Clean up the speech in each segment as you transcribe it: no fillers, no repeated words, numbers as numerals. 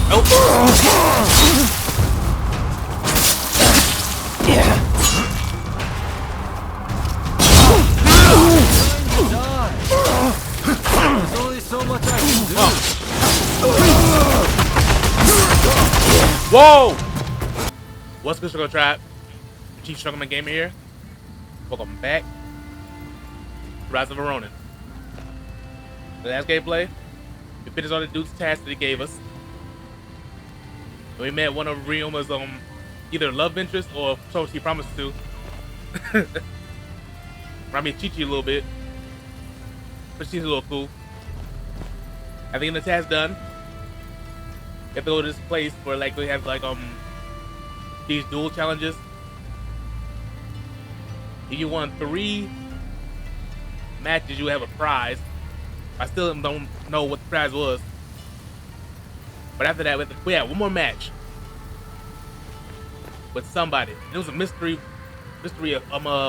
There's only so much I can do. Whoa! What's good, Sugar Trap? Chief Struggleman Gamer here. Welcome back to Rise of a Ronin. The last gameplay, we finished all the dude's tasks that he gave us. And we met one of Ryuma's either love interest or so she promised to. I mean, Chi-Chi a little bit, but she's a little cool. I think the task done. You have to go to this place where like they have like these duel challenges. If you won 3 matches, you have a prize. I still don't know what the prize was. But after that, we had one more match with somebody. It was a mystery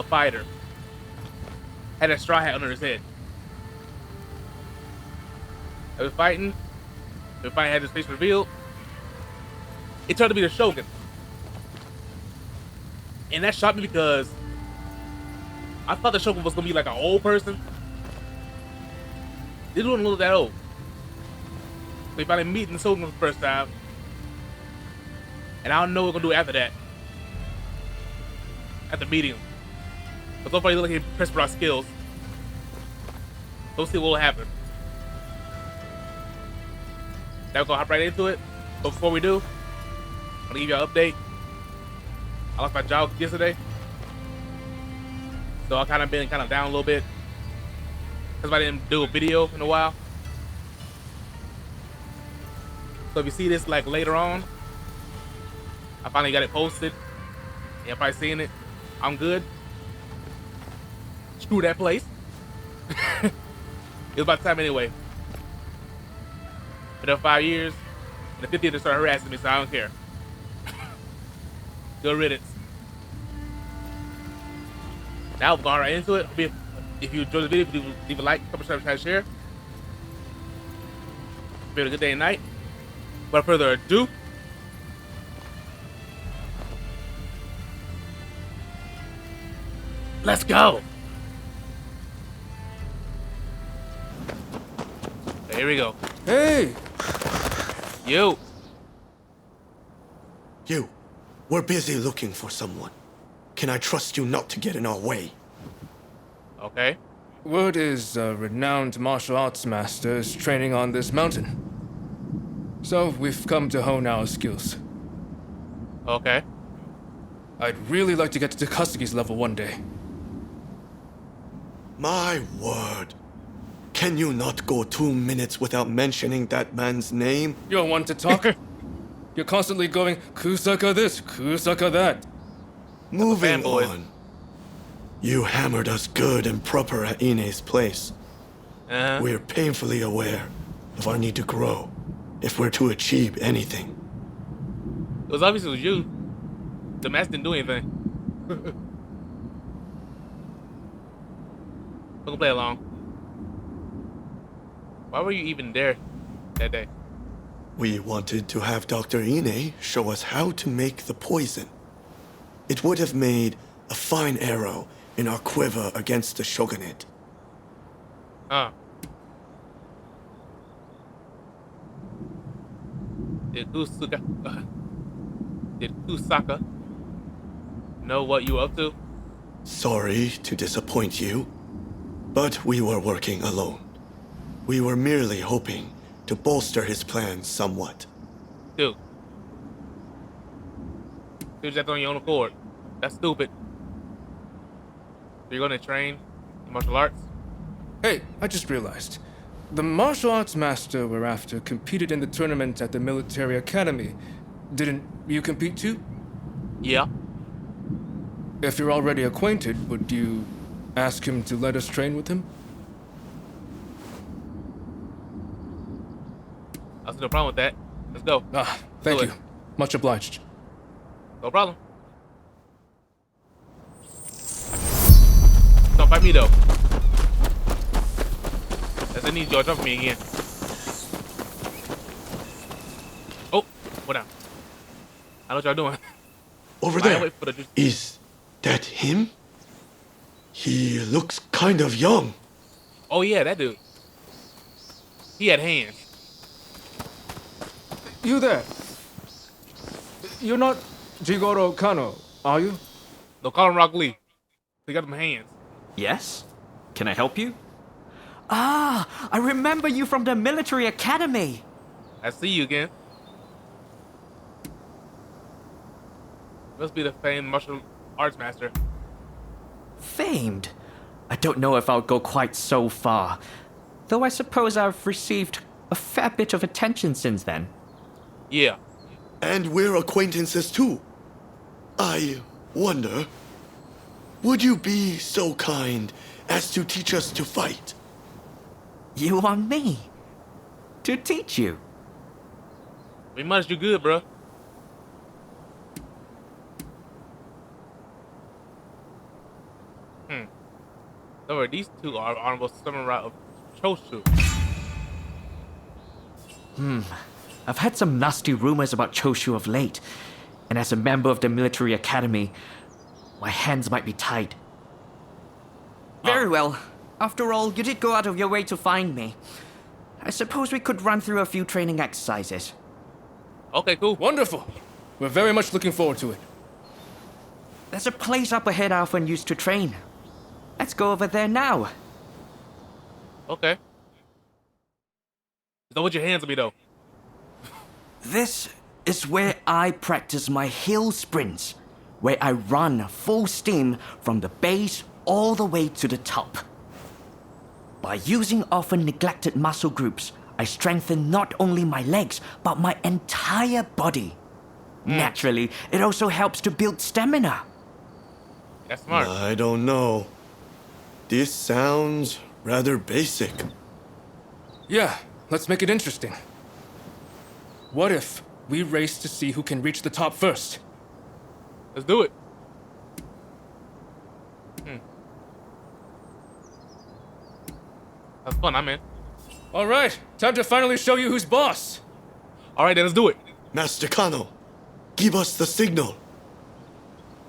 fighter. Had a straw hat under his head. I was fighting. The fight had his face revealed. It turned to be the Shogun. And that shocked me because I thought the Shogun was gonna be like an old person. This wasn't look that old. We finally meeting the Shogun for the first time. And I don't know what we're gonna do after that. After meeting him. But so far he looks like he's impressed with our skills. Let's see what will happen. Now we're gonna hop right into it. But before we do, I'm gonna give you an update. I lost my job yesterday. So I been down a little bit. Because I didn't do a video in a while. So if you see this like later on, I finally got it posted. You're probably seeing it. I'm good. Screw that place. It was about time anyway. Been there 5 years. And the 50th they started harassing me, so I don't care. Good riddance. Now we're going right into it. If you enjoyed the video, leave a like, comment, subscribe, share. Have a good day and night. Without further ado, let's go. Here we go. Hey! You. We're busy looking for someone. Can I trust you not to get in our way? Okay. Word is a renowned martial arts master is training on this mountain. So we've come to hone our skills. Okay. I'd really like to get to Takasaki's level one day. My word. Can you not go 2 minutes without mentioning that man's name? You're one to talk. You're constantly going, Kusaka this, Kusaka that. Moving fanboys. on. You hammered us good and proper at Ine's place. We're painfully aware of our need to grow if we're to achieve anything. It was obvious it was you. The mask didn't do anything. We'll play along. Why were you even there that day? We wanted to have Dr. Ine show us how to make the poison. It would have made a fine arrow in our quiver against the shogunate. Did Kusaka know what you were up to? Sorry to disappoint you, but we were working alone. We were merely hoping to bolster his plans somewhat. Dude. You just on your own accord. That's stupid. So you're gonna train in martial arts? Hey, I just realized. The martial arts master we're after competed in the tournament at the military academy. Didn't you compete too? Yeah. If you're already acquainted, would you ask him to let us train with him? I see no problem with that. Let's go. Thank you. Much obliged. No problem. Don't fight me though. That's a need you jump me again. Oh, What down? I know what y'all doing. Over I ain't there. wait for the juice. Is that him? He looks kind of young. Oh yeah, that dude. He had hands. You there? You're not Jigoro Kano, are you? No, call him Rock Lee. He got them hands. Yes? Can I help you? Ah, I remember you from the military academy. I see you again. Must be the famed martial arts master. Famed? I don't know if I'll go quite so far. Though I suppose I've received a fair bit of attention since then. Yeah. And we're acquaintances too. I wonder, would you be so kind as to teach us to fight? You want me to teach you? We must do good, bro. So these two are honorable samurai of Choshu. I've had some nasty rumors about Choshu of late, and as a member of the military academy, my hands might be tied. Very well. After all, you did go out of your way to find me. I suppose we could run through a few training exercises. Okay, cool. Wonderful. We're very much looking forward to it. There's a place up ahead I often used to train. Let's go over there now. Okay. Don't put your hands on me though. This is where I practice my hill sprints, where I run full steam from the base all the way to the top. By using often neglected muscle groups, I strengthen not only my legs, but my entire body. Naturally, it also helps to build stamina. That's smart. I don't know. This sounds rather basic. Yeah, let's make it interesting. What if we race to see who can reach the top first? Let's do it. That's fun, I'm in. All right, time to finally show you who's boss. All right, then let's do it. Master Kano, give us the signal.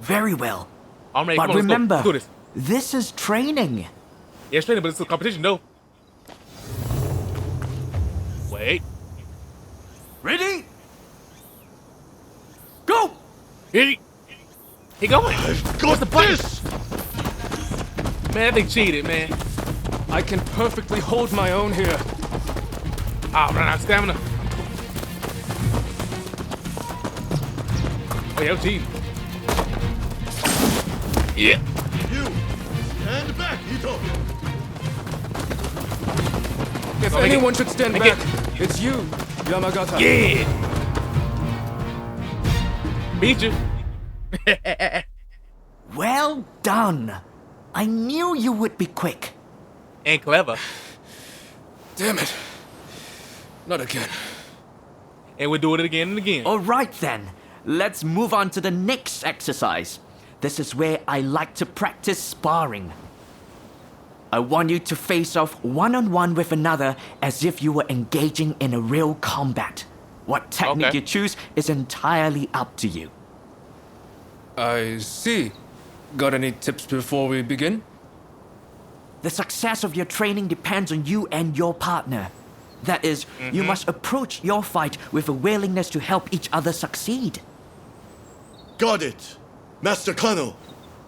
Very well. I'm ready. But Come on, remember, let's do this. this is training. Yeah, it's training, but it's a competition, though. Wait. Ready? Go! He going. I've got the button? this! Man, that thing cheated, man. I can perfectly hold my own here. Ah, I'm running out of stamina. Oh, yeah, I'm cheating. Yeah. You, stand back, Ito. If Make anyone it. should stand Make back, it. it's you, Yamagata. Yeah. Beat you. Well done. I knew you would be quick. And clever. Damn it. Not again. And we'll do it again and again. All right then, let's move on to the next exercise. This is where I like to practice sparring. I want you to face off one-on-one with another as if you were engaging in a real combat. What technique Okay. you choose is entirely up to you. I see. Got any tips before we begin? The success of your training depends on you and your partner. That is, you must approach your fight with a willingness to help each other succeed. Got it. Master Kano,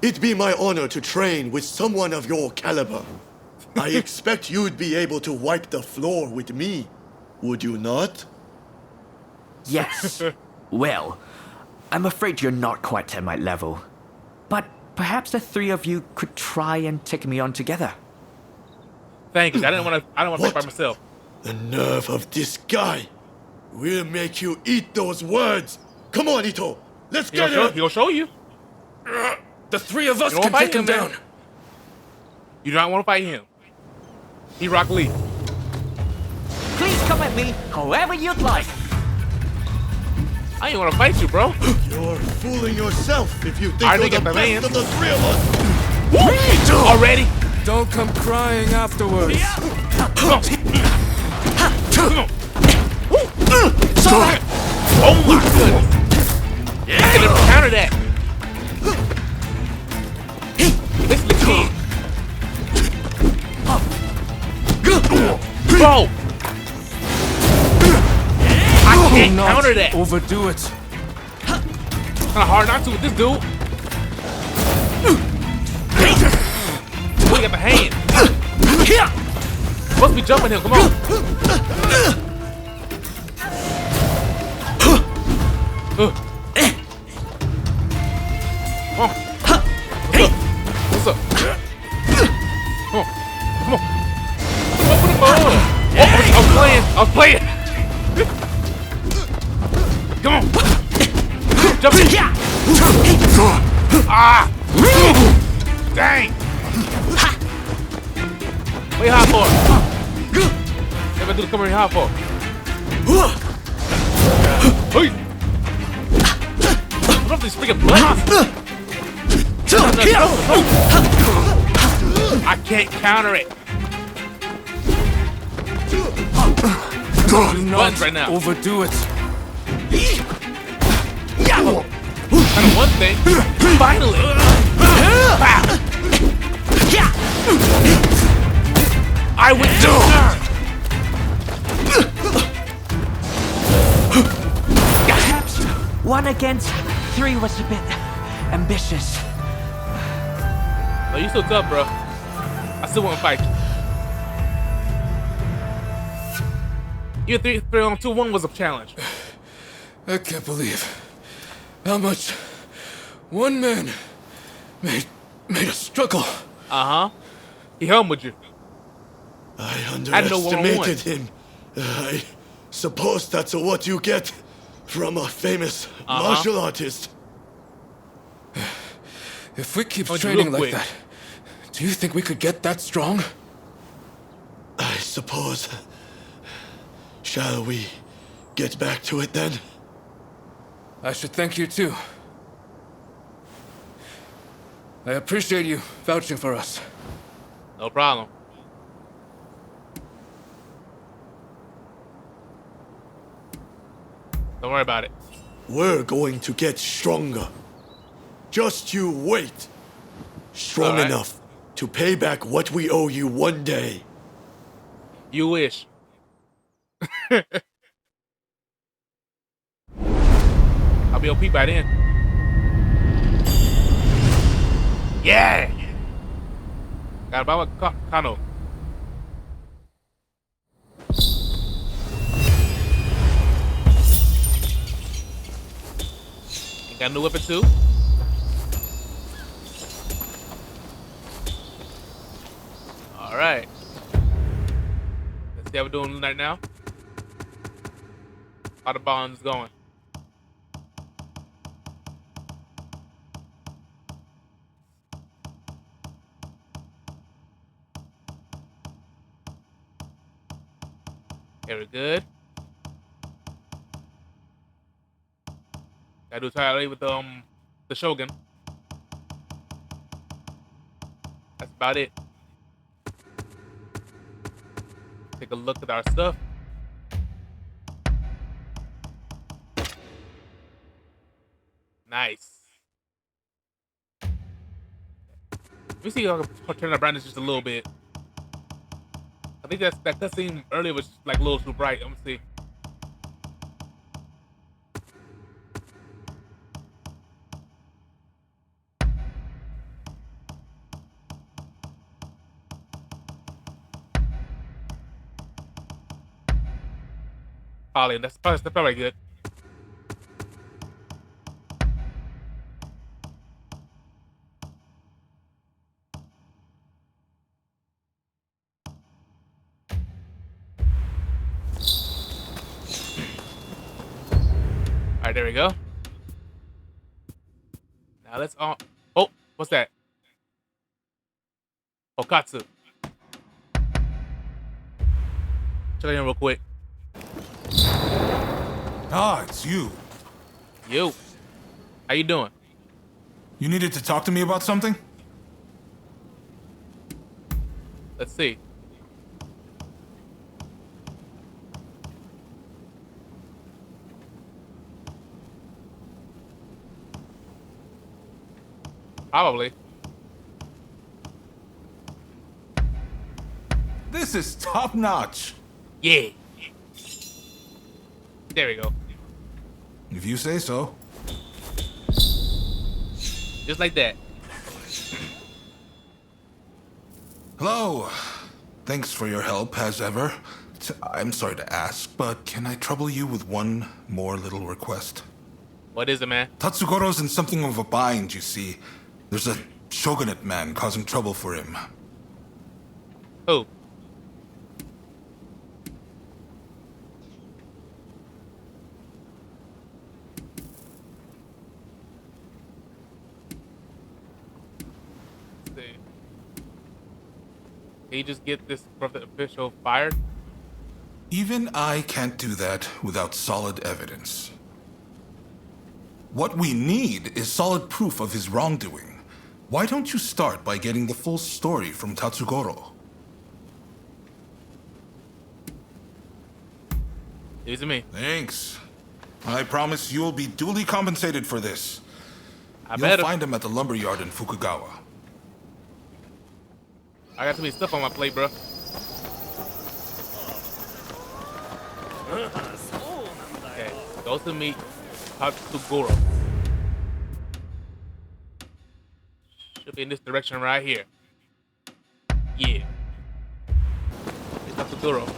it'd be my honor to train with someone of your caliber. I expect you'd be able to wipe the floor with me, would you not? Yes. Well, I'm afraid you're not quite at my level. But perhaps the three of you could try and take me on together. Thank you. I don't want to fight by What? myself. The nerve of this guy. We'll make you eat those words. Come on, Ito. Let's He get gonna, show, it. he gonna show you. The three of us You don't can fight take him him, man. down. You do not want to fight him. He Rock Lee. Please come at me however you'd like. I ain't want to fight you, bro. You're fooling yourself if you think I you're didn't the get the best man. of the three of us. Already? Don't come crying afterwards. Come on. Come on. Oh my goodness! I can never counter that. This is the key. Bro! I can't not counter that. overdo it. Kind of hard not to with this dude. We got the hand. Must be jumping him. Come on. Come on. What's up? Come on. Come on. Come on. Oh, I was playing. Come on. Jump in. Ah. Dang. What you hot for? Never do the come here hot for. Hey. What these freaking buttons? I can't counter it. Do not Buttons right now. overdo it. Kind of one thing. Finally. Pow. I went down. Perhaps 1 against 3 was a bit ambitious. Oh, you still tough, bro. I still want to fight you. You 3 on 2-1 was a challenge. I can't believe how much one man made us struggle. Uh-huh. He helmed you. I I know one-on-one. underestimated him. I suppose that's what you get from a famous martial artist. If we keep Oh, training real like quick. that, do you think we could get that strong? I suppose. Shall we get back to it then? I should thank you too. I appreciate you vouching for us. No problem. Don't worry about it. We're going to get stronger. Just you wait. Strong All right. enough to pay back what we owe you one day. You wish. I'll be OP by then. Yeah! Got about Kano. Got a new weapon too. All right. Let's see how we're doing right now. How the bombs going? Very good. Gotta do entirely with the Shogun. That's about it. Take a look at our stuff. Nice. Let me see if I can turn the brightness just a little bit. I think that cutscene earlier was like a little too bright. I'm gonna see. Probably that's probably good. All right, there we go. Now let's on. Oh, what's that? Okatsu. Check it in real quick. Ah, it's you. Yo, how you doing? You needed to talk to me about something? Let's see. Probably. This is top notch. Yeah. There we go. If you say so. Just like that. Hello. Thanks for your help, as ever. I'm sorry to ask, but can I trouble you with one more little request? What is it, man? Tatsugoro's in something of a bind, you see. There's a shogunate man causing trouble for him. Who? Let's see. Can you just get this official fired? Even I can't do that without solid evidence. What we need is solid proof of his wrongdoing. Why don't you start by getting the full story from Tatsugoro? Easy me. Thanks. I promise you'll be duly compensated for this. I You'll better. find him at the lumberyard in Fukugawa. I got too many stuff on my plate, bro. Okay, go to meet Tatsugoro. Should be in this direction right here. Yeah. It's Tatsugoro.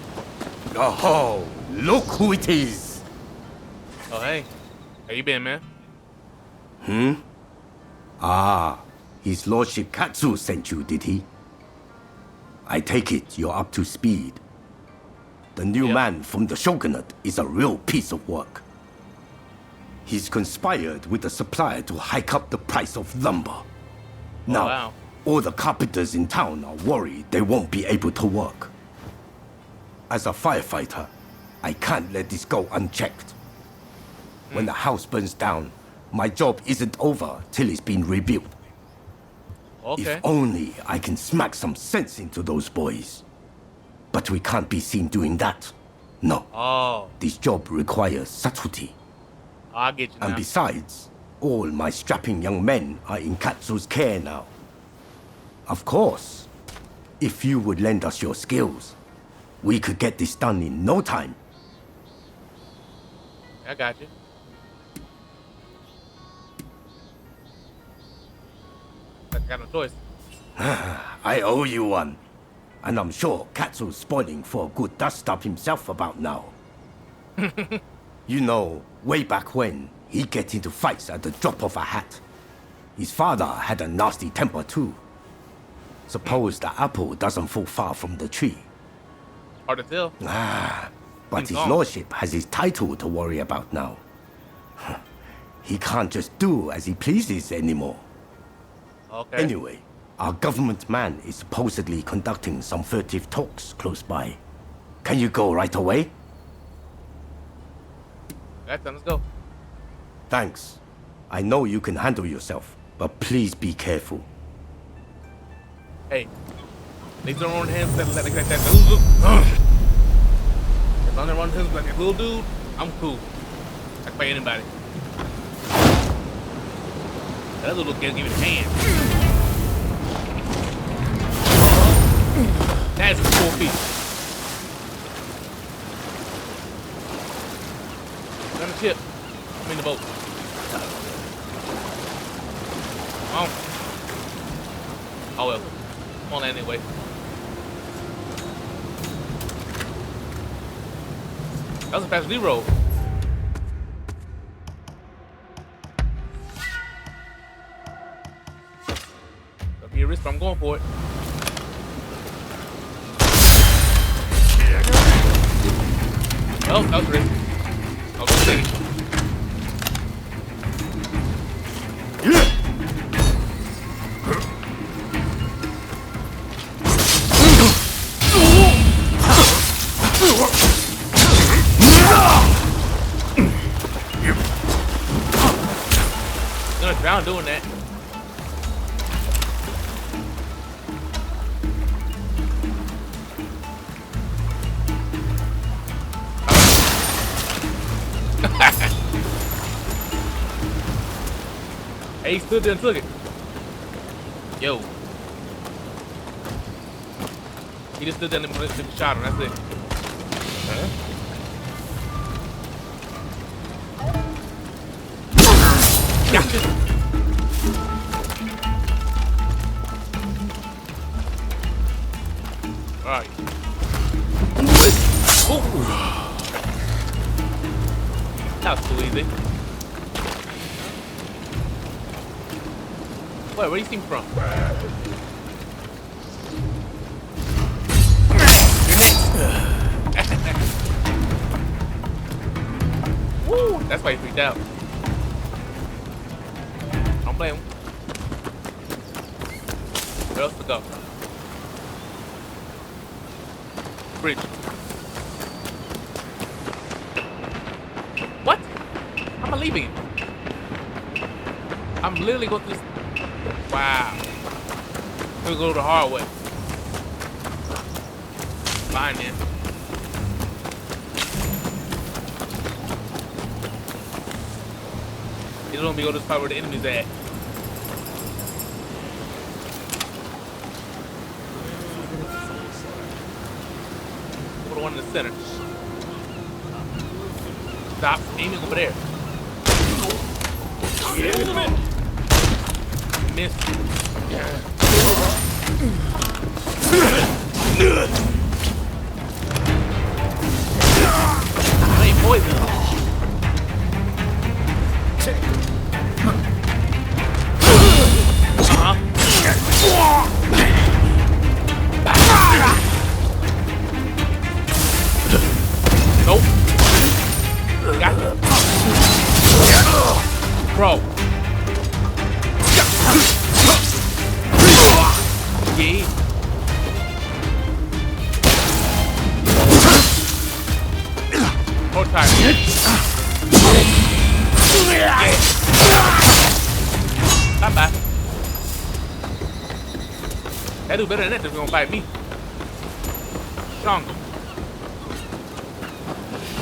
Oh, look who it is. Oh, hey. How you been, man? Ah, His Lordship Katsu sent you, did he? I take it you're up to speed. The new Yep. man from the shogunate is a real piece of work. He's conspired with the supplier to hike up the price of lumber. Now, wow. all the carpenters in town are worried they won't be able to work. As a firefighter, I can't let this go unchecked. When the house burns down, my job isn't over till it's been rebuilt. Okay. If only I can smack some sense into those boys. But we can't be seen doing that. No, Oh, this job requires subtlety. I get you now. And besides, all my strapping young men are in Katsu's care now. Of course, if you would lend us your skills, we could get this done in no time. I got you. I got no choice. I owe you one. And I'm sure Katsu's spoiling for a good dust-up himself about now. You know, way back when, he'd get into fights at the drop of a hat. His father had a nasty temper too. Suppose the apple doesn't fall far from the tree. Hard to tell. But his gone. lordship has his title to worry about now. He can't just do as he pleases anymore. Okay. Anyway, our government man is supposedly conducting some furtive talks close by. Can you go right away? That's done. Let's go. Thanks. I know you can handle yourself, but please be careful. Hey. These don't run hands like that. If I'm gonna run hands like a little dude, I'm cool. I can fight anybody. That little kid give me the hand. That's a 4 feet. On the ship. I'm in the boat. Come on. Oh well. Come on anyway. That was a fast zero. That'll be a risk, but I'm going for it. Oh, that was a risk. I'll go finish. I'm gonna drown doing that. Hey, he stood there and took it. Yo. He just stood there and shot him. That's it. Gotcha. Alright. That was too easy. Wait, where do you see him from? Woo! That's why he freaked out. Don't blame him. Where else to go? Bridge. What? How am I leaving? I'm literally going through this. Wow. I'm gonna go the hard way. Fine then. You don't want me to go to the spot where the enemy's at. Go to one in the center. Stop aiming over there. Missed. I ain't poison. Nope. Got it. Bro. Yeah. More time. Bye bye. That do better than that. They're gonna fight me. Stronger.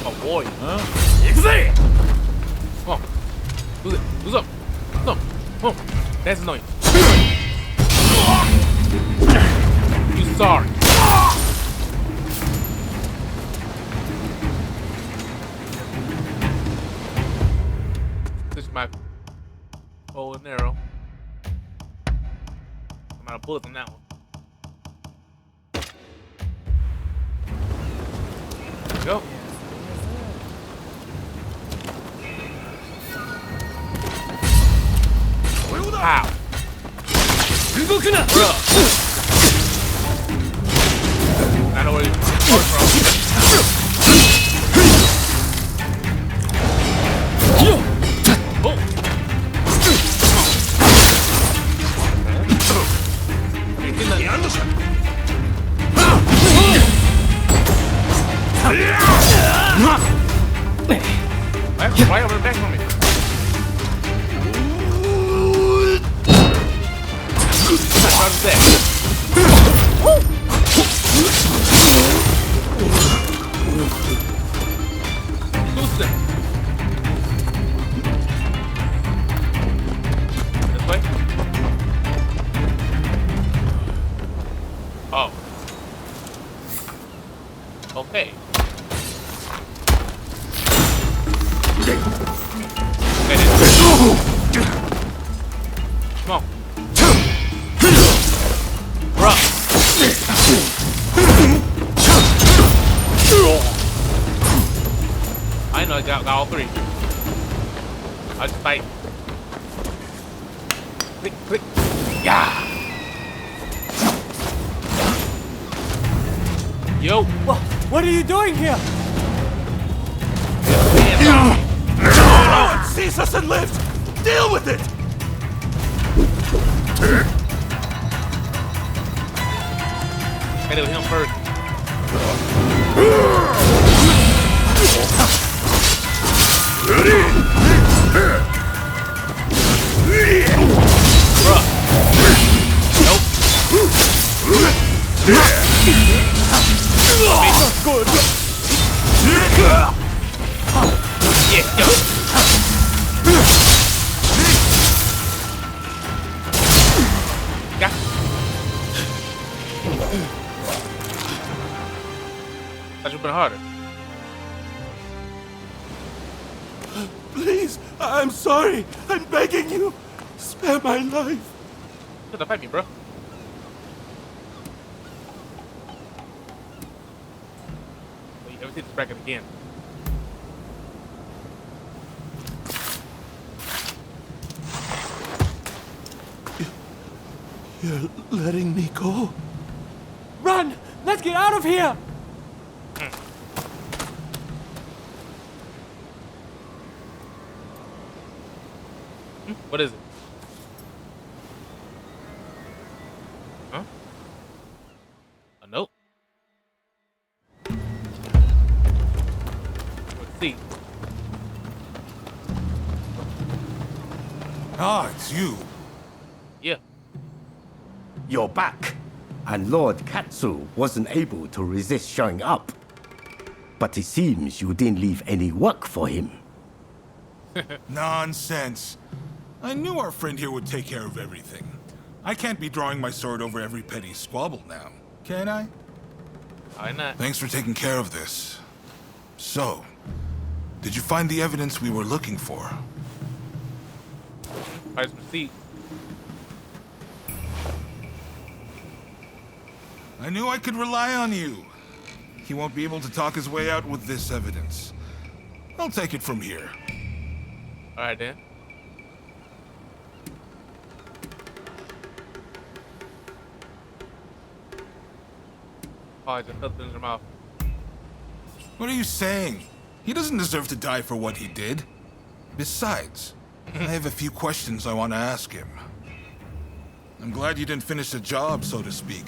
Oh boy. Huh? Come on. Who's it? Who's up? Who's up? Come on. That's annoying. You sorry. This is my bow and arrow. I'm out of bullets on that one. There we go. Ow. Bruh. I know where he's coming from. Oh. Right over the back from me. How's that? Loosen. This way? Oh. Okay. Come on. Bruh. I know I got all three. I'll just fight. Click, click. Yeah. Yo. What are you doing here? No! It sees us and lives! Deal with it! Gotta do him first. Bruh. Nope. Not good. Yeah, go. Gotcha. Please, I'm sorry. I'm begging you. Spare my life. Shut the fight me, bro. Wait, ever see this bracket again? You're letting me go? Run! Let's get out of here! What is it? Huh? A note? Let's see. Ah, it's you. Yeah. You're back, and Lord Katsu wasn't able to resist showing up. But it seems you didn't leave any work for him. Nonsense. I knew our friend here would take care of everything. I can't be drawing my sword over every petty squabble now, can I? Why not? Thanks for taking care of this. So, did you find the evidence we were looking for? Price receipt. I knew I could rely on you. He won't be able to talk his way out with this evidence. I'll take it from here. Alright then. Oh, I just felt it in your mouth. What are you saying? He doesn't deserve to die for what he did. Besides, I have a few questions I want to ask him. I'm glad you didn't finish the job, so to speak.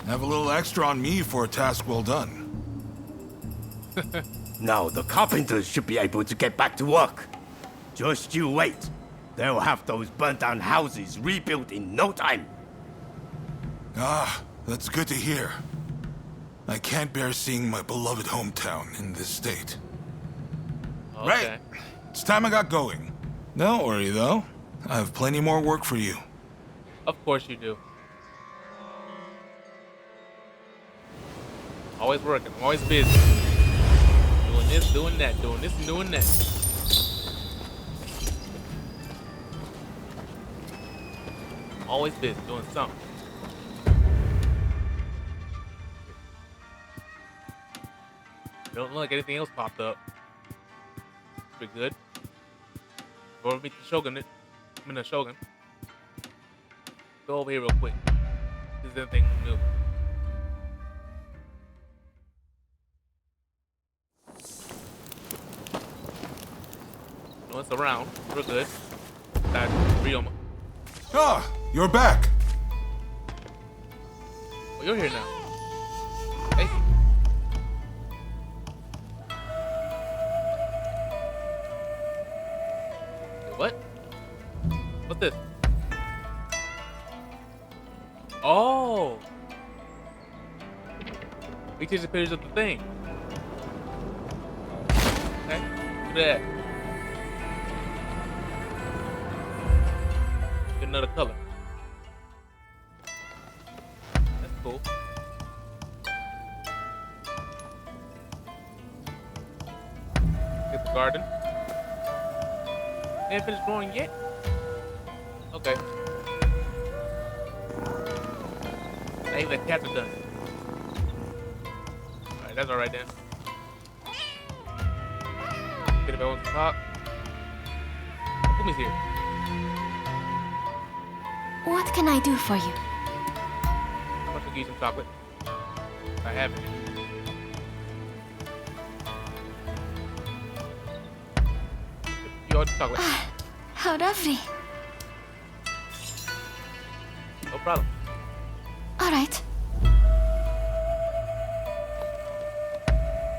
Have a little extra on me for a task well done. Now the carpenters should be able to get back to work. Just you wait. They'll have those burnt down houses rebuilt in no time. Ah, that's good to hear. I can't bear seeing my beloved hometown in this state. Okay. Right. It's time I got going. Don't worry, though. I have plenty more work for you. Of course you do. Always working, always busy. Doing this, doing that, doing this and doing that. Always busy, doing something. Don't look like anything else popped up. Pretty good. Before we meet the Shogun, the Shogun. Go over here real quick. Is there anything new? No, it's around. We're good. That's Ryoma. Ah, you're back. Oh, you're here now. Hey. What? What's this? Oh! We changed the pictures of the thing. Okay, do that. Get another color. That's cool. Get the garden. Ain't finished growing yet? Okay. Hey, the cats are done. Alright, that's alright then. Get it back on the top. Kumi's here. What can I do for you? I'm gonna give you some chocolate. I have it. You ordered chocolate. How lovely. No problem. All right.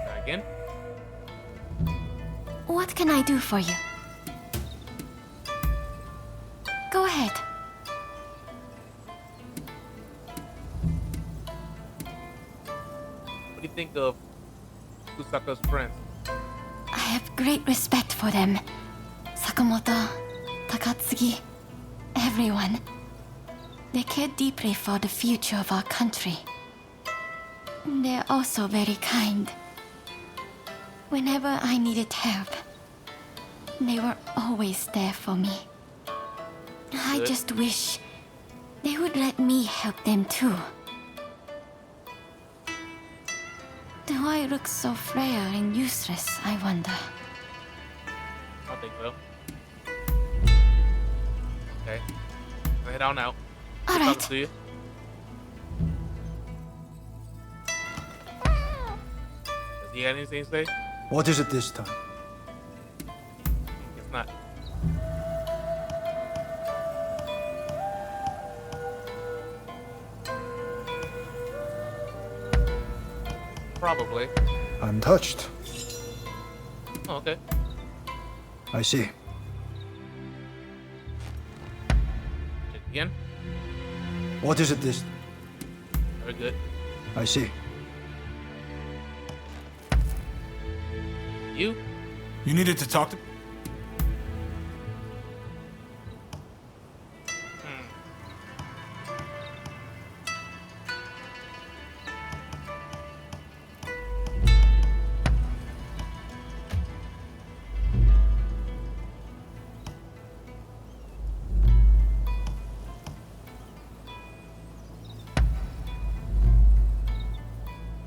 Try again. What can I do for you? Go ahead. What do you think of Kusaka's friends? I have great respect for them. Sakamoto, Takatsugi, everyone. They care deeply for the future of our country. They're also very kind. Whenever I needed help, They were always there for me. I Good. just wish they would let me help them too. Do I look so frail and useless, I wonder? I think so. Okay. I'll head on out. All Good right. talking to you. Does he have anything to say? What is it this time? It's not. Probably. I'm touched. Oh, okay. I see. Check again. What is it this? Very good. I see. You? You needed to talk to...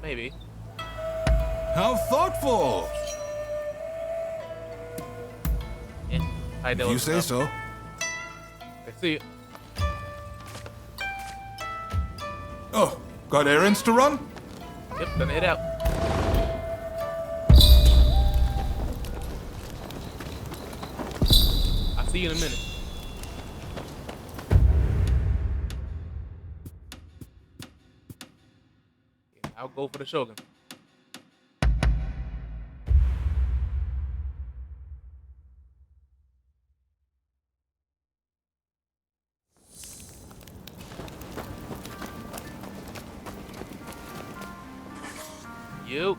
Maybe. How thoughtful! Yeah. I If deal you with say stuff. so. I see it. Oh, got errands to run? Yep, gonna head out. I'll see you in a minute. Yeah, I'll go for the Shogun. You.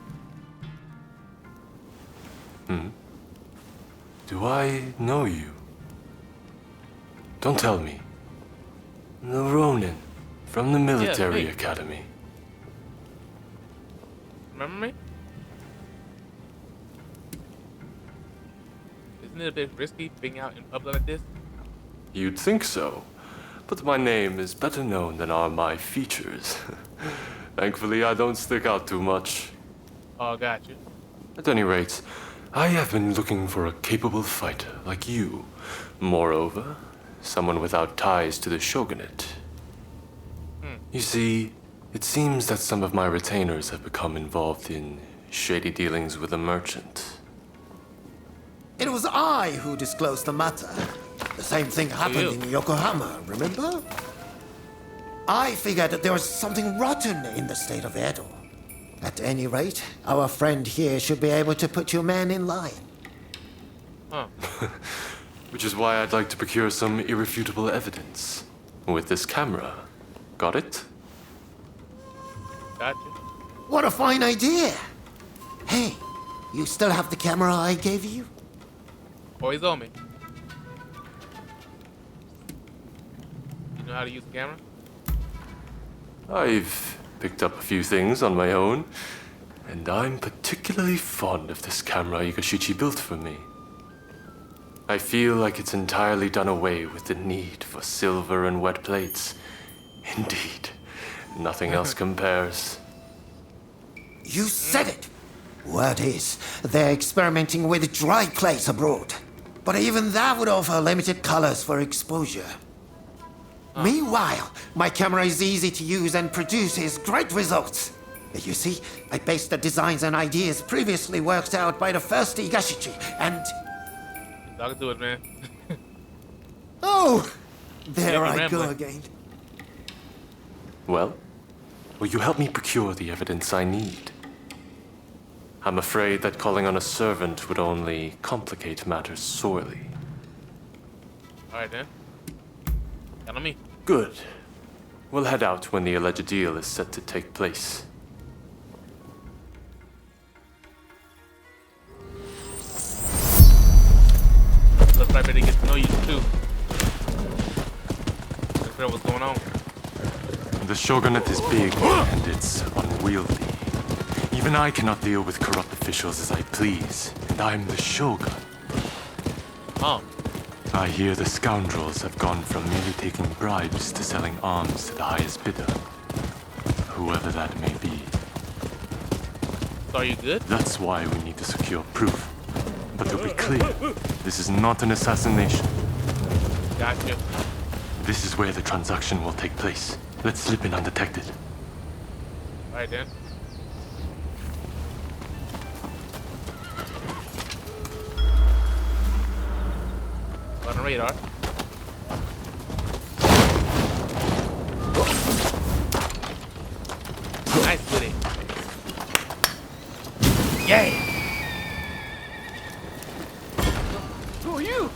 Do I know you? Don't tell me. The Ronin from the military me. academy. Remember me? Isn't it a bit risky being out in public like this? You'd think so, but my name is better known than are my features. Thankfully, I don't stick out too much. Oh, got you. At any rate, I have been looking for a capable fighter like you. Moreover, someone without ties to the shogunate. You see, it seems that some of my retainers have become involved in shady dealings with a merchant. It was I who disclosed the matter. The same thing happened in Yokohama, remember? I figured that there was something rotten in the state of Edo. At any rate, our friend here should be able to put your man in line. Huh. Which is why I'd like to procure some irrefutable evidence. With this camera. Got it? Got you. What a fine idea! Hey, you still have the camera I gave you? Always on me. You know how to use the camera? I've picked up a few things on my own, and I'm particularly fond of this camera Igashichi built for me. I feel like it's entirely done away with the need for silver and wet plates. Indeed, nothing else compares. You said it! Word is, they're experimenting with dry plates abroad. But even that would offer limited colors for exposure. Meanwhile, my camera is easy to use and produces great results. You see, I based the designs and ideas previously worked out by the first Igashichi, and... Talking to it, man. Oh! There Yeah, I you're go rambling. again. Well, will you help me procure the evidence I need? I'm afraid that calling on a servant would only complicate matters sorely. Alright then. Count on me. Good. We'll head out when the alleged deal is set to take place. Let's try to get to know you too. Let's figure out what's going on. The shogunate is big and it's unwieldy. Even I cannot deal with corrupt officials as I please, and I'm the shogun. I hear the scoundrels have gone from merely taking bribes to selling arms to the highest bidder. Whoever that may be. So are you good? That's why we need to secure proof. But to be clear, this is not an assassination. Gotcha. This is where the transaction will take place. Let's slip in undetected. Alright then. On the radar. Nice with it. Yeah. Who are you?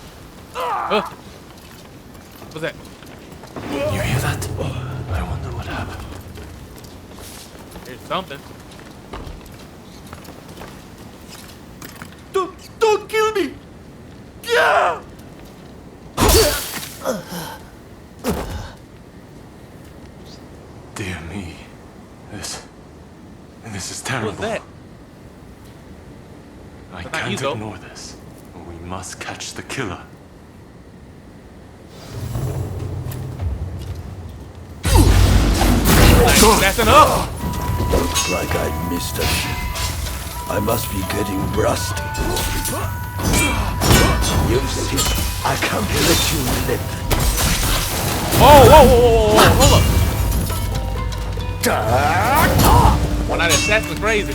What's that? You hear that? I wonder what happened. There's something. Don't kill me! Yeah! Dear me. This is terrible. What's that? I It's not you, can't though. ignore this. We must catch the killer. That's enough. Looks like I missed a ship. I must be getting rusty. You see, I can't let you live. Whoa, hold up. Well, now that assassin's crazy.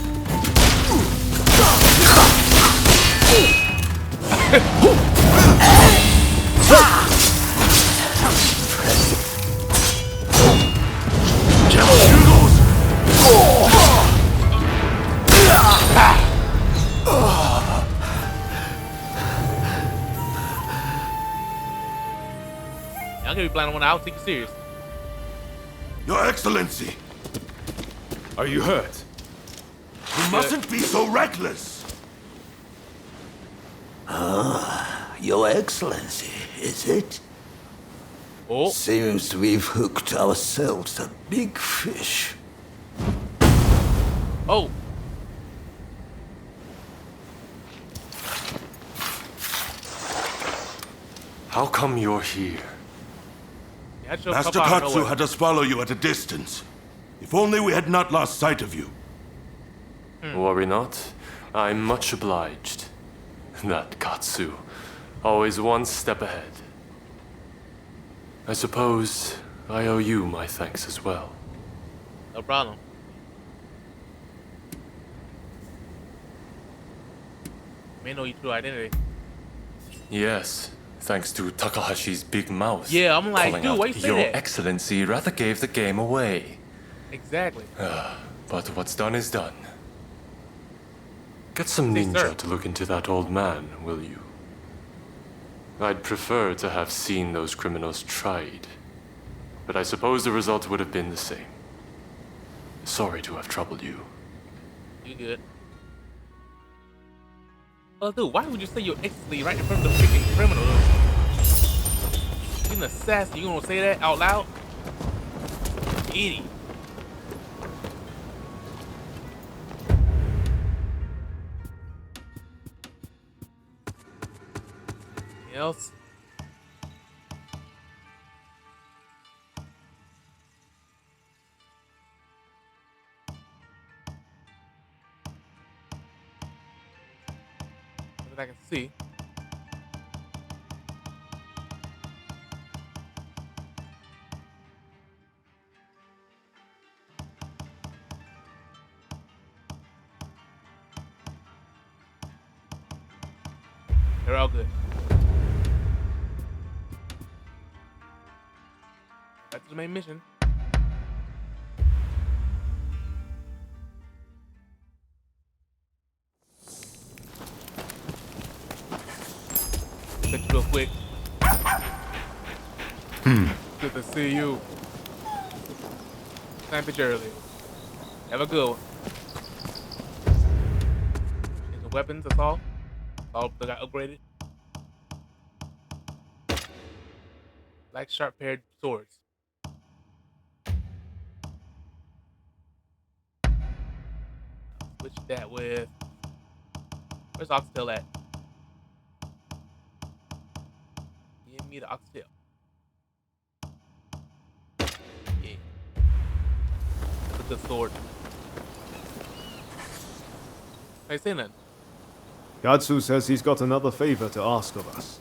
I'm gonna be blind one out. Take it serious. Your Excellency, Are you hurt? you mustn't be so reckless. Your Excellency, is it? Oh, Seems we've hooked ourselves a big fish. oh. How come you're here? Yeah, I Master Katsu had us follow you at a distance. If only we had not lost sight of you. Worry not. I'm much obliged. That Katsu. Always one step ahead. I suppose I owe you my thanks as well. No problem. May know your true identity. Yes, thanks to Takahashi's big mouth. Yeah, I'm like, calling dude, out, why you say Your that? Excellency rather gave the game away. Exactly. But what's done is done. Get some Yes, ninja sir. to look into that old man, will you? I'd prefer to have seen those criminals tried. But I suppose the result would have been the same. Sorry to have troubled you. You good. Oh, dude, why would you say you're instantly right in front of the freaking criminal? You're an assassin. You gonna say that out loud? Idiot. Anything else? That I can see. They're all good. That's the main mission. Catch you real quick. Good to see you. Same picture earlier. Have a good one. Here's the weapons, that's all. All that got upgraded. Black sharp paired swords. Switch that with. Where's Oxtail at? me the oxtail. Yeah. That's a good sword. I say nothing. Katsu says he's got another favor to ask of us.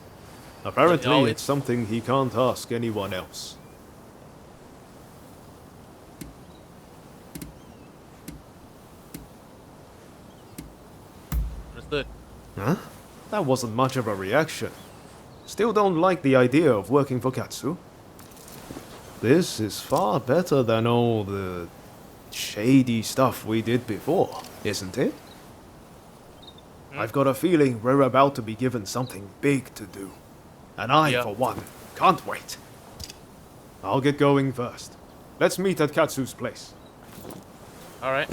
Apparently, always- it's something he can't ask anyone else. Understood. Huh? That wasn't much of a reaction. Still don't like the idea of working for Katsu? This is far better than all the shady stuff we did before, isn't it? I've got a feeling we're about to be given something big to do. And I, Yeah. for one, can't wait. I'll get going first. Let's meet at Katsu's place. All right.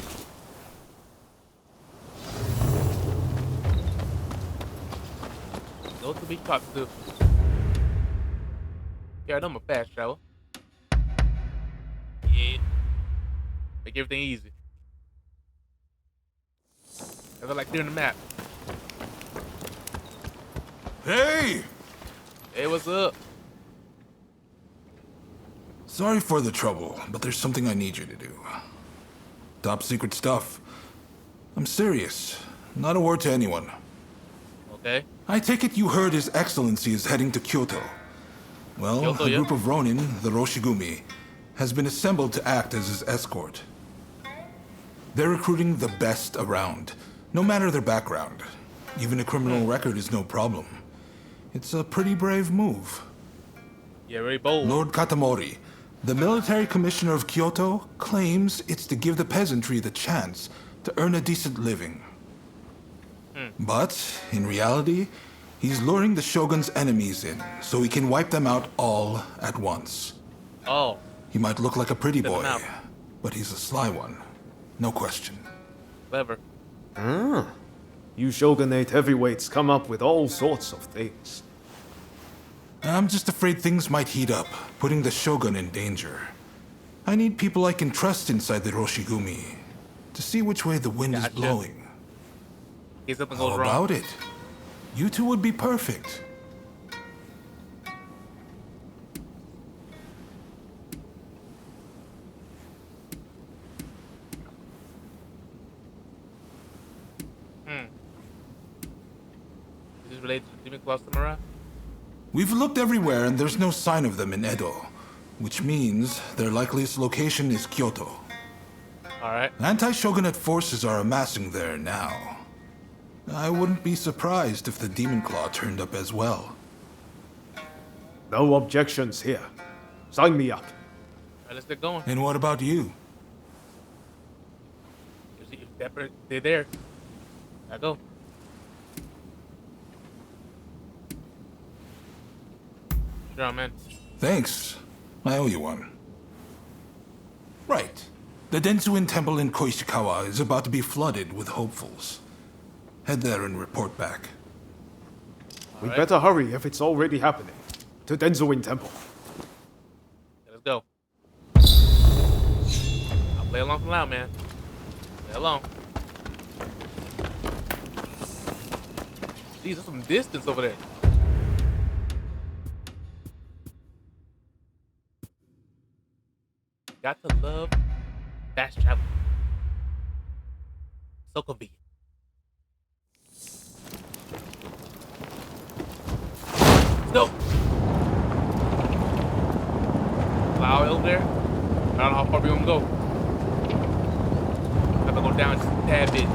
Go to be talked to. Yeah, I'm a fast travel. Yeah. Make everything easy. I feel like clearing the map. Hey! Hey, what's up? Sorry for the trouble, but there's something I need you to do. Top secret stuff. I'm serious. Not a word to anyone. Okay. I take it you heard His Excellency is heading to Kyoto. Well, Kyoto, a yeah. group of Ronin, the Roshigumi, has been assembled to act as his escort. They're recruiting the best around, no matter their background. Even a criminal record is no problem. It's a pretty brave move. Yeah, very bold. Lord Katamori, the military commissioner of Kyoto, claims it's to give the peasantry the chance to earn a decent living. But, in reality, he's luring the shogun's enemies in so he can wipe them out all at once. Oh, He might look like a pretty Send 'em boy, out. but he's a sly one. No question. clever. You shogunate heavyweights come up with all sorts of things. I'm just afraid things might heat up, putting the shogun in danger. I need people I can trust inside the Roshigumi to see which way the wind is Gotcha. blowing. In case something How goes wrong. about it? You two would be perfect. Is this related to the Demon Claw Samurai? We've looked everywhere and there's no sign of them in Edo, which means their likeliest location is Kyoto. Alright. Anti-shogunate forces are amassing there now. I wouldn't be surprised if the Demon Claw turned up as well. No objections here. Sign me up. Alright, let's get going. And what about you? They're there. I go. Sure, man. Thanks. I owe you one. Right. The Densuin Temple in Koishikawa is about to be flooded with hopefuls. Head there and report back. We better hurry if it's already happening. To Denzuin Temple. Let's go. I'll play along from loud, man. Play along. Jeez, there's some distance over there. Got to love fast travel. So convenient. Let's go. Cloud over there. I don't know how far we gonna go. Have to go down just a tad bit.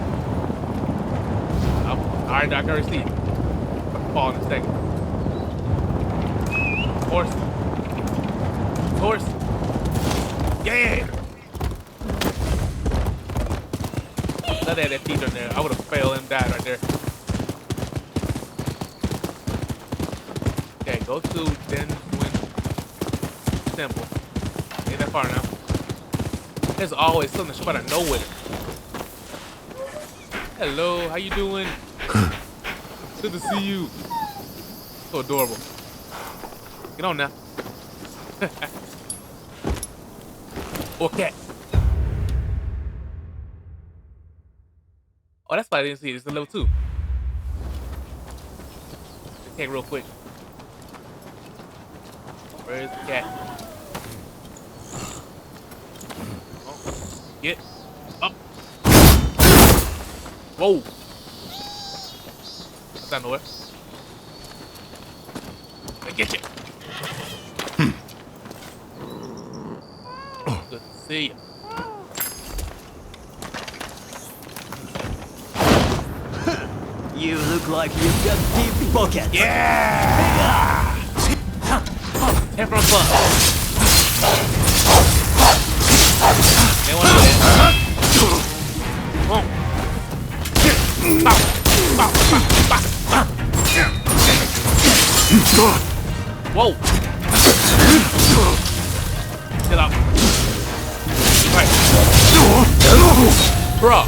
Alright, I can already see it. I'll fall in a second. Horse. Horse. Yeah! Let that feet on there. I would have failed and died right there. Okay, go to Densuin Temple. Ain't that far now. There's always something out of nowhere. Hello, how you doing? Good to see you. So adorable. Get on now. Okay. Oh, that's why I didn't see it. It's a level 2. Take real quick. Where is the cat? Oh, get up. Whoa. That's not nowhere. I get you. Good to see you. You look like you've got deep pockets. Yeah! Head from above. They want to do that. Come on. Bow. Bow. Bow. Bow. Bow. Whoa. Get up. Right. Bruh.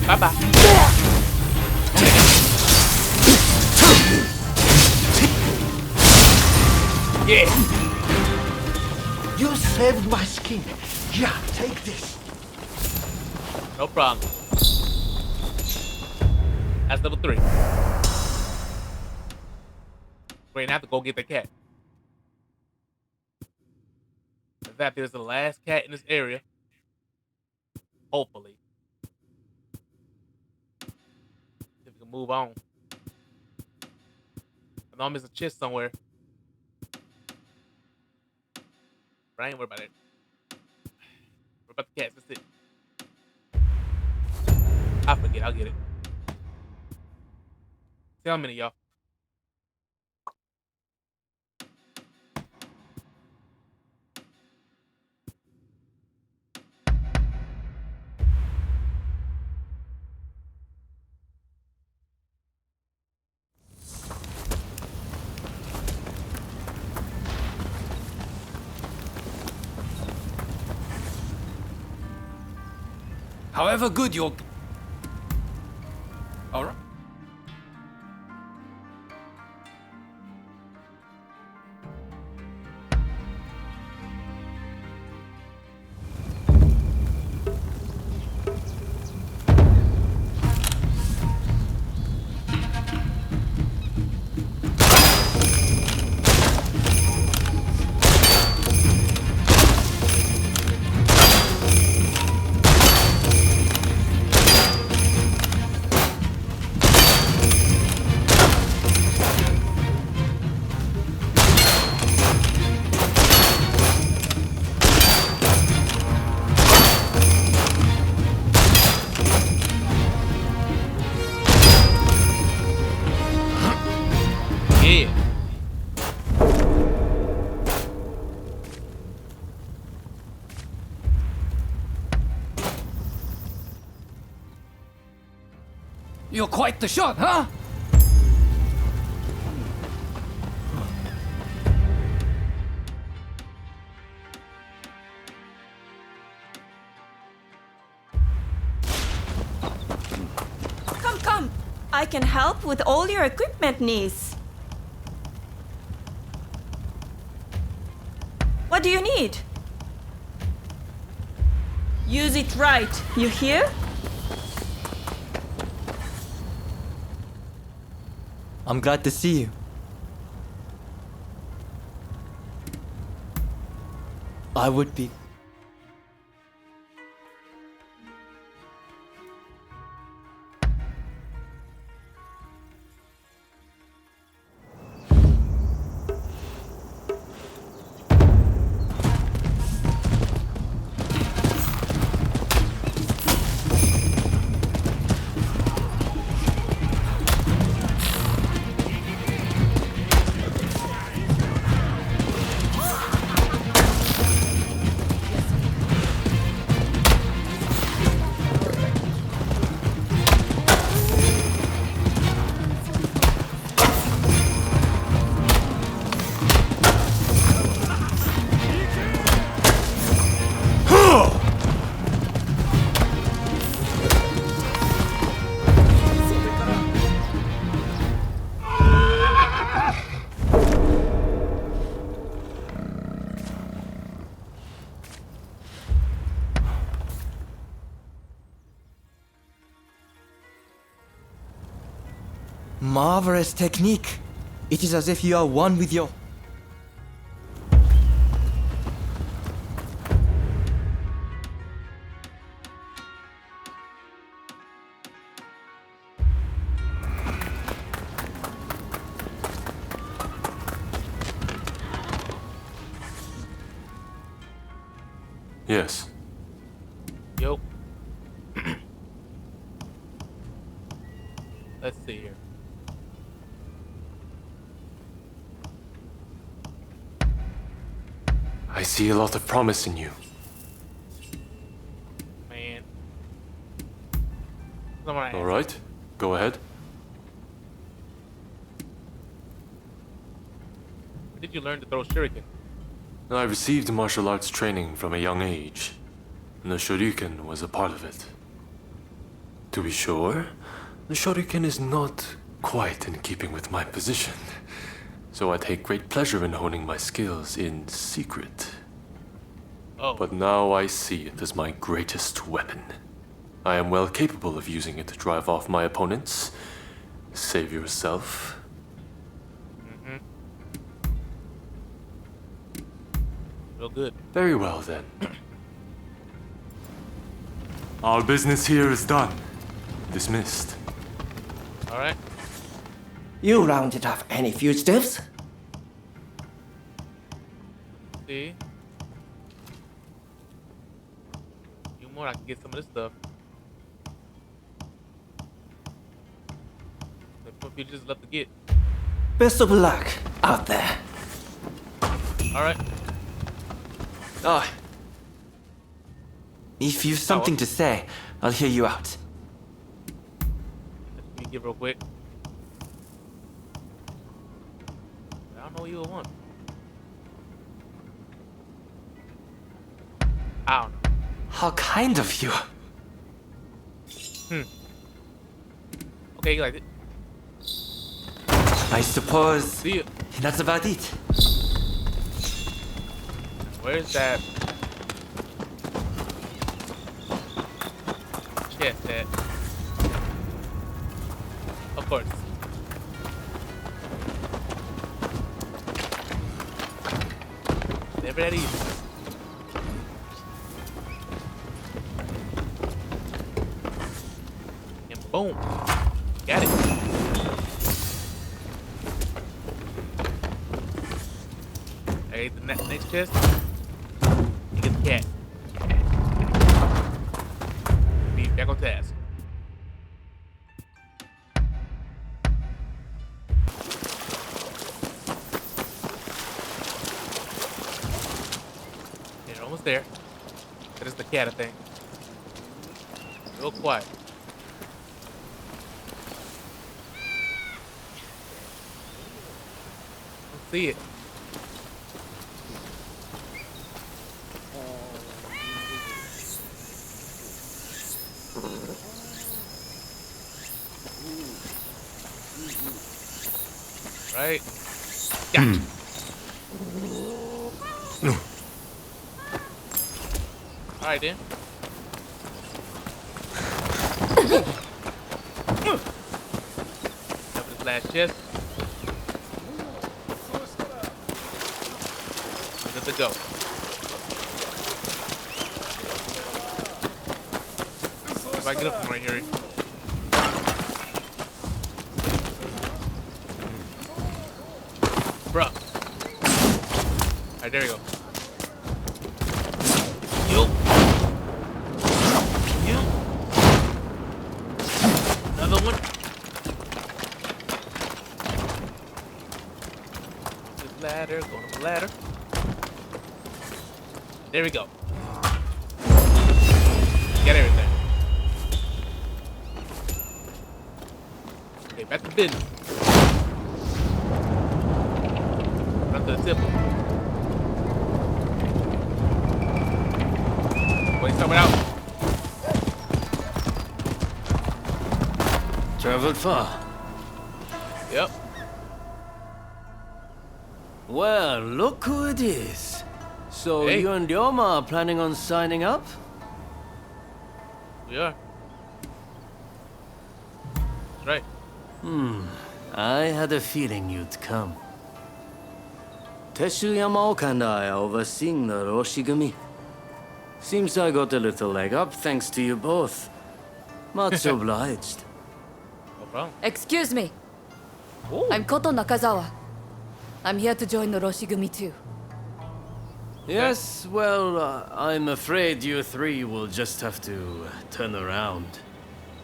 Bye bye. Yeah. You saved my skin. Yeah, take this. No problem. That's level 3. We're gonna have to go get the cat. In fact, there's the last cat in this area. Hopefully. If we can move on. I know I missed a chest somewhere. But I ain't worried about it. Worry about the cats, that's it. I forget, I'll get it. See how many, y'all. However good your... Alright. Yeah. You're quite the shot, huh? Come, come. I can help with all your equipment needs. What do you need? Use it right, you hear? I'm glad to see you. I would be. marvelous technique. It is as if you are one with your... Yes. Yo. Let's see here. I see a lot of promise in you. Man. Someone All right, go ahead. Where did you learn to throw shuriken? I received martial arts training from a young age, and the shuriken was a part of it. To be sure, the shuriken is not quite in keeping with my position, so I take great pleasure in honing my skills in secret. Oh. But now I see it as my greatest weapon. I am well capable of using it to drive off my opponents. Save yourself. Real good. Very well then. Our business here is done. Dismissed. All right. You rounded up any fugitives? See. Few more, I can get some of this stuff. The poor fugitives left to get. Best of luck out there. All right. Ah. If you've something to say, I'll hear you out. Let me give real quick. I don't know what you would want. I don't know. How kind of you. Okay, you like it. I suppose See you. that's about it. Where's that chest at? Of course. Never that easy. And boom. Got it. Hey, the next chest. You get the cat. Be back on task. You're almost there. That is the cat, I think. Real quiet. Don't see it. Right? Gotcha. Alright then. Up this last chest. Good to go. If I get up from right here. Bruh. Alright, there we go. Yo. Yo. Another one. This ladder, going up the ladder. There we go. Get everything. Okay, back to business. Run to the temple. Wait, someone out. Traveled far. Yep. Well, look who it is. So Hey. you and Ryoma are planning on signing up? We are. That's right. I had a feeling you'd come. Teshuyama Oka and I are overseeing the Roshigumi. Seems I got a little leg up thanks to you both. Much obliged. No problem. Excuse me. I'm Koto Nakazawa. I'm here to join the Roshigumi too. Yes, well, I'm afraid you three will just have to turn around.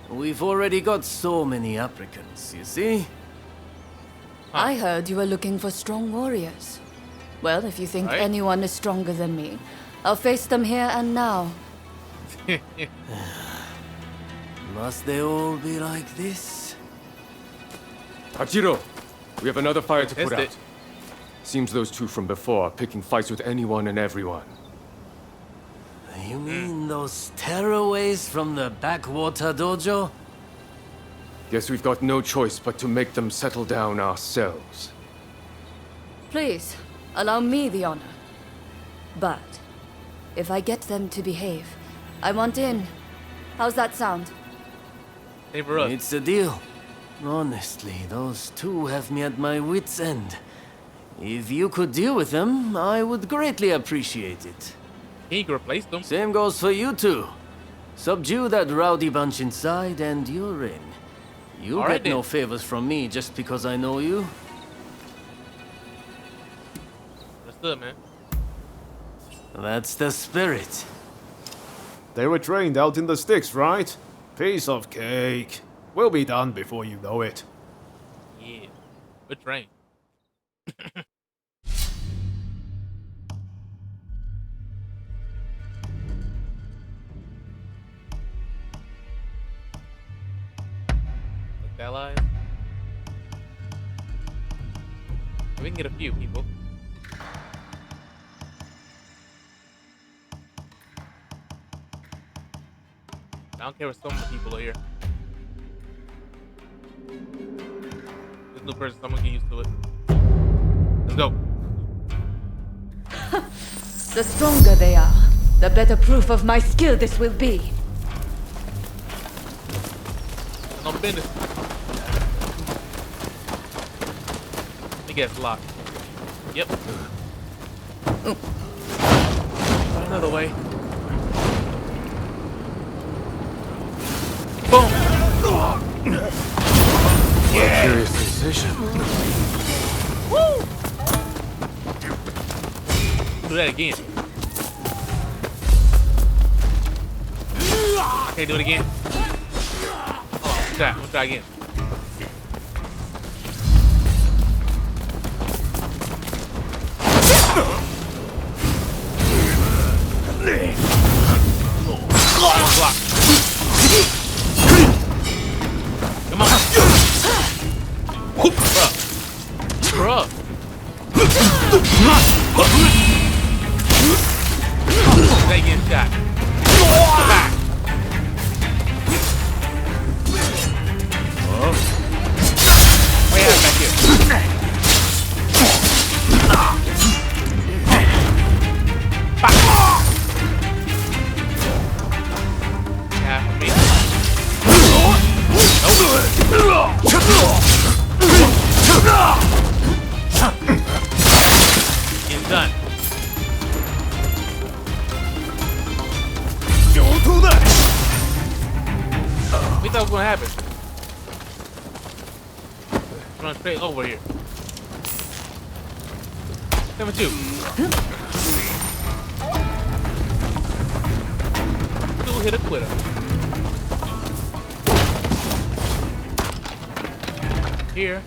We've already got so many applicants, you see? I heard you were looking for strong warriors. Well, if you think Right. anyone is stronger than me, I'll face them here and now. Must they all be like this? Hachiro, we have another fire to put Missed out. it. Seems those two from before are picking fights with anyone and everyone. You mean those tearaways from the backwater dojo? Guess we've got no choice but to make them settle down ourselves. Please, allow me the honor. But if I get them to behave, I want in. How's that sound? Favor us. It's a deal. Honestly, those two have me at my wit's end. If you could deal with them, I would greatly appreciate it. He can replace them. Same goes for you two. Subdue that rowdy bunch inside and you're in. You All get right, no then. favors from me just because I know you. Understood, man. That's the spirit. They were trained out in the sticks, right? Piece of cake. We'll be done before you know it. Yeah. Good train. Like allies. We can get a few people. I don't care if so many people are here. This new person, someone get used to it. Let's go. The stronger they are, the better proof of my skill this will be. No business. I think it's locked. Yep. Another way. Boom. What a curious sensation. Woo! Do that again. I can't do it again. Oh, let's try again. Block. Come on. Bruh. They get shot. Back. Way out back here. Half of me. Getting done. We thought it was gonna happen. Run straight over here. 7-2. Two hit a quitter. Here.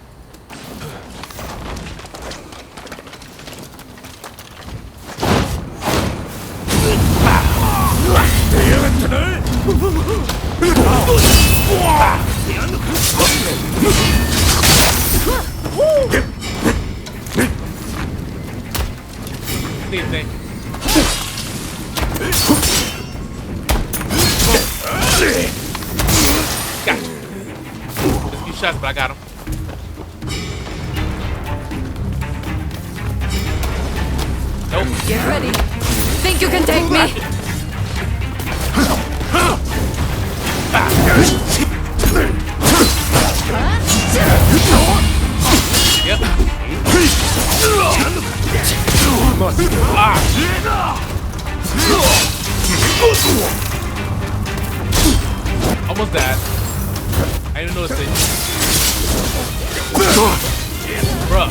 Same thing. Got you. Just a few shots, but I got him. Nope. Get ready. Think you can take me? must go. Almost died. I didn't notice it. Bruh.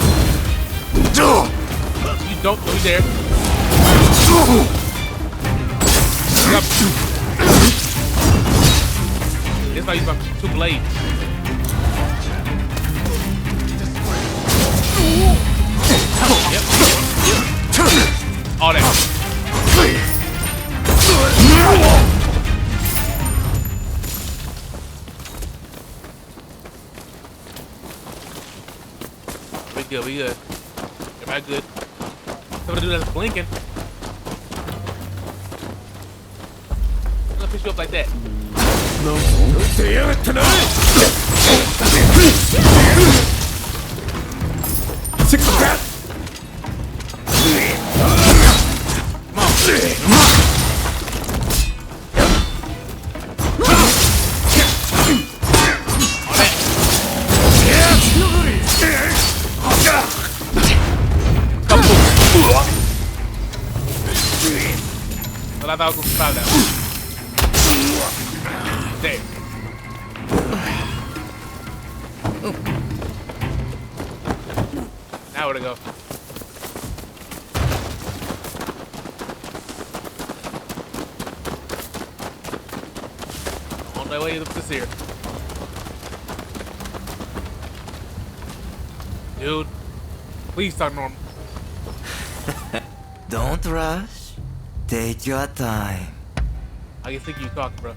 You don't know he's there. It's like he's got two blades. Yep. All that. We good. Everybody good. Somebody do that's blinking. I'm gonna pick you up like that. No. Six of that. Well, I thought I was gonna survive that one. There. Now where to go? On my way up this here. Dude, please talk normal. Don't rush. Take your time. How you think you talk, bro?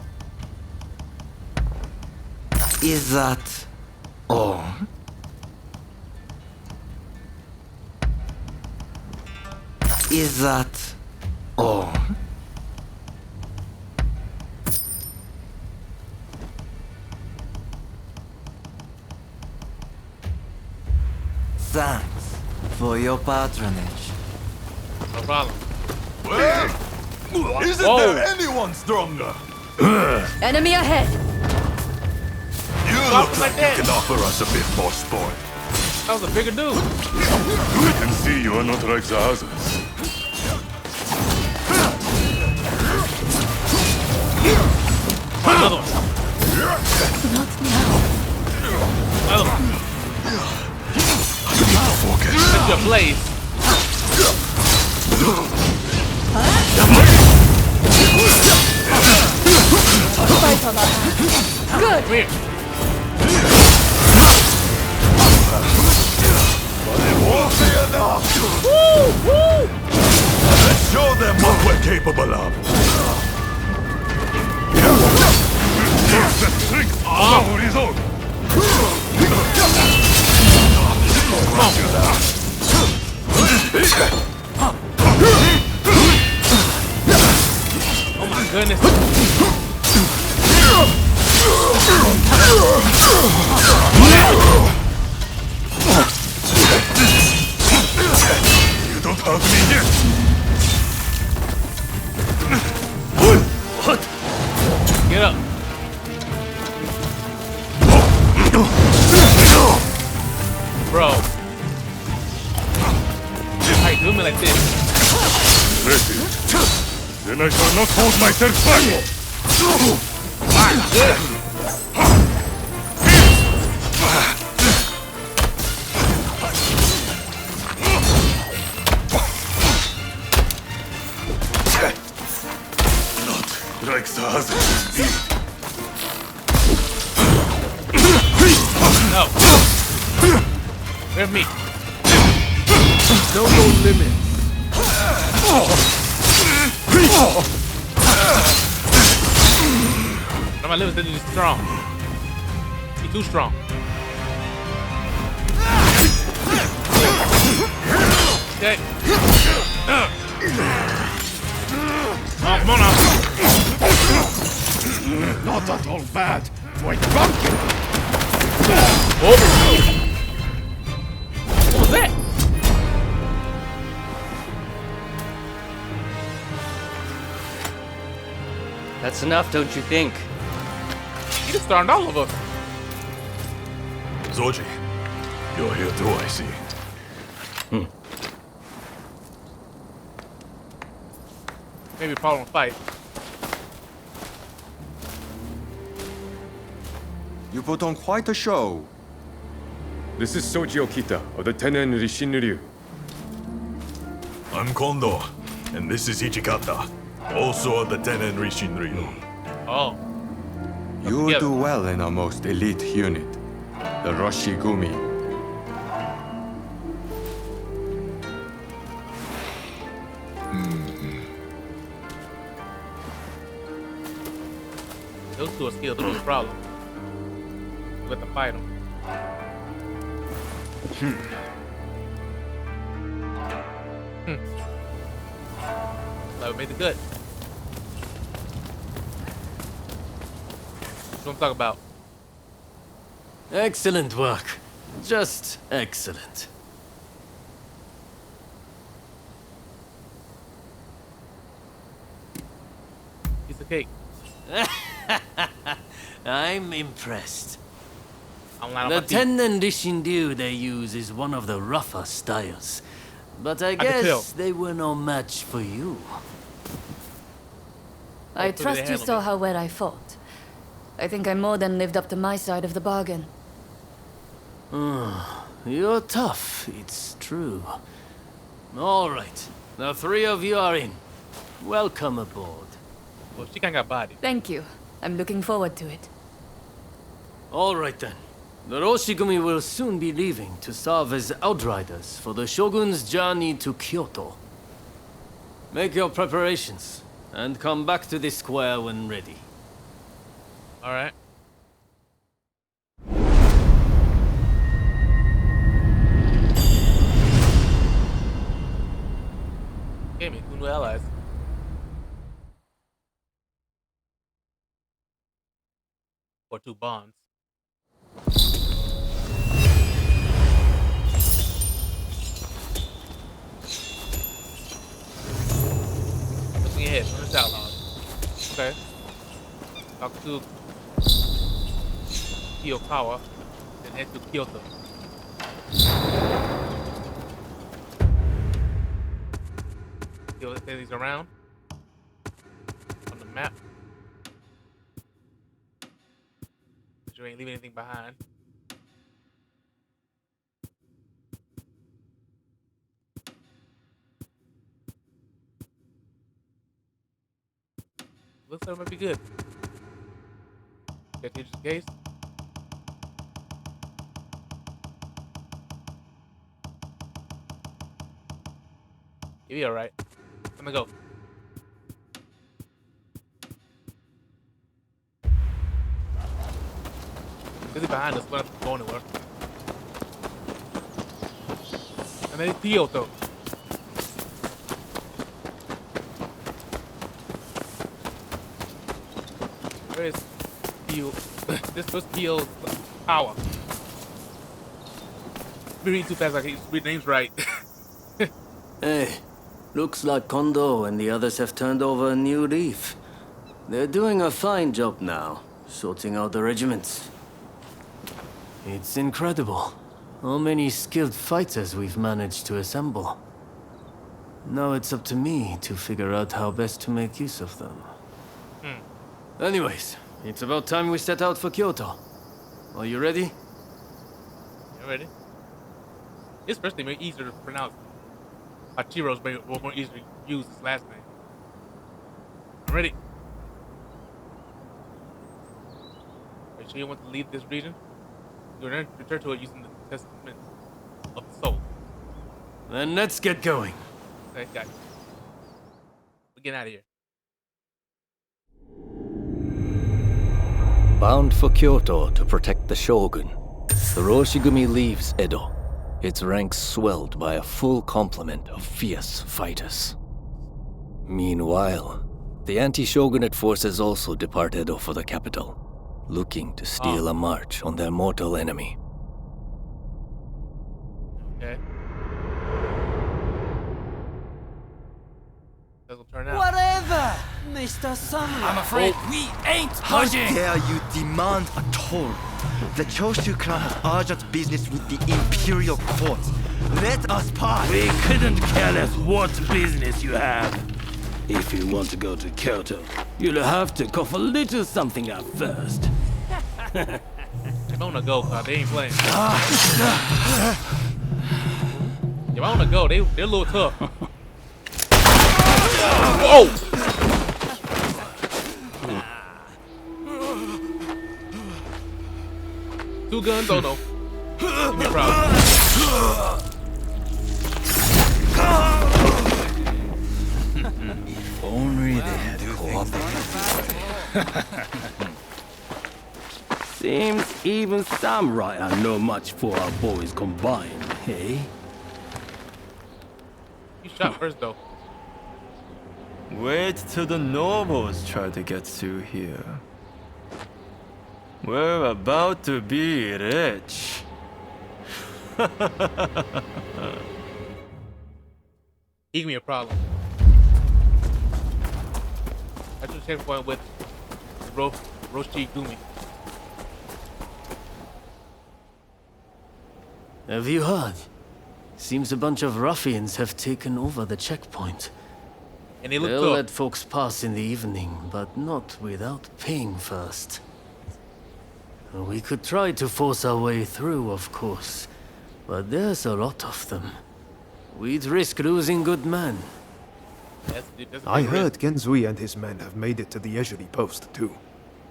Is that all? Is that all? Thanks for your patronage. No problem. Well, isn't there anyone stronger? Enemy ahead! You look like you can offer us a bit more sport. That was a bigger dude. We can see you are not like the others. Another one. Not now. Another one. Focus. That's your blaze. Fight on that. Good! Come here. But it won't be enough. Let's show them what we're capable of. Oh my goodness. You don't have me yet. What? Get up. Bro. How you doing me like this? Ready? Then I shall not hold myself back. My goodness. Like the others. No. Grab me. No limit. No, my liver said he's strong. He's too strong. Okay. Oh, come on now. Not at all bad. Quite bumpy. Oh. What was that? That's enough, don't you think? He just started all of us. Zoji, you're here too, I see. Maybe a problem fight. You put on quite a show. This is Soji Okita of the Tennen Rishinryu. I'm Kondo, and this is Ichikata, also of the Tennen Rishinryu. Oh. You do well in our most elite unit, the Roshigumi. Those two are skilled, no problem. Let them fight them. That would make it good. What you want to talk about? Excellent work. Just excellent. Piece of cake. I'm impressed. I'm lying on The my teeth. Tennen Rishinryu they use is one of the rougher styles. But I can tell. guess they were no match for you. I Hopefully they trust you handle saw me. how well I fought. I think I more than lived up to my side of the bargain. You're tough, it's true. All right, the three of you are in. Welcome aboard. Well, she kind of got body. Thank you. I'm looking forward to it. All right then. The Roshigumi will soon be leaving to serve as outriders for the Shogun's journey to Kyoto. Make your preparations, and come back to the square when ready. All right. Gave me 2 new allies. Or 2 bonds. Looking ahead, first outlaws. Okay. Talk to Kiyokawa, then head to Kyoto. See what things around on the map. But you ain't leaving anything behind. Looks like it might be good. Check just in case. You'll be alright. I'm gonna go. Busy behind us, but I'm not going anywhere. And then it's Kyoto. Where is Kyo? This was Kyo's power. Be reading too fast, I can't read names right. Hey, looks like Kondo and the others have turned over a new leaf. They're doing a fine job now, sorting out the regiments. It's incredible how many skilled fighters we've managed to assemble. Now it's up to me to figure out how best to make use of them. Anyways, it's about time we set out for Kyoto. Are you ready? You ready? This first name is easier to pronounce. Hachiro's more easier to use his last name. I'm ready. Are you sure you want to leave this region? You return to it using the Testament of the Soul. Then let's get going. Okay, got you. We're getting out of here. Bound for Kyoto to protect the Shogun, the Roshigumi leaves Edo, its ranks swelled by a full complement of fierce fighters. Meanwhile, the anti-shogunate forces also depart Edo for the capital, looking to steal a march on their mortal enemy. Okay. That'll turn out. Whatever, Mr. Samurai. I'm afraid we ain't budging. How dare you demand a toll? The Choshu clan has urgent business with the Imperial Court. Let us pass. We couldn't care less what business you have. If you want to go to Kyoto, you'll have to cough a little something up first. I wanna go, cause they ain't playing. If I wanna go, they're a little tough. Oh! Two guns? Oh no. Give me a problem. Only they had cooperated. Seems even samurai are no match for our boys combined, eh? You shot first though. Wait till the nobles try to get through here. We're about to be rich. Give me a problem. That's your checkpoint with Roshi Gumi. Have you heard? Seems a bunch of ruffians have taken over the checkpoint. And they look They'll tough. let folks pass in the evening, but not without paying first. We could try to force our way through, of course, but there's a lot of them. We'd risk losing good men. That's a I big heard risk. Genzui and his men have made it to the Ejiri post too.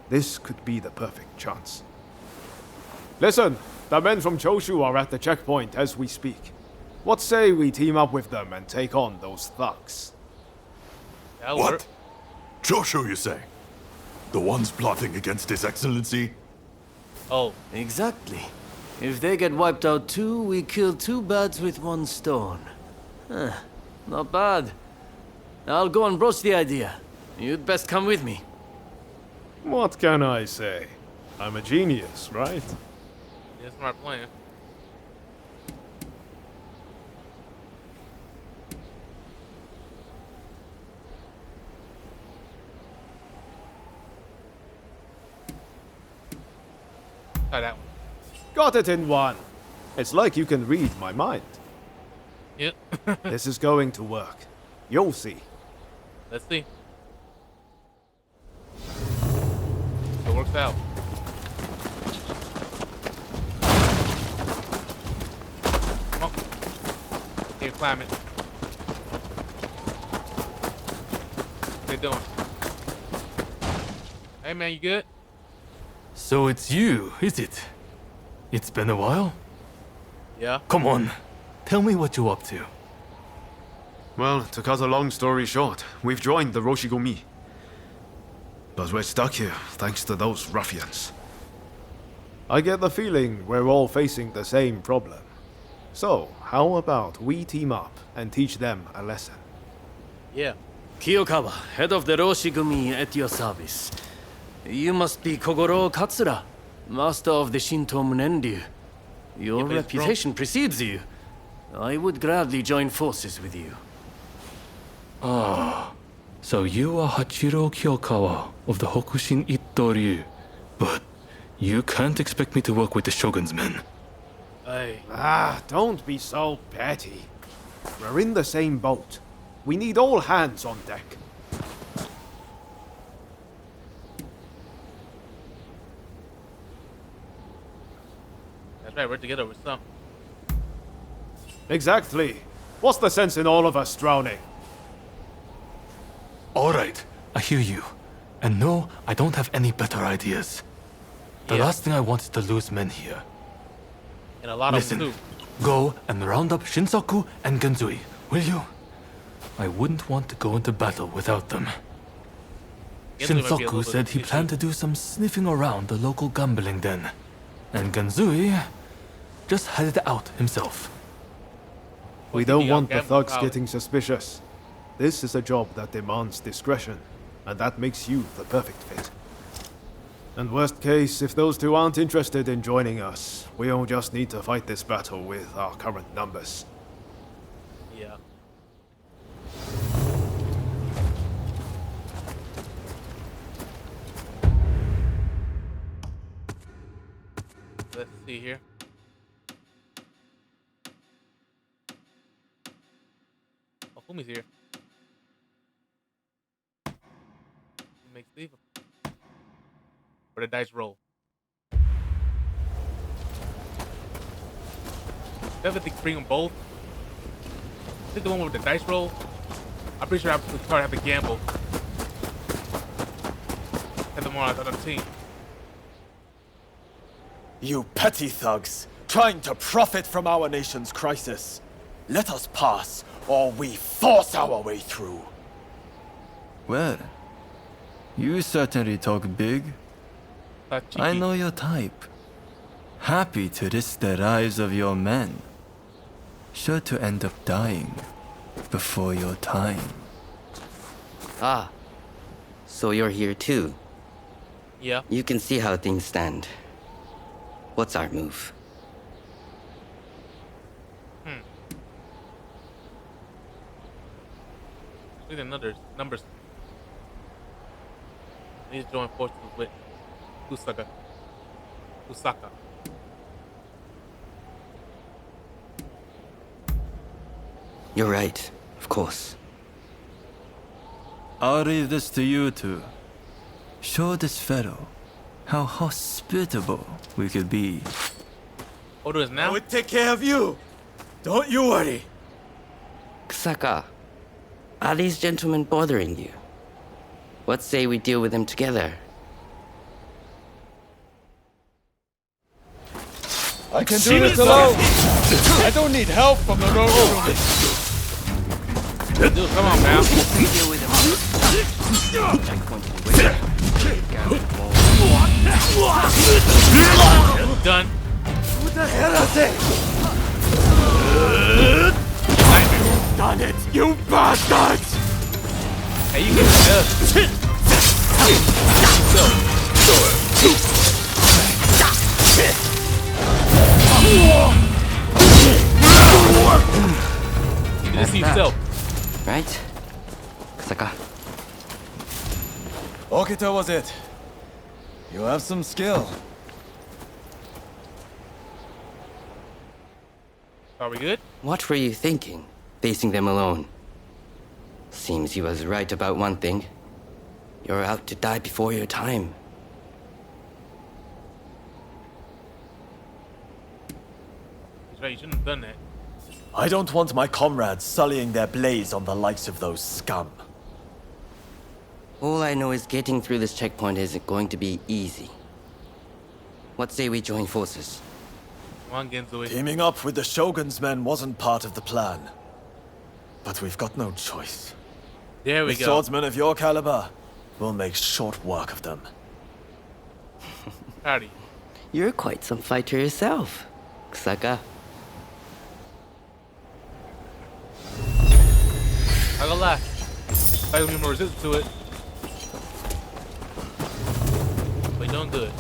This could be the perfect chance. Listen, the men from Choshu are at the checkpoint as we speak. What say we team up with them and take on those thugs? That'll What? work. Joshu, you say? The ones plotting against His Excellency? Oh. Exactly. If they get wiped out too, we kill two birds with one stone. Huh, not bad. I'll go and broach the idea. You'd best come with me. What can I say? I'm a genius, right? Yeah, smart plan. Try that one. Got it in one. It's like you can read my mind. Yep. This is going to work. You'll see. Let's see. It works out. Come on. Here, climb it. What they doing? Hey man, you good? So it's you, is it? It's been a while? Yeah. Come on, tell me what you're up to. Well, to cut a long story short, we've joined the Roshigumi. But we're stuck here, thanks to those ruffians. I get the feeling we're all facing the same problem. So, how about we team up and teach them a lesson? Yeah. Kiyokawa, head of the Roshigumi, at your service. You must be Kogoro Katsura, master of the Shinto Munenryu. Your Yeah, but it's reputation precedes you. I would gladly join forces with you. Ah, so you are Hachiro Kiyokawa of the Hokushin Itto-ryu. But you can't expect me to work with the Shogun's men. Hey. Ah, don't be so petty. We're in the same boat. We need all hands on deck. That's right, we're together with some. Exactly. What's the sense in all of us drowning? Alright, I hear you. And no, I don't have any better ideas. The last thing I want is to lose men here. And a lot Listen, of them too. go and round up Shinsaku and Genzui, will you? I wouldn't want to go into battle without them. Genzui might be a little Shinsaku bit said he fishy. planned to do some sniffing around the local gambling den. And Genzui just had it out himself. We don't want the thugs getting suspicious. This is a job that demands discretion, and that makes you the perfect fit. And worst case, if those two aren't interested in joining us, we'll just need to fight this battle with our current numbers. Yeah. Let's see here. Oh, Fumi's here. Makes leave him. For the dice roll. Definitely bring them both. I think the one with the dice roll. I'm pretty sure I probably have to gamble. Have them on the other team. You petty thugs, trying to profit from our nation's crisis. Let us pass, or we force our way through. Well, you certainly talk big. I know your type. Happy to risk the lives of your men. Sure to end up dying before your time. Ah, so you're here too. Yeah. You can see how things stand. What's our move? Look at the numbers. He's joining forces with Kusaka. You're right, of course. I'll leave this to you two. Show this fellow how hospitable we could be. Order is now. I would take care of you. Don't you worry. Kusaka, are these gentlemen bothering you? What say we deal with them together? I can do this alone. I don't need help from the Ronin. Dude, come on, man. Deal with them. Done. What the hell is it? Done it, you bastards! Hey, you get it. You can see yourself. Right? Kusaka. Okita was it. You have some skill. Are we good? What were you thinking, facing them alone? Seems he was right about one thing. You're out to die before your time. He's right, you shouldn't have done that. I don't want my comrades sullying their blaze on the likes of those scum. All I know is getting through this checkpoint isn't going to be easy. What say we join forces? Come on, Genzui. Teaming up with the Shogun's men wasn't part of the plan. But we've got no choice. There we With go. swordsmen of your caliber, we'll make short work of them. Howdy. You're quite some fighter yourself, Kusaka. I gonna lie. I gonna be more resistant to it. But you're doing good.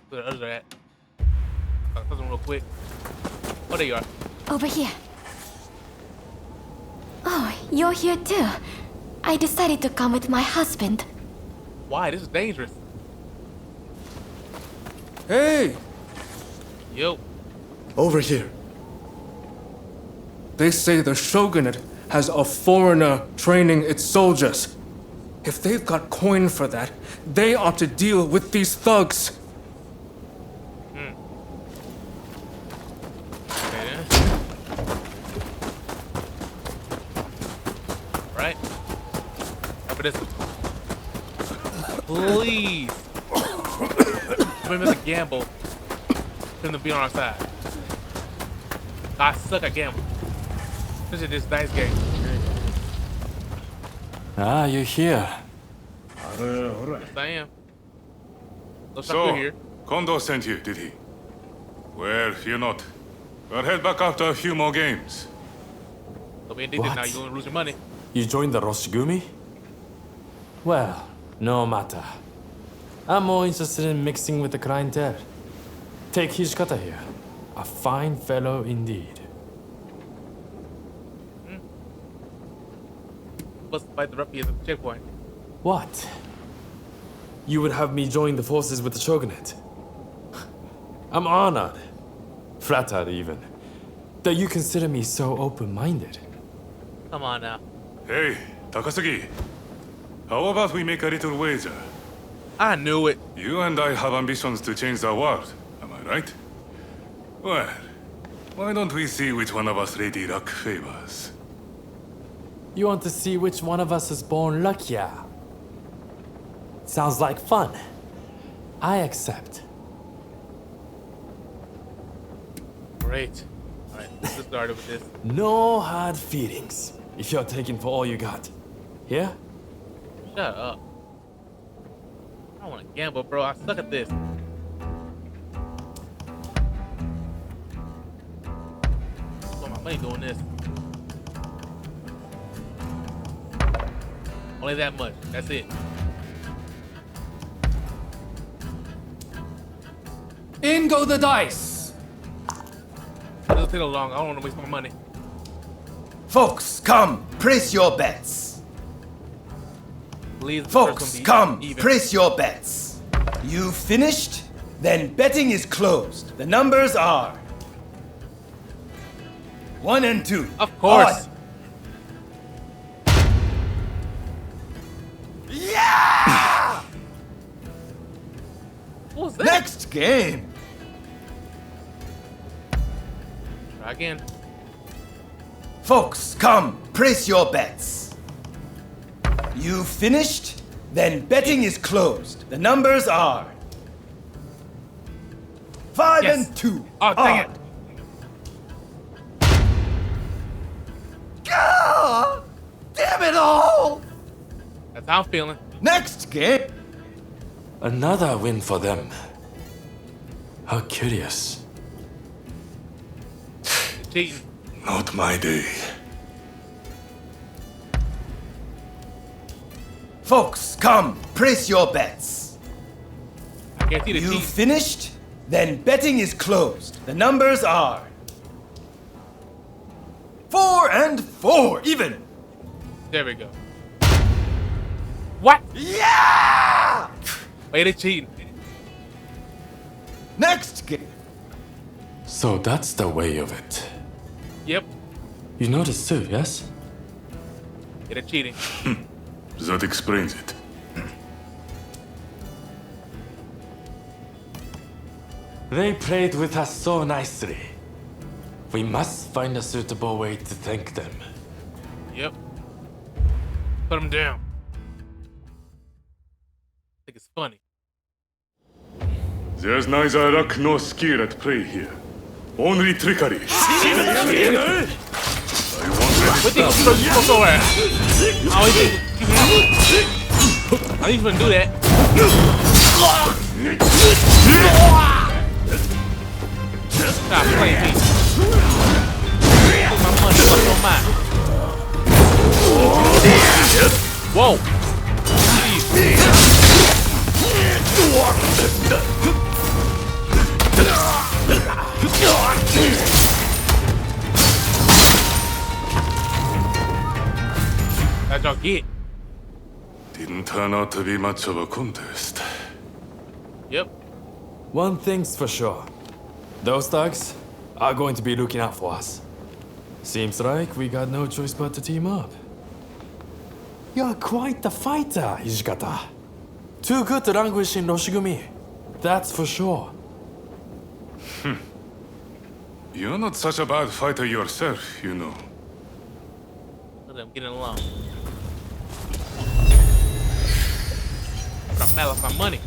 Where the others are at? I'll touch them real quick. Oh, there you are. Over here. Oh, you're here too. I decided to come with my husband. Why? This is dangerous. Hey! Yo. Over here. They say the shogunate has a foreigner training its soldiers. If they've got coin for that, they ought to deal with these thugs. Okay, then. Right. After this. Please. Remember the gamble. Him to be on our side. I suck at gambling. This is this dice game. Ah, you're here. Yes, I am. Looks like So, we're here. Kondo sent you, did he? Well, fear not. We'll head back after a few more games. So we addicted now. You're gonna lose your money. You joined the Roshigumi? Well, no matter. I'm more interested in mixing with the clientele. Take Hishikata here. A fine fellow indeed. Let's fight the ruffians at the checkpoint. What? You would have me join the forces with the shogunate? I'm honored. Flattered even. that you consider me so open-minded. Come on now. Hey, Takasugi. How about we make a little wager? I knew it. You and I have ambitions to change the world, am I right? Well, why don't we see which one of us Lady Luck favors? You want to see which one of us is born luckier? Sounds like fun. I accept. Great. Alright, let's get started with this. No hard feelings, if you're taking for all you got. Here? Shut up. I don't want to gamble, bro. I suck at this. I want my money doing this. Only that much. That's it. In go the dice! It doesn't take long. I don't want to waste my money. Folks, come, place your bets. Please, Folks, come, place your bets. You finished? Then betting is closed. The numbers are 1 and 2. Of course. Yeah! What was that? Next game. Try again. Folks, come, place your bets. You finished? Then betting is closed. The numbers are 5 and 2. Oh, dang it. God, damn it all! That's how I'm feeling. Next game. Another win for them. How curious. Cheating. Not my day. Folks, come, place your bets. I can't see the You cheat. finished? Then betting is closed. The numbers are 4 and 4, even. There we go. What? Yeah! Wait, they cheating. Next game. So that's the way of it. Yep. You noticed too, yes? Yeah, they're cheating. That explains it. They played with us so nicely. We must find a suitable way to thank them. Yep. Put them down. I think it's funny. There's neither luck nor skill at play here. Only trickery. I What think you supposed to wear? I ain't even do that. Stop playing me. Put my money fucking on mine. Whoa. How'd y'all get? Didn't turn out to be much of a contest. Yep. One thing's for sure. Those thugs are going to be looking out for us. Seems like we got no choice but to team up. You're quite the fighter, Hijikata. Too good to languish in Roshigumi. That's for sure. You're not such a bad fighter yourself, you know. Look at them getting along. I'm mad at my money.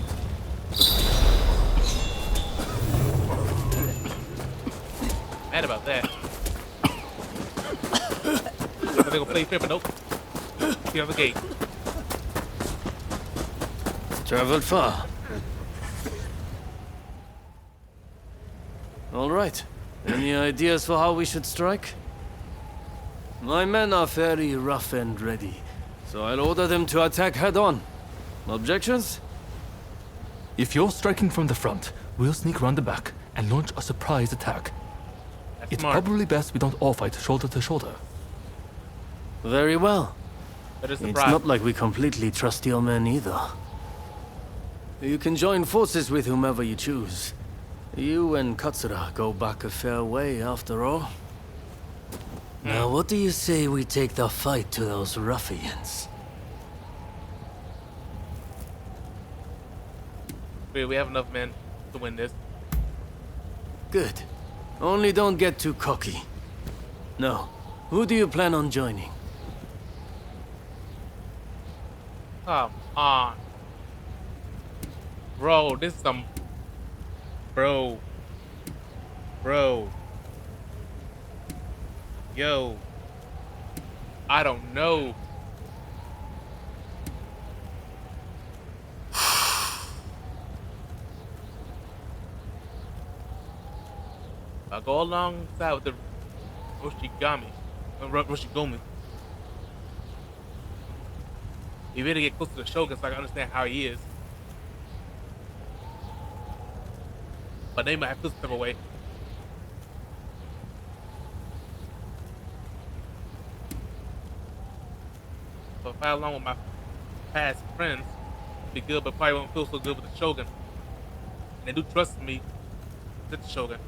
Mad about that. They gonna play fair, but nope. Get out the gate. Traveled far. All right. Any ideas for how we should strike? My men are very rough and ready, so I'll order them to attack head-on. Objections? If you're striking from the front, we'll sneak around the back and launch a surprise attack. It's probably best we don't all fight shoulder to shoulder. Very well. It's not like we completely trust your men either. You can join forces with whomever you choose. You and Katsura go back a fair way, after all. Now, what do you say we take the fight to those ruffians? We have enough men to win this. Good. Only don't get too cocky. No. Who do you plan on joining? Come on. Bro, this is some... Bro. Yo. I don't know. I go alongside with the Roshigami. You better get close to the Shogun so I can understand how he is. But they might have to step away. So if I along with my past friends, it'd be good, but probably won't feel so good with the Shogun. And they do trust me with the Shogun.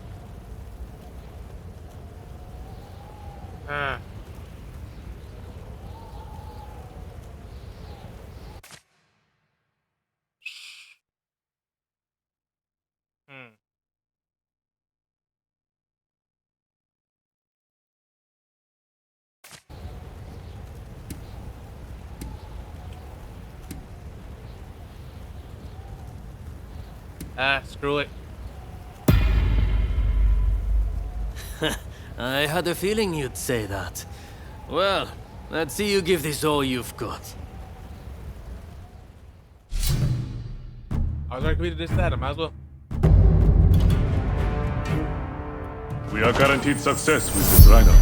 Screw it. I had a feeling you'd say that. Well, let's see you give this all you've got. I was already committed this side, I might as well. We are guaranteed success with this rhino.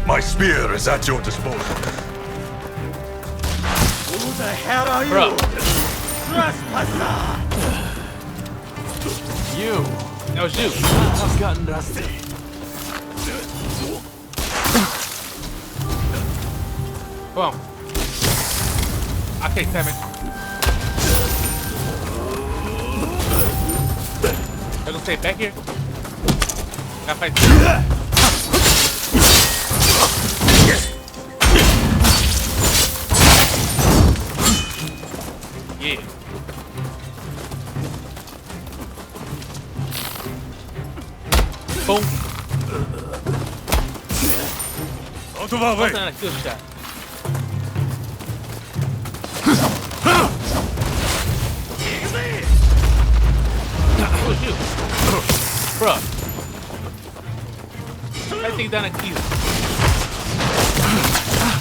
My spear is at your disposal. Who the hell are you? Bro. Trespasser! You. That was you. I've gotten rusty. Come on. I can't tap it. I'm gonna stay back here. Gotta fight. Yeah. Boom. Out of our way. That's not a good shot. Who is you? Bruh. That thing done a kill.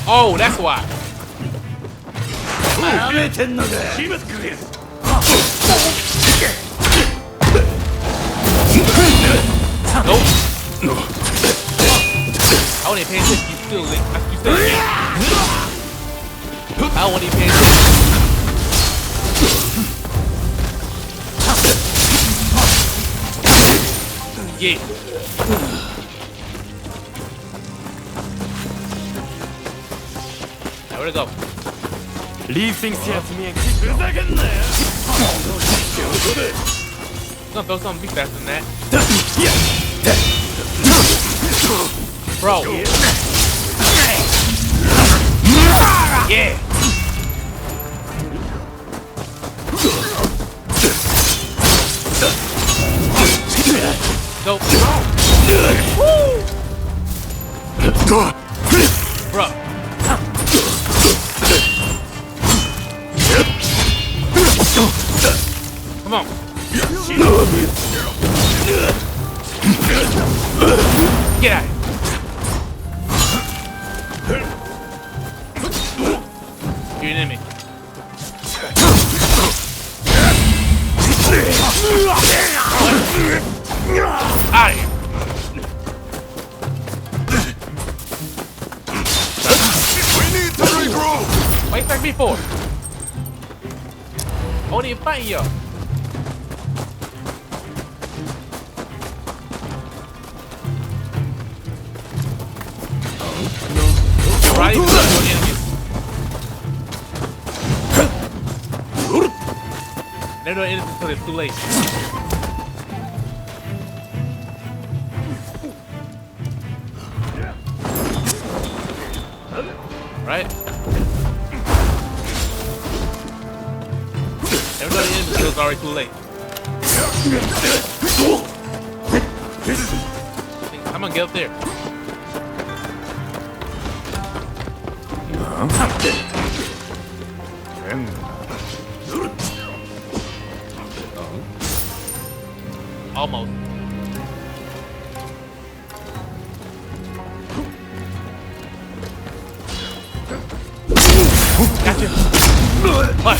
Oh, that's why. Nope. I wasn't even paying attention. You still link. You still link. I wasn't even paying attention. Yeah. Now where'd it go? Leave things here to me and keep Gonna throw something big faster than that. Bro. Yeah. Go. Woo. Bro. Come on. Get out. You're an enemy. Out of here. We need to regroup. What you expect me for? I wasn't even fighting y'all. Right into the enemies. They're not enemies until it's too late. already too late. I'm gonna get up there. Almost. Gotcha. What?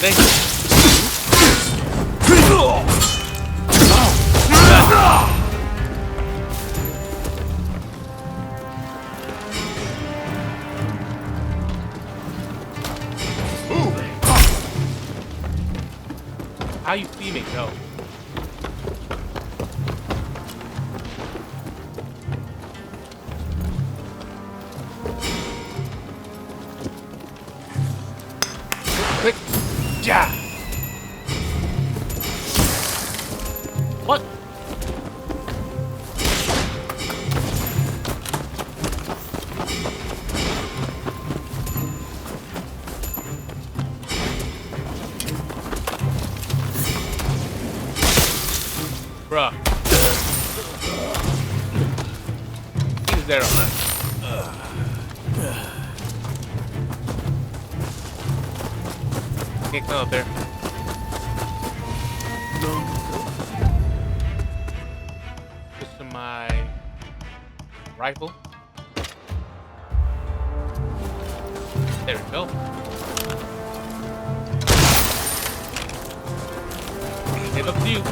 Thank you. How you see me go? Quick, yeah. What? Bruh. He's there on that. Can't come up there. This is my rifle. There we go. Give up to you.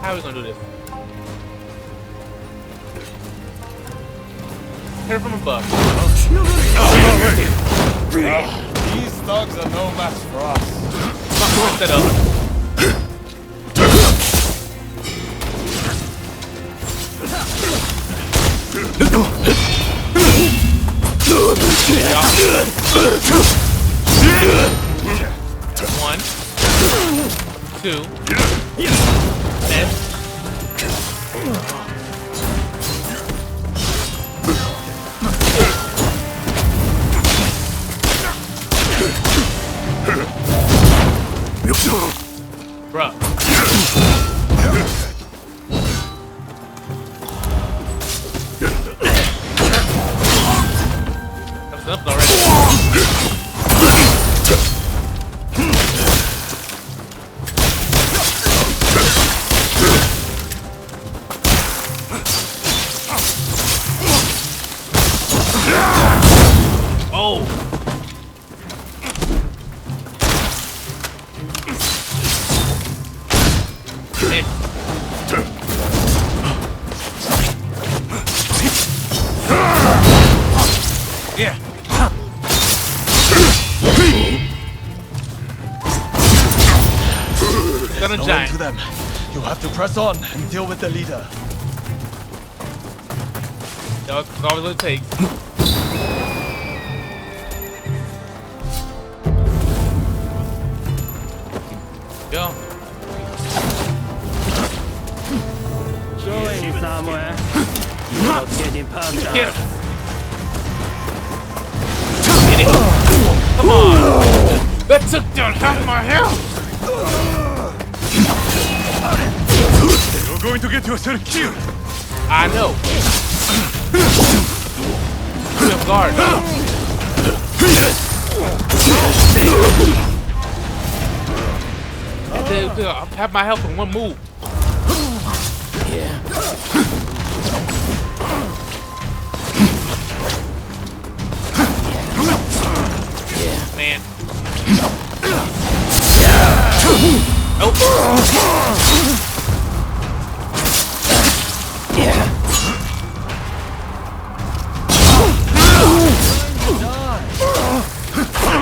How are we gonna do this? Here from above. These thugs are no match for us. Fuck that up. One, two, and bruh. That's up already. Oh. Yeah. Got a giant. To them. You have to press on and deal with the leader. That's always what it takes. Go. Going somewhere. Not getting past Get us. him. Get it. Come on. That took down half my health. You're going to get yourself killed. I know. Be on guard. I'll have my health in one move. Yeah. Man.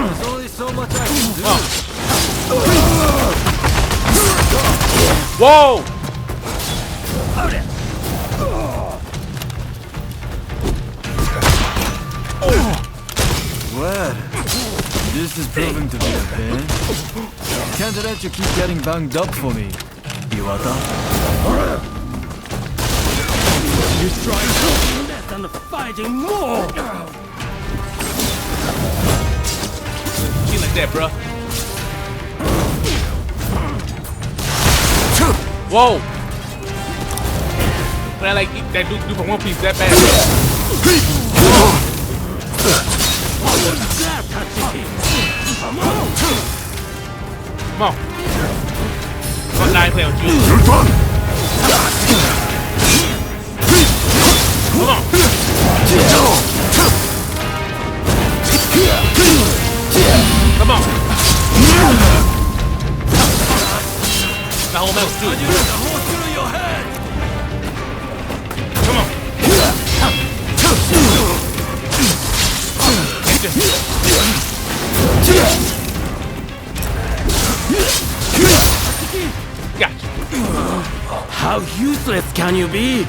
There's only so much I can do. Whoa! This is proving to be a pain. Can't let you keep getting banged up for me, Iwata. You're trying to do less than fighting more! She like that, bro. Whoa! When I like that dude from One Piece that bad. Come on. I'm not playing with you. Come on. Come on. The whole metal suit. You got the hole through your head. Come on. Gotcha. How useless can you be?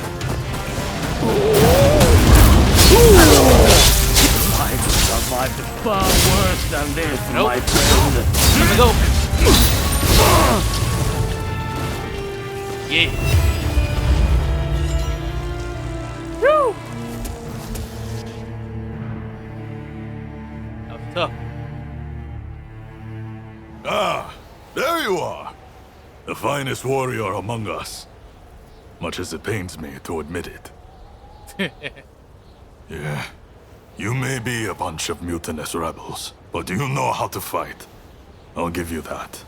I've survived far worse than this, my friend. Let me go. Yeah. Woo! That was tough. Ah, there you are. The finest warrior among us. Much as it pains me to admit it. Yeah. You may be a bunch of mutinous rebels, but you know how to fight. I'll give you that.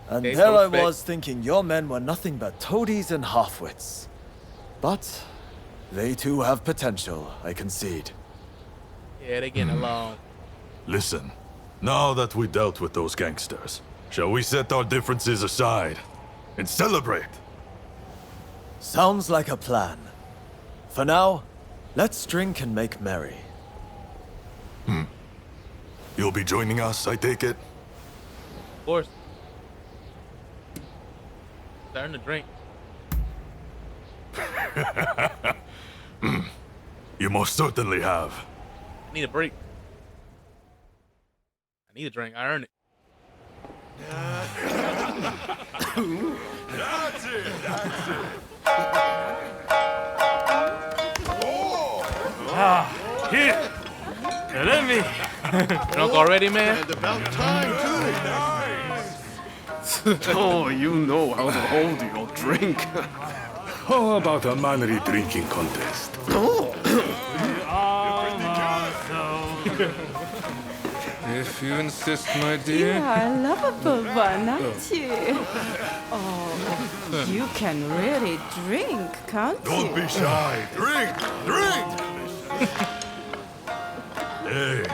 And there I was thinking your men were nothing but toadies and halfwits. But they too have potential, I concede. Yeah, they getting along. Listen, now that we dealt with those gangsters, shall we set our differences aside and celebrate? Sounds like a plan. For now, let's drink and make merry. You'll be joining us, I take it? Of course. Starting to drink. You most certainly have. I need a break. I need a drink. I earned it. That's it, that's it. Here. Let me. Drunk already, man? And about time, too. Oh, you know how to hold your drink. How about a manly drinking contest? If you insist, my dear. You are a lovable one, aren't you? Oh, you can really drink, can't you? Don't be shy. Drink! Drink! Hey,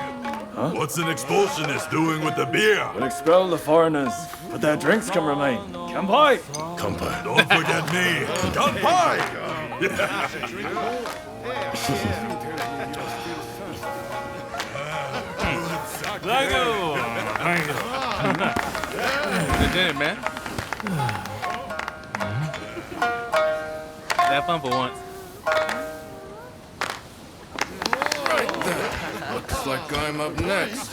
what's an expulsionist doing with the beer? We'll expel the foreigners, but their drinks can remain. Kanpai! Kanpai. Don't forget me. Kanpai! Good dinner, man. Have fun for once. Right there. Looks like I'm up next.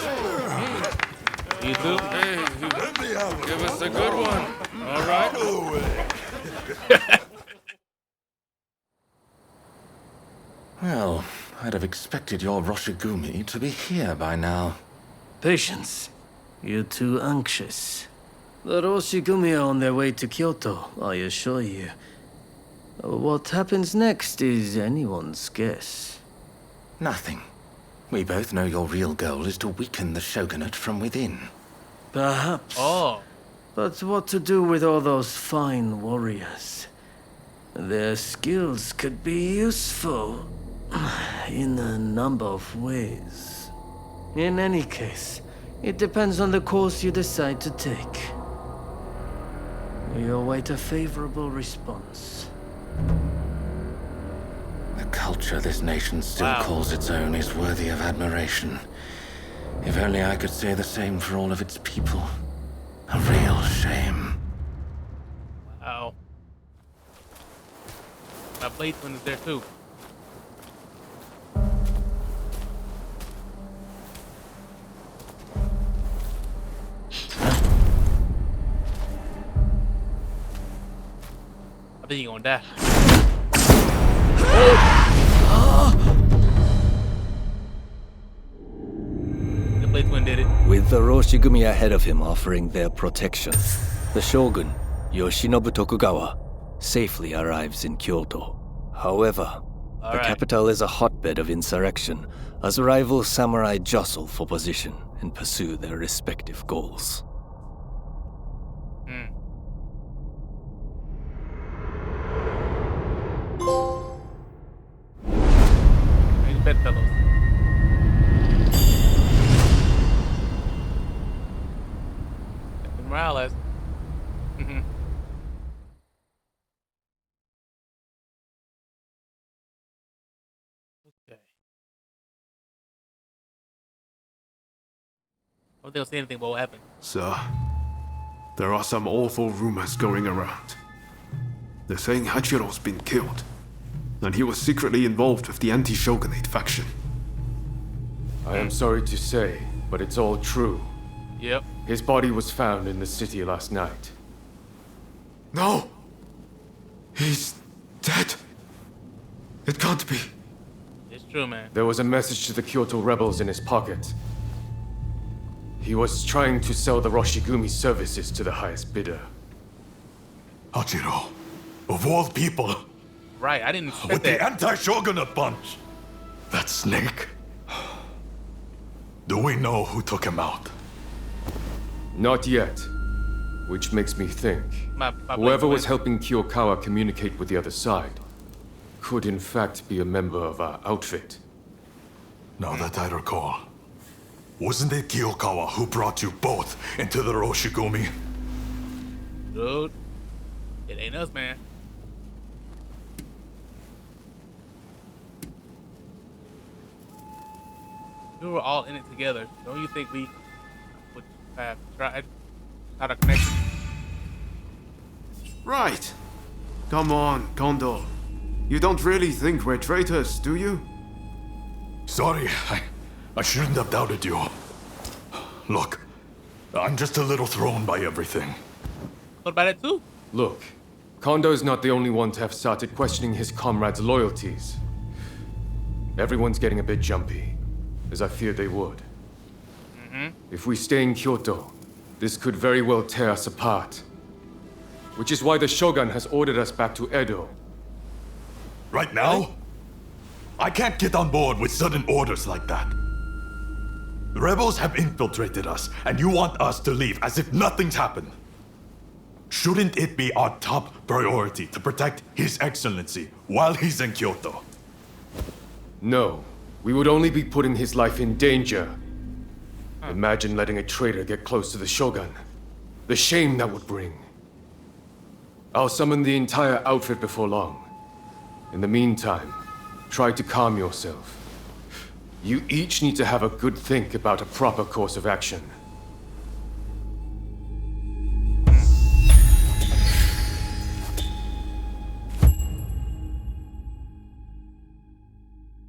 You too? Hey, give us a good one. All right. Well, I'd have expected your Roshigumi to be here by now. Patience. You're too anxious. The Roshigumi are on their way to Kyoto, I assure you. What happens next is anyone's guess. Nothing. We both know your real goal is to weaken the shogunate from within. Perhaps. Oh. But what to do with all those fine warriors? Their skills could be useful in a number of ways. In any case, it depends on the course you decide to take. We await a favorable response. The culture this nation still calls its own is worthy of admiration. If only I could say the same for all of its people. A real shame. Wow. My blade one is there too. think you're gonna die. The Blade Twin did it. With the Roshigumi ahead of him offering their protection, the shogun, Yoshinobu Tokugawa, safely arrives in Kyoto. However, the capital is a hotbed of insurrection as rival samurai jostle for position and pursue their respective goals. Hey, bedfellows. Captain Morales. Okay. I don't think I'll say anything about what happened. Sir, there are some awful rumors going around. They're saying Hachiro's been killed, and he was secretly involved with the anti-shogunate faction. I am sorry to say, but it's all true. Yep. His body was found in the city last night. No! He's dead. It can't be. It's true, man. There was a message to the Kyoto rebels in his pocket. He was trying to sell the Roshigumi services to the highest bidder. Hachiro, of all people, Right, I didn't expect with that. the anti-shogunate bunch. That snake. Do we know who took him out? Not yet. Which makes me think, whoever was helping Kiyokawa communicate with the other side could in fact be a member of our outfit. Now that I recall, wasn't it Kiyokawa who brought you both into the Roshigumi? Dude, it ain't us, man. We were all in it together. Don't you think we would have tried how to connect? Right. Come on, Kondo. You don't really think we're traitors, do you? Sorry, I shouldn't have doubted you. Look, I'm just a little thrown by everything. What about it too? Look, Kondo's not the only one to have started questioning his comrades' loyalties. Everyone's getting a bit jumpy, as I feared they would. If we stay in Kyoto, this could very well tear us apart. Which is why the Shogun has ordered us back to Edo. Right now? I can't get on board with sudden orders like that. The rebels have infiltrated us, and you want us to leave as if nothing's happened. Shouldn't it be our top priority to protect His Excellency while he's in Kyoto? No, we would only be putting his life in danger. Imagine letting a traitor get close to the Shogun. The shame that would bring. I'll summon the entire outfit before long. In the meantime, try to calm yourself. You each need to have a good think about a proper course of action.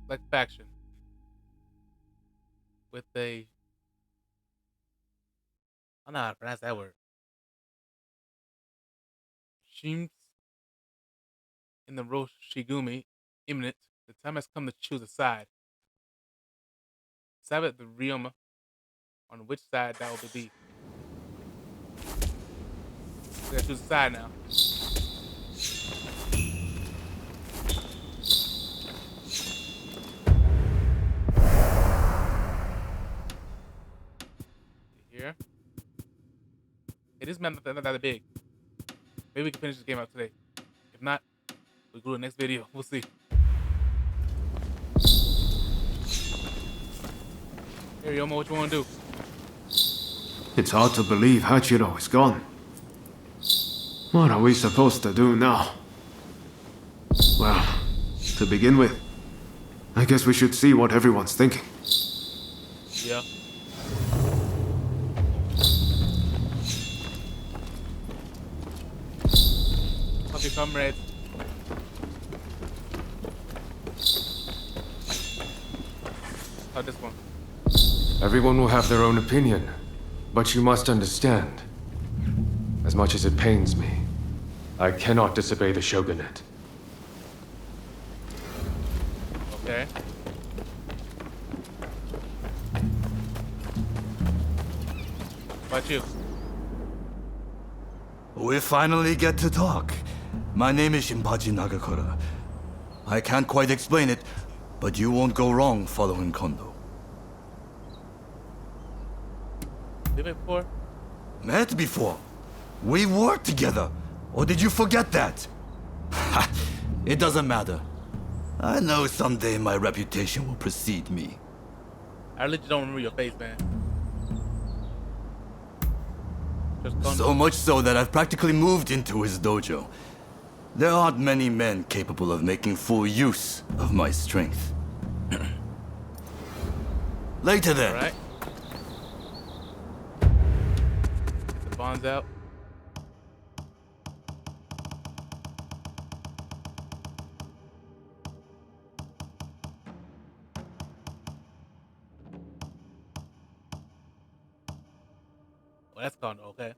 Like faction. With a... I don't know how to pronounce that word. Shims in the Roshigumi imminent. The time has come to choose a side. Decide at the Ryoma on which side that will be. We gotta choose a side now. Here. It is not that big. Maybe we can finish this game out today. If not, we'll go to the next video. We'll see. Here, Yoma, what you want to do? It's hard to believe Hachiro is gone. What are we supposed to do now? Well, to begin with, I guess we should see what everyone's thinking. Yeah. Of your comrades. How this one? Everyone will have their own opinion, but you must understand, as much as it pains me, I cannot disobey the shogunate. Okay. What about you? We finally get to talk. My name is Shinpachi Nagakura. I can't quite explain it, but you won't go wrong following Kondo. You met before? Met before? We worked together. Or did you forget that? It doesn't matter. I know someday my reputation will precede me. I legit don't remember your face, man. So much so that I've practically moved into his dojo. There aren't many men capable of making full use of my strength. Later then. All right. Get the bonds out. Oh, that's gone. Okay.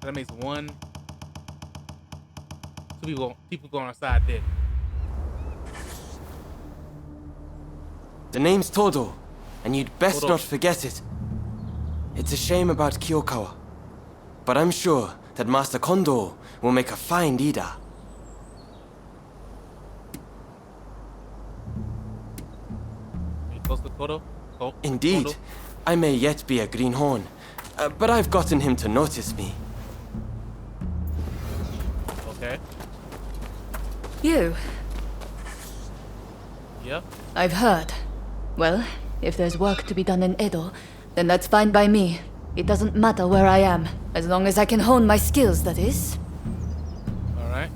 That makes one. Two people go on our side dead. The name's Todo, and you'd best Todo. not forget it. It's a shame about Kyokawa, but I'm sure that Master Kondo will make a fine leader. Are you close to Todo? Indeed, Todo? I may yet be a greenhorn, but I've gotten him to notice me. Okay. You? Yep. I've heard. Well, if there's work to be done in Edo, then that's fine by me. It doesn't matter where I am, as long as I can hone my skills, that is. Alright.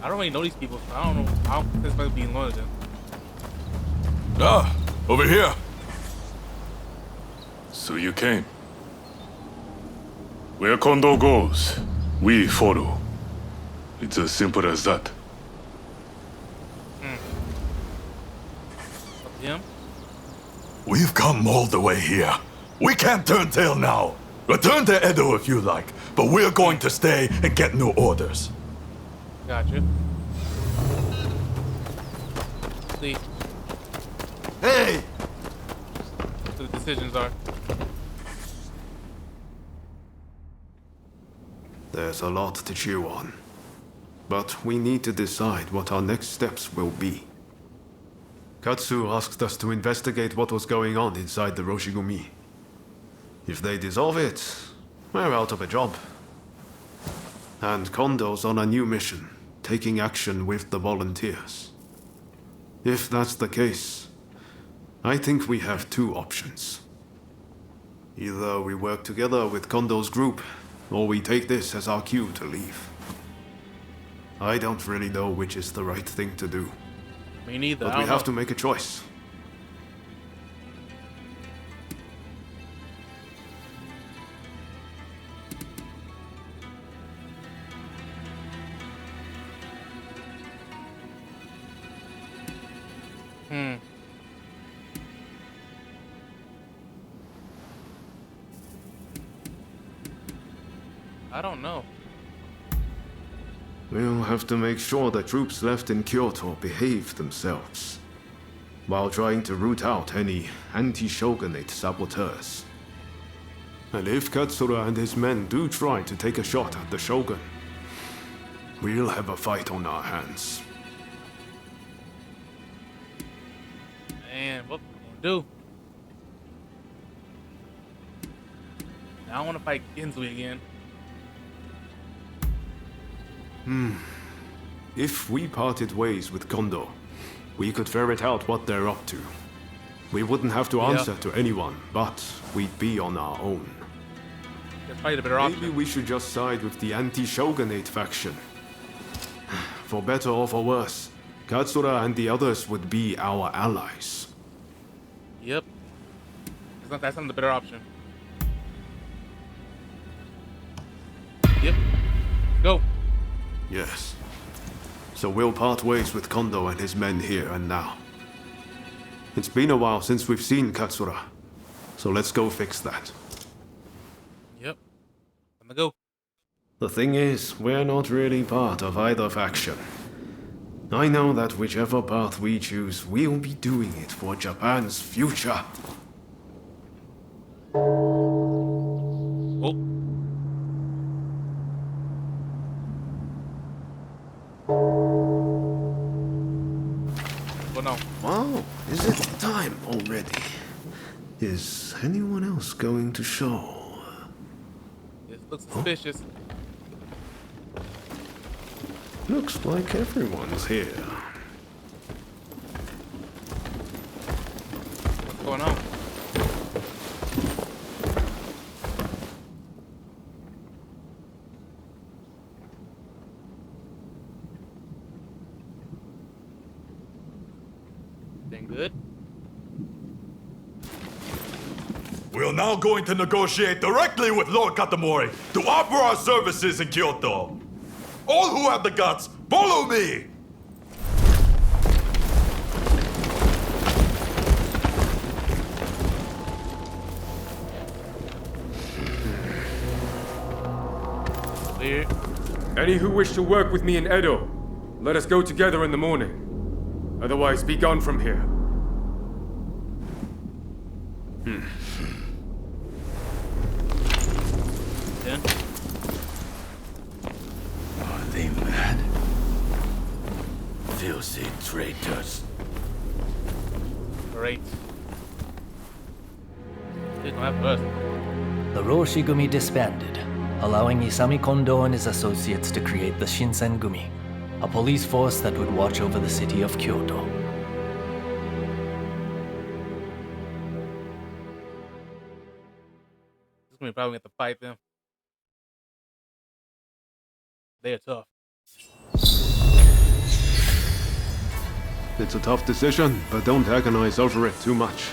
I don't really know these people, so I don't know how this might be loyal to them. Ah, over here. So you came. Where Kondo goes, we follow. It's as simple as that. Him? We've come all the way here. We can't turn tail now. Return to Edo if you like, but we're going to stay and get new orders. Gotcha. See. Hey! What the decisions are. There's a lot to chew on. But we need to decide what our next steps will be. Katsu asked us to investigate what was going on inside the Roshigumi. If they dissolve it, we're out of a job. And Kondo's on a new mission, taking action with the volunteers. If that's the case, I think we have two options. Either we work together with Kondo's group, or we take this as our cue to leave. I don't really know which is the right thing to do. Me neither. But we have to make a choice. I don't know. We'll have to make sure the troops left in Kyoto behave themselves, while trying to root out any anti-shogunate saboteurs. And if Katsura and his men do try to take a shot at the shogun, we'll have a fight on our hands. Man, what we gonna do? Now I want to fight Genzui again. If we parted ways with Kondo, we could ferret out what they're up to. We wouldn't have to answer to anyone, but we'd be on our own. That's probably the better option. Maybe we should just side with the anti-shogunate faction. For better or for worse, Katsura and the others would be our allies. Yep. That's not the better option. Yep. Go. Yes. So we'll part ways with Kondo and his men here and now. It's been a while since we've seen Katsura, so let's go fix that. Yep. I'm gonna go. The thing is, we're not really part of either faction. I know that whichever path we choose, we'll be doing it for Japan's future. Oh. Well, no. Wow, is it time already? Is anyone else going to show? This looks suspicious. Looks like everyone's here. What's going on? Anything good? We're now going to negotiate directly with Lord Katamori to offer our services in Kyoto. All who have the guts, follow me! Weird. Any who wish to work with me in Edo, let us go together in the morning. Otherwise, be gone from here. Yeah. Are they mad? Filthy traitors. Great. They don't have us. The Roshi-gumi disbanded, allowing Isami Kondo and his associates to create the Shinsen-gumi, a police force that would watch over the city of Kyoto. We probably have to fight them. They're tough. It's a tough decision, but don't agonize over it too much.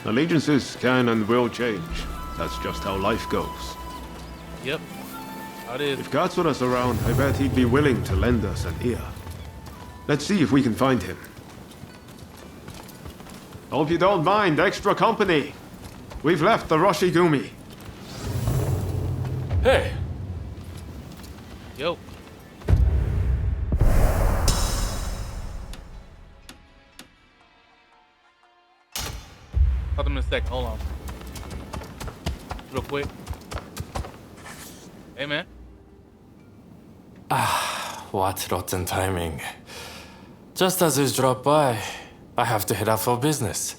Allegiances can and will change. That's just how life goes. Yep. How it is. If Katsura's around, I bet he'd be willing to lend us an ear. Let's see if we can find him. Hope you don't mind extra company. We've left the Roshi-gumi. Hey! Yo. Hold them in a second. Hold on. Real quick. Hey, man. What rotten timing. Just as you drop by, I have to head out for business.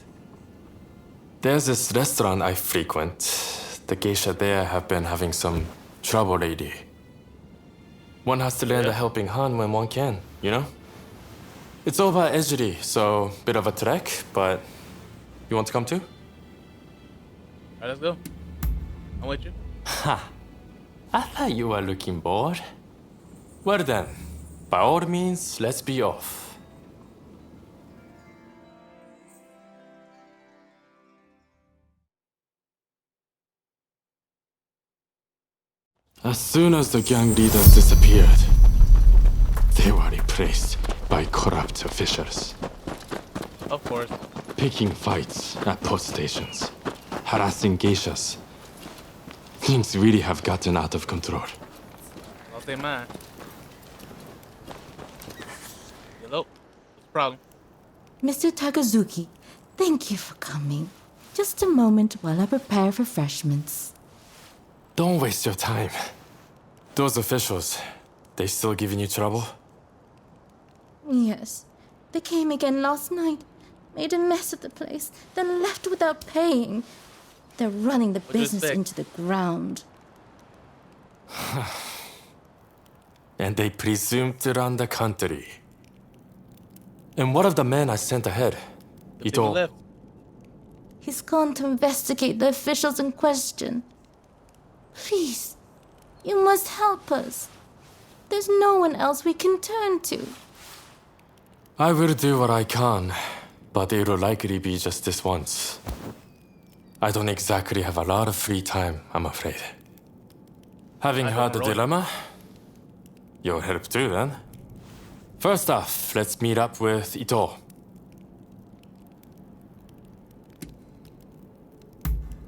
There's this restaurant I frequent. The geisha there have been having some trouble lately. One has to lend a helping hand when one can, you know? It's over at Ejiri, so bit of a trek, but you want to come too? Alright, let's go. I'm with you. Ha! I thought you were looking bored. Well then, by all means, let's be off. As soon as the gang leaders disappeared, they were replaced by corrupt officials. Of course. Picking fights at post stations, harassing geishas. Things really have gotten out of control. Lost their mind. Hello? What's the problem? Mr. Takazuki, thank you for coming. Just a moment while I prepare refreshments. Don't waste your time. Those officials, they still giving you trouble? Yes. They came again last night, made a mess of the place, then left without paying. They're running the business into the ground. And they presume to run the country. And what of the man I sent ahead? Ito. He's gone to investigate the officials in question. Please, you must help us. There's no one else we can turn to. I will do what I can, but it will likely be just this once. I don't exactly have a lot of free time, I'm afraid. Having heard the dilemma, You'll help too, then. First off, let's meet up with Ito.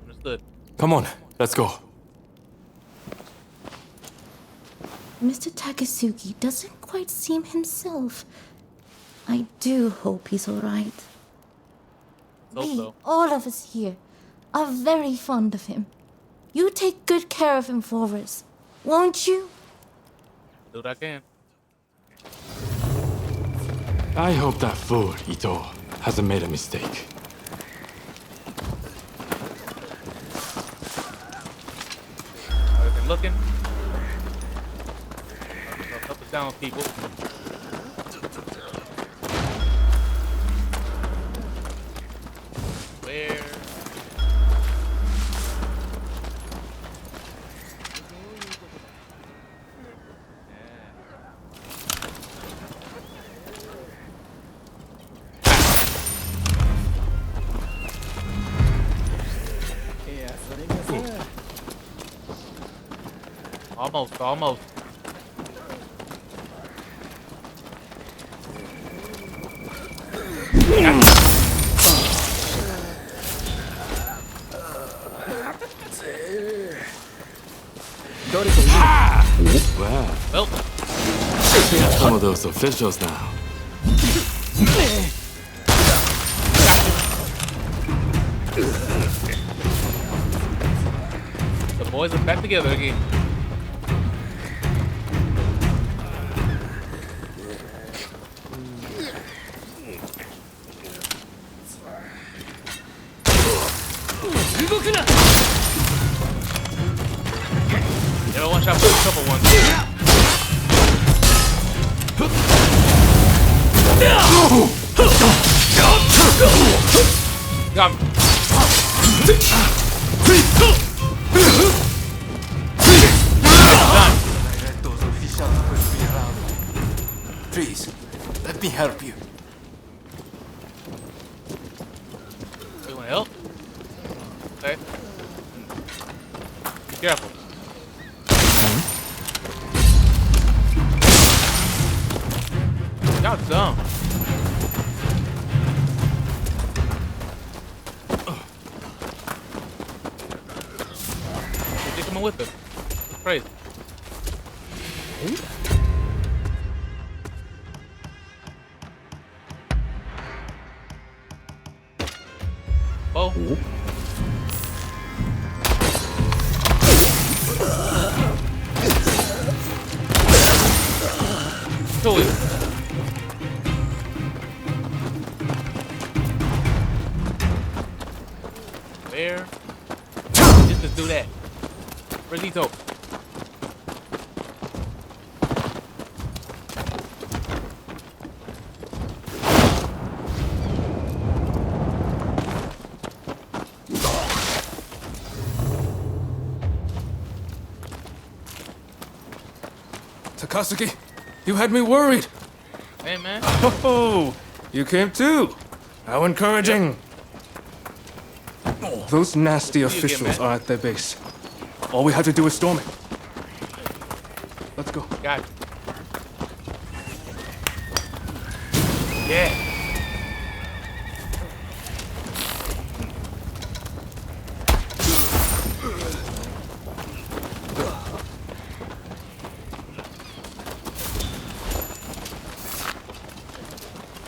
Understood. Come on, let's go. Mr. Takasugi doesn't quite seem himself. I do hope he's alright. We, all of us here, are very fond of him. You take good care of him for us, won't you? Do what I can. I hope that fool, Ito, hasn't made a mistake. I've been looking. Up and down, people. Where? Almost. Well, we have some of those officials now. The boys are back together again. Never one shot for a couple ones. Got me. Those officials will be around. Please, let me help you. You want help? Okay. Be careful. Y'all dumb. They're coming with them. It's crazy. Oh. Do it. Where? Just to do that. Where's Ito? Takasugi, you had me worried. Hey, man. Oh, you came too. How encouraging. Those nasty officials are at their base. All we have to do is storm it. Let's go. Got it. Yeah.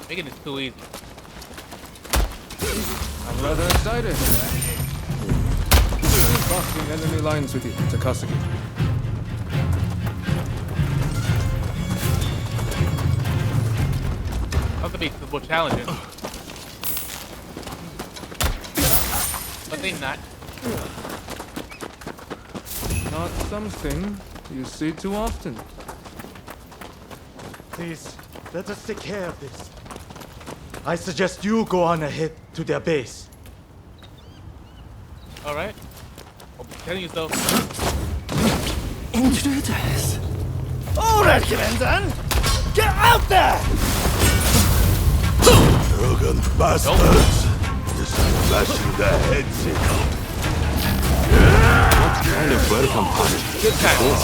Making this too easy. I'm rather excited. Crossing enemy lines with you, Takasugi. That could be more challenging. But they not. Not something you see too often. Please, let us take care of this. I suggest you go on ahead to their base. Alright. Telling you so. Intruders! All right, Commander! Get out there! Arrogant bastards! Just smashing their heads in. What kind of welcome party is this?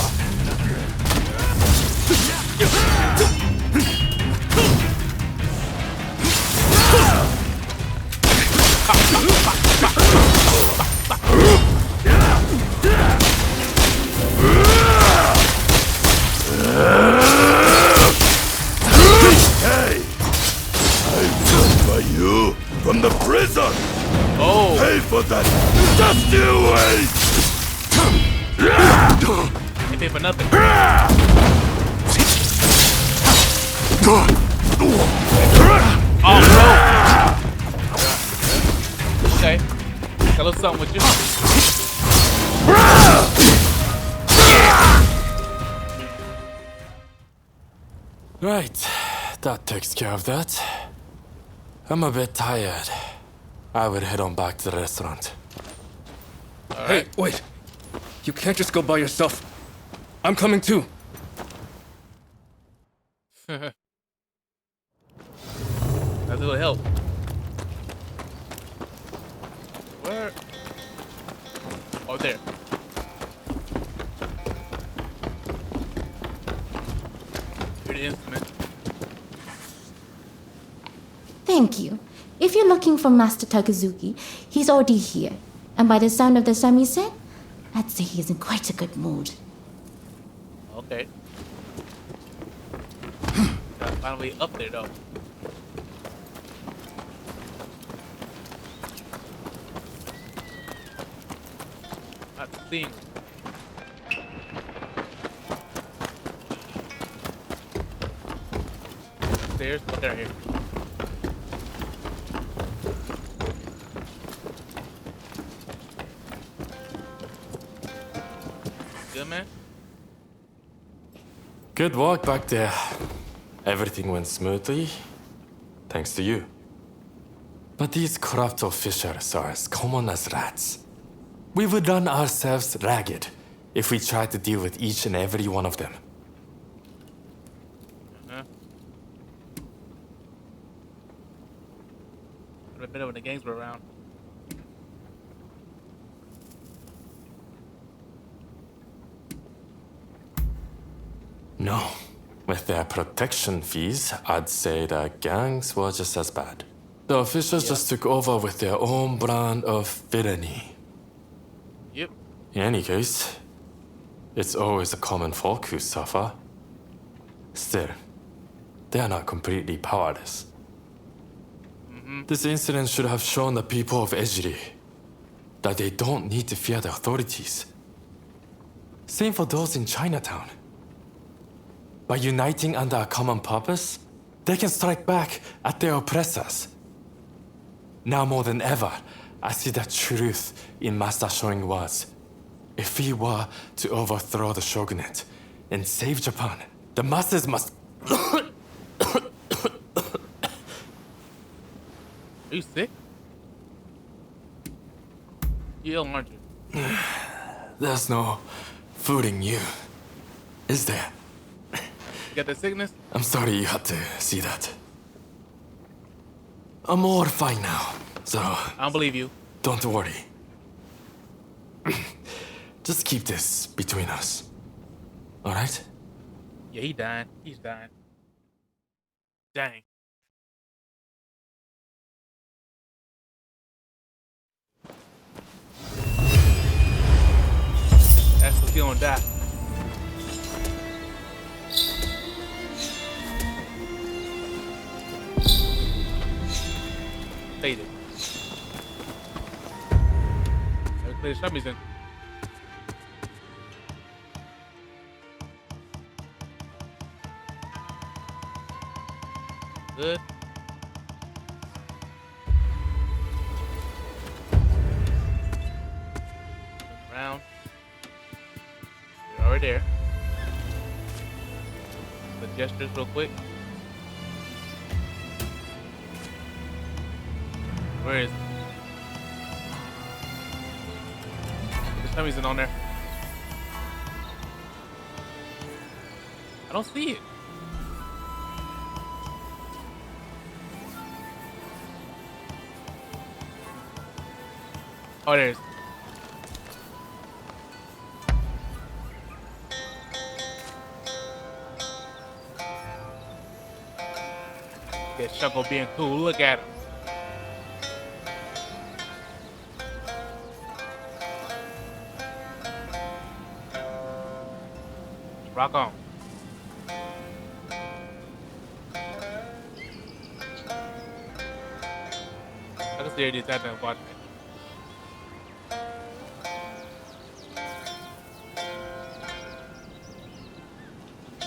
pay for nothing. Oh, bro. Okay. Got a little something with you. Right, that takes care of that. I'm a bit tired. I would head on back to the restaurant. Hey, wait. You can't just go by yourself. I'm coming too. That's a little help. Where? Oh, there. Here the instrument. Thank you. If you're looking for Master Takazuki, he's already here. And by the sound of the shamisen, I'd say he's in quite a good mood. Okay. Gotta finally up there though. Not seeing. Stairs, oh, they're here. Good, man? Good work back there. Everything went smoothly, thanks to you. But these corrupt officials are as common as rats. We would run ourselves ragged if we tried to deal with each and every one of them. Would have been when the gangs were around. No. With their protection fees, I'd say the gangs were just as bad. The officials just took over with their own brand of villainy. Yep. In any case, it's always the common folk who suffer. Still, they are not completely powerless. This incident should have shown the people of Ejiri that they don't need to fear the authorities. Same for those in Chinatown. By uniting under a common purpose, they can strike back at their oppressors. Now more than ever, I see the truth in Master showing words. If we were to overthrow the shogunate and save Japan, the masses must... Are you sick? You ill, aren't you? There's no fooling you, is there? You got that sickness? I'm sorry you had to see that. I'm all fine now, so... I don't believe you. Don't worry. Just keep this between us. Alright? Yeah, he dying. He's dying. Dang. That's what you gonna die. Faded. Gotta clear the shummies in. Good. Around. You're already there. The gestures real quick. Where is it? There's something on there. I don't see it. Oh, there it is. Get Shuckle being cool. Look at him. Rock on. I can see it is that and watch it.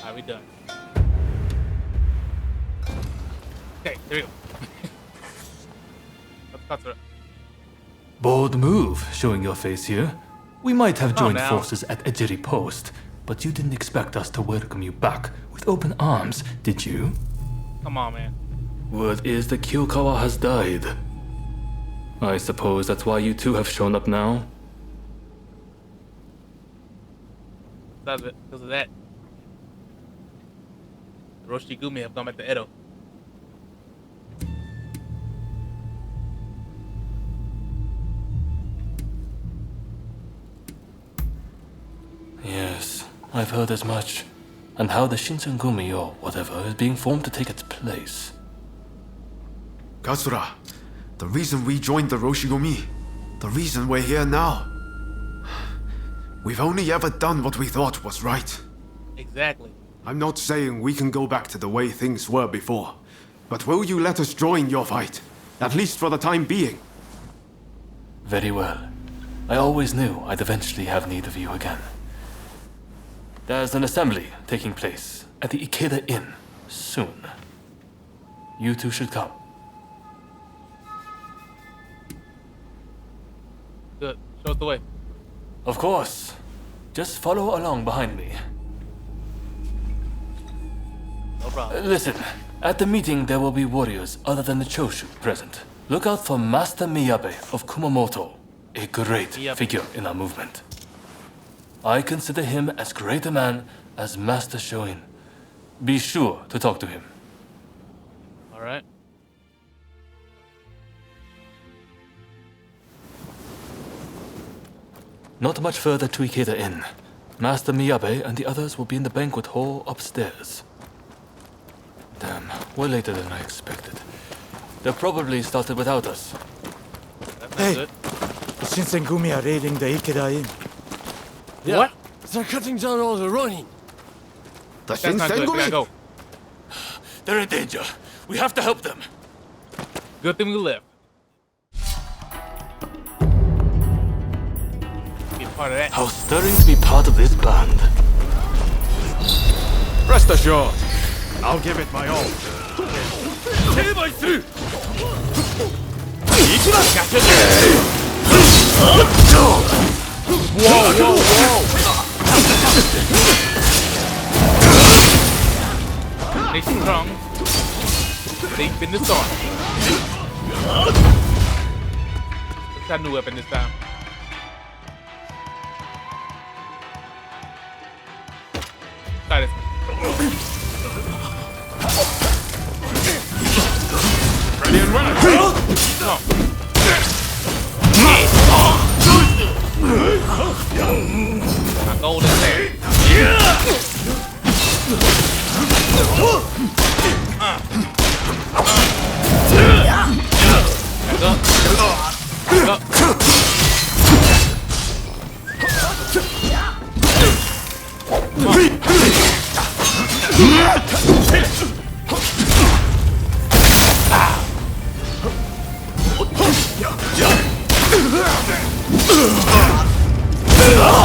Alright, we done. Okay, there we go. Let's cut through. Bold move, showing your face here. We might have joined now. forces at Ejiri Post, but you didn't expect us to welcome you back with open arms, did you? Come on, man. Word is that Kyokawa has died. I suppose that's why you two have shown up now. Because of that. The Roshigumi have come back to Edo. Yes, I've heard as much. And how the Shinsengumi or whatever is being formed to take its place. Katsura, the reason we joined the Roshigumi, the reason we're here now. We've only ever done what we thought was right. Exactly. I'm not saying we can go back to the way things were before, but will you let us join your fight? At least for the time being. Very well. I always knew I'd eventually have need of you again. There's an assembly taking place at the Ikeda Inn soon. You two should come. Good. Show us the way. Of course. Just follow along behind me. No problem. Listen, at the meeting there will be warriors other than the Choshu present. Look out for Master Miyabe of Kumamoto, a great figure in our movement. I consider him as great a man as Master Shoin. Be sure to talk to him. Alright. Not much further to Ikeda Inn. Master Miyabe and the others will be in the banquet hall upstairs. Damn, we're later than I expected. They probably started without us. Hey, the Shinsengumi are raiding the Ikeda Inn. Yeah. What? They're cutting down all the Ronin. The That's not good. We gotta go. They're in danger. We have to help them. Good thing we left. Be part of that. How stirring to be part of this band. Rest assured, I'll give it my all. Whoa, whoa, whoa! They strong. Deep in the storm. Let's have a new weapon this time. Try this. Ready and running. Come on. My gold is there. Back up.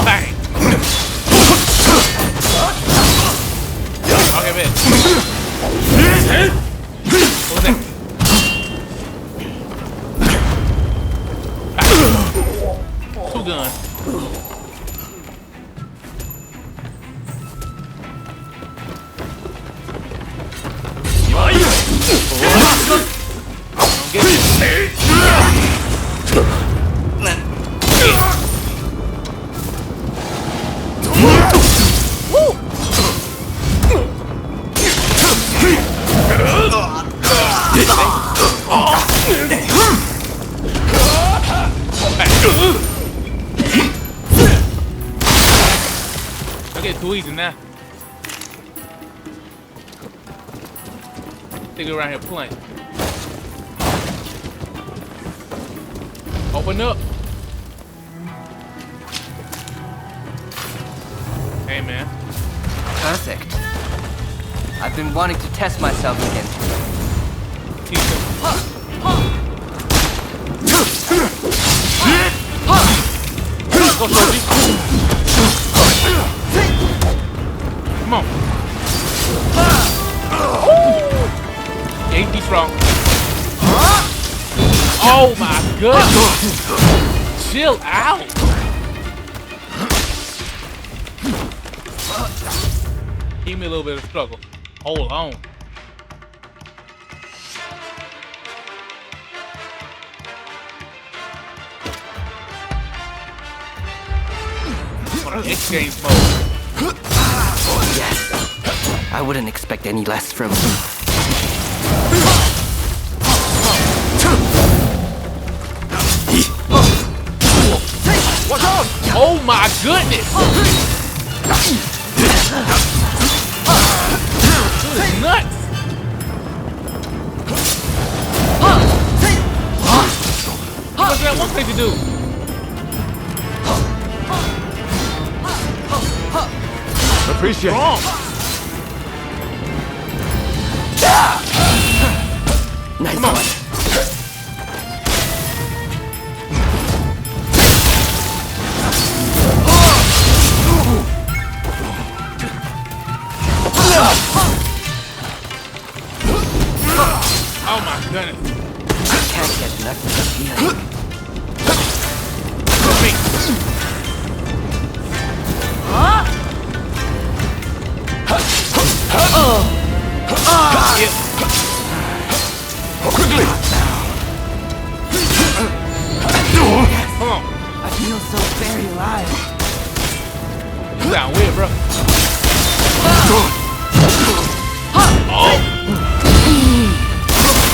Bang. Okay, man. What was that? Two guns. Don't get it. Don't get too easy now. I think we're around here playing. Open up. Hey, man. Perfect. I've been wanting to test myself again. Go, Shoji. Come on. Oh my goodness! Chill out! Give me a little bit of struggle. Hold on. Exchange mode. Yes. I wouldn't expect any less from you. Watch out! Oh my goodness! This is nuts! What's that one thing to do? Appreciate it. Nice one. Oh my goodness. I can't get enough of this feeling. Quickly! Come on. I feel so very alive. You sound weird, bro. Oh!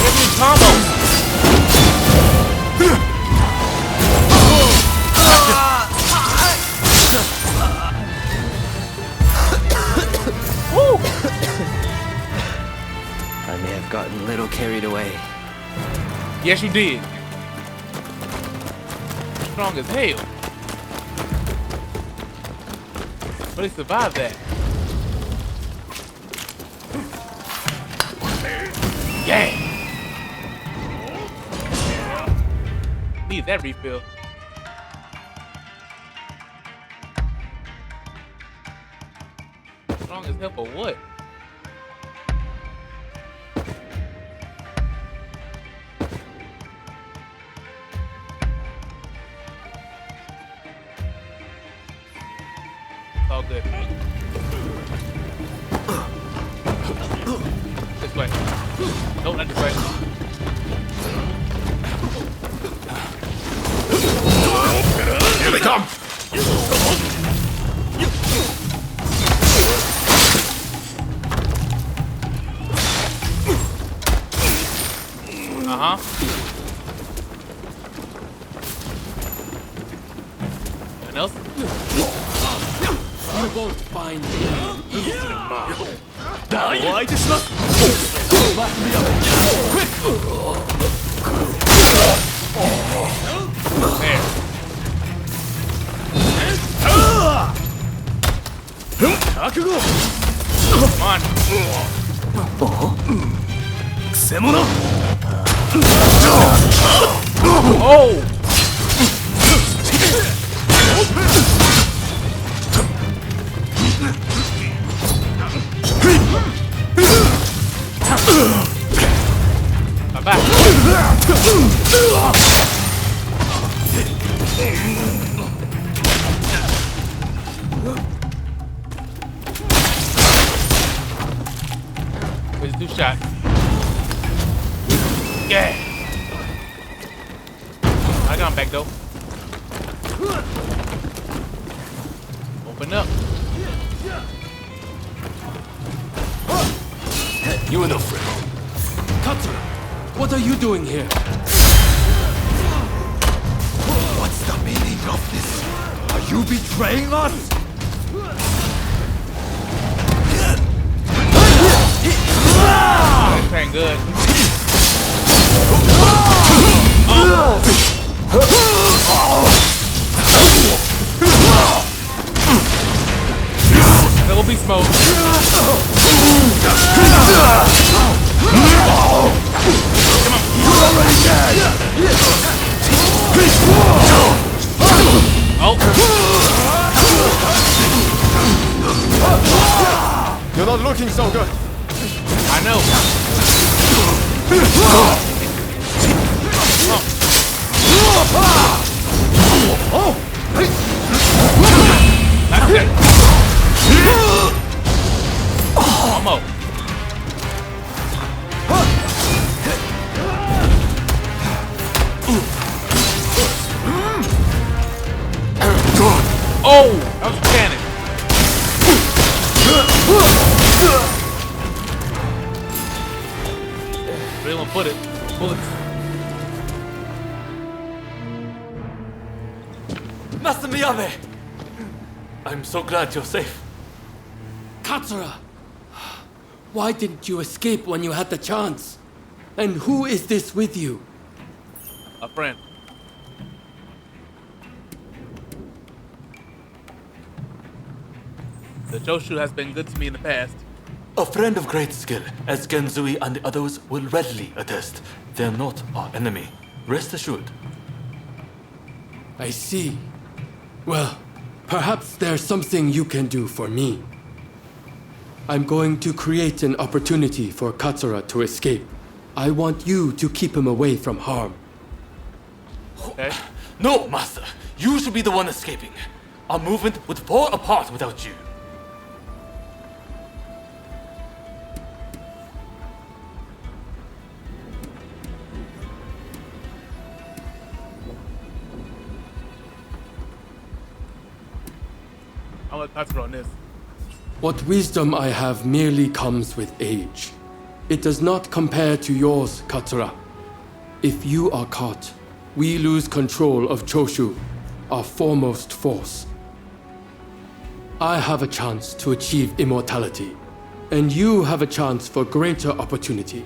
Give me combos! I may have gotten a little carried away. Yes, you did. Strong as hell. But he survived that. Yeah. Need that refill. Strong as hell for what? All good. This way. Nope, not this way. Here they come! Uh-huh. Anyone else? You won't find me in the mark. Why just not? Back me up. Quick! There. Come on. Oh! I'm back. Where's the two shot? Yeah. I got him back though. Open up. You enough, friend. Katsu, what are you doing here? What's the meaning of this? Are you betraying us? This ain't good. There will be smoke. Oh. You're not looking so good. I know. That's it. One more. Oh, that was a cannon. Really gonna put it. Bullets. Master Miyabe! I'm so glad you're safe. Katsura! Why didn't you escape when you had the chance? And who is this with you? A friend. The Choshu has been good to me in the past. A friend of great skill, as Genzui and the others will readily attest. They're not our enemy. Rest assured. I see. Well, perhaps there's something you can do for me. I'm going to create an opportunity for Katsura to escape. I want you to keep him away from harm. Okay. No, Master. You should be the one escaping. Our movement would fall apart without you. I'll let Katsura on this. What wisdom I have merely comes with age. It does not compare to yours, Katsura. If you are caught, we lose control of Choshu, our foremost force. I have a chance to achieve immortality, and you have a chance for greater opportunity.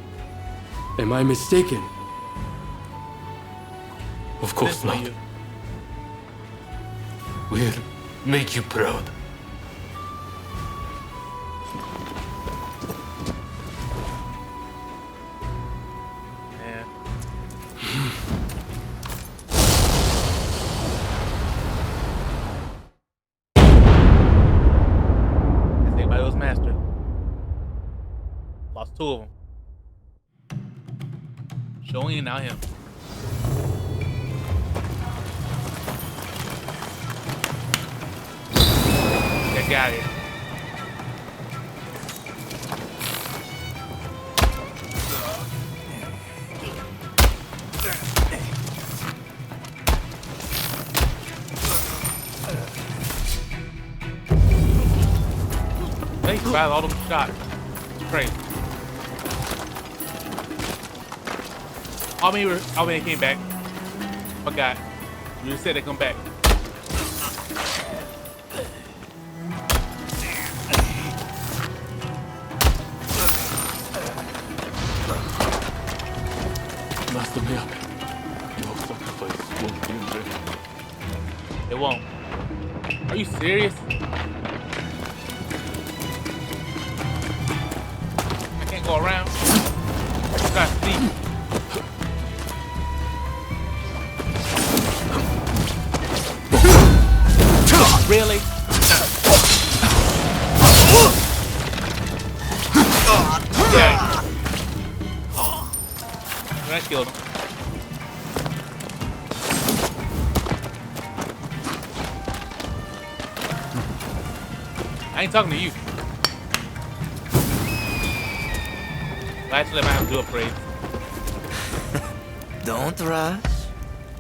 Am I mistaken? Of course not. We'll make you proud. Master. Lost two of them. Showing now him. Get out of here. They survived all them shots. It's crazy. I mean, it came back. Forgot. You just said they come back. Master Miyabe, your sacrifice won't be in vain. It won't. Are you serious? Go around. Try to sneak. Really? Yeah. That killed him. I ain't talking to you. Actually, I might have to do upgrades. Don't rush.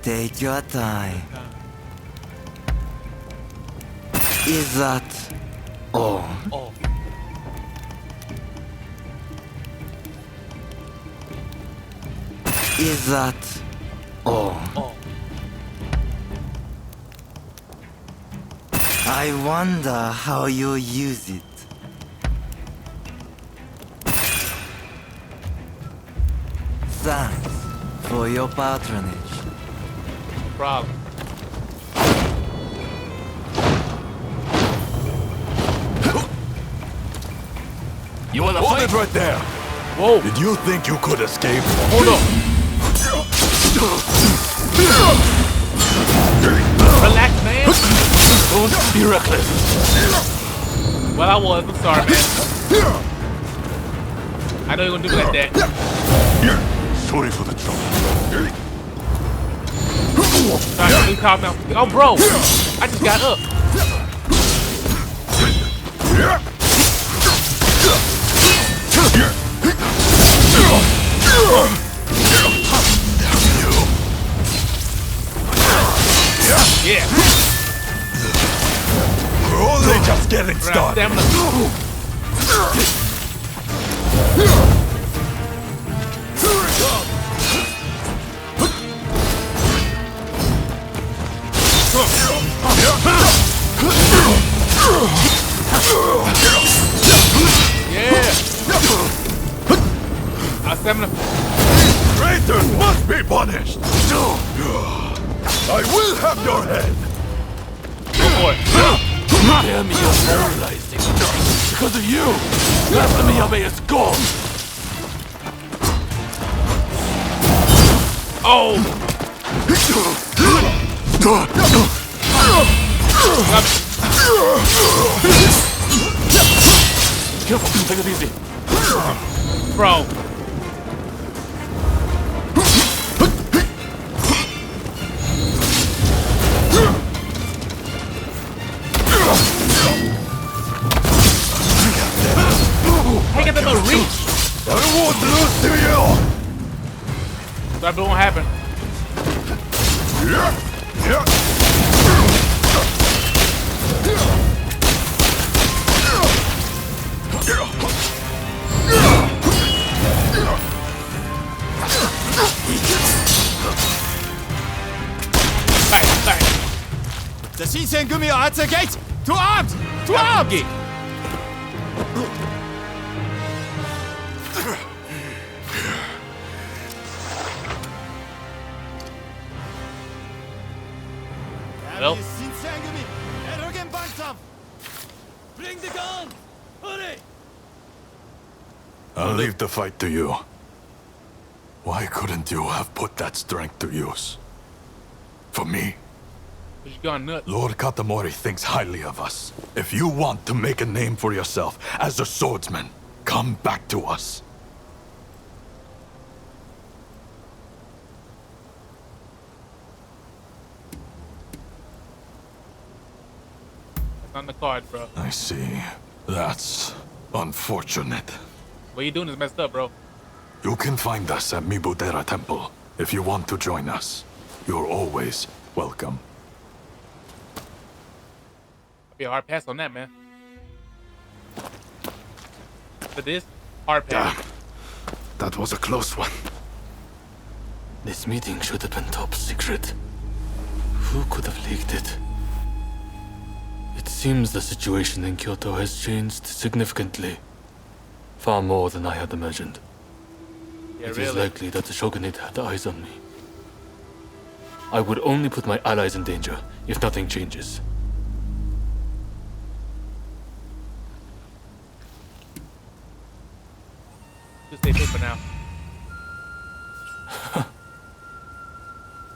Take your time. Is that all? Oh. Is that all? Oh. I wonder how you use it. Thanks for your patronage. No problem. You wanna Hold fight? It right there. Whoa. Did you think you could escape? Hold on. Relax, man. Don't be reckless. Well, I was. I'm sorry, man. I know you're gonna do like that. Sorry for the trouble. Oh, bro! I just got up. Yeah. We're only just getting started. Yeah. Our stamina. Traitors must be punished. I will have your head. Damn, you're paralyzing. Because of you, Master Miyabe is gone. Oh! Careful, take it easy. Bro. Hey, get them a reach. I won't lose to you. That won't happen. The Shinsengumi are at the gate! To arms! To arms! Well. Bring the gun! Hurry! I'll leave the fight to you. Why couldn't you have put that strength to use? For me? You gone nuts. Lord Katamori thinks highly of us. If you want to make a name for yourself as a swordsman, come back to us. That's on the card, bro. I see. That's unfortunate. What you doing is messed up, bro. You can find us at Mibutera Temple if you want to join us. You're always welcome. Be a hard pass on that, man. For this, hard pass. Damn. That was a close one. This meeting should have been top secret. Who could have leaked it? It seems the situation in Kyoto has changed significantly. Far more than I had imagined. Yeah, It really? is likely that the Shogunate had eyes on me. I would only put my allies in danger if nothing changes. Just stay put for now.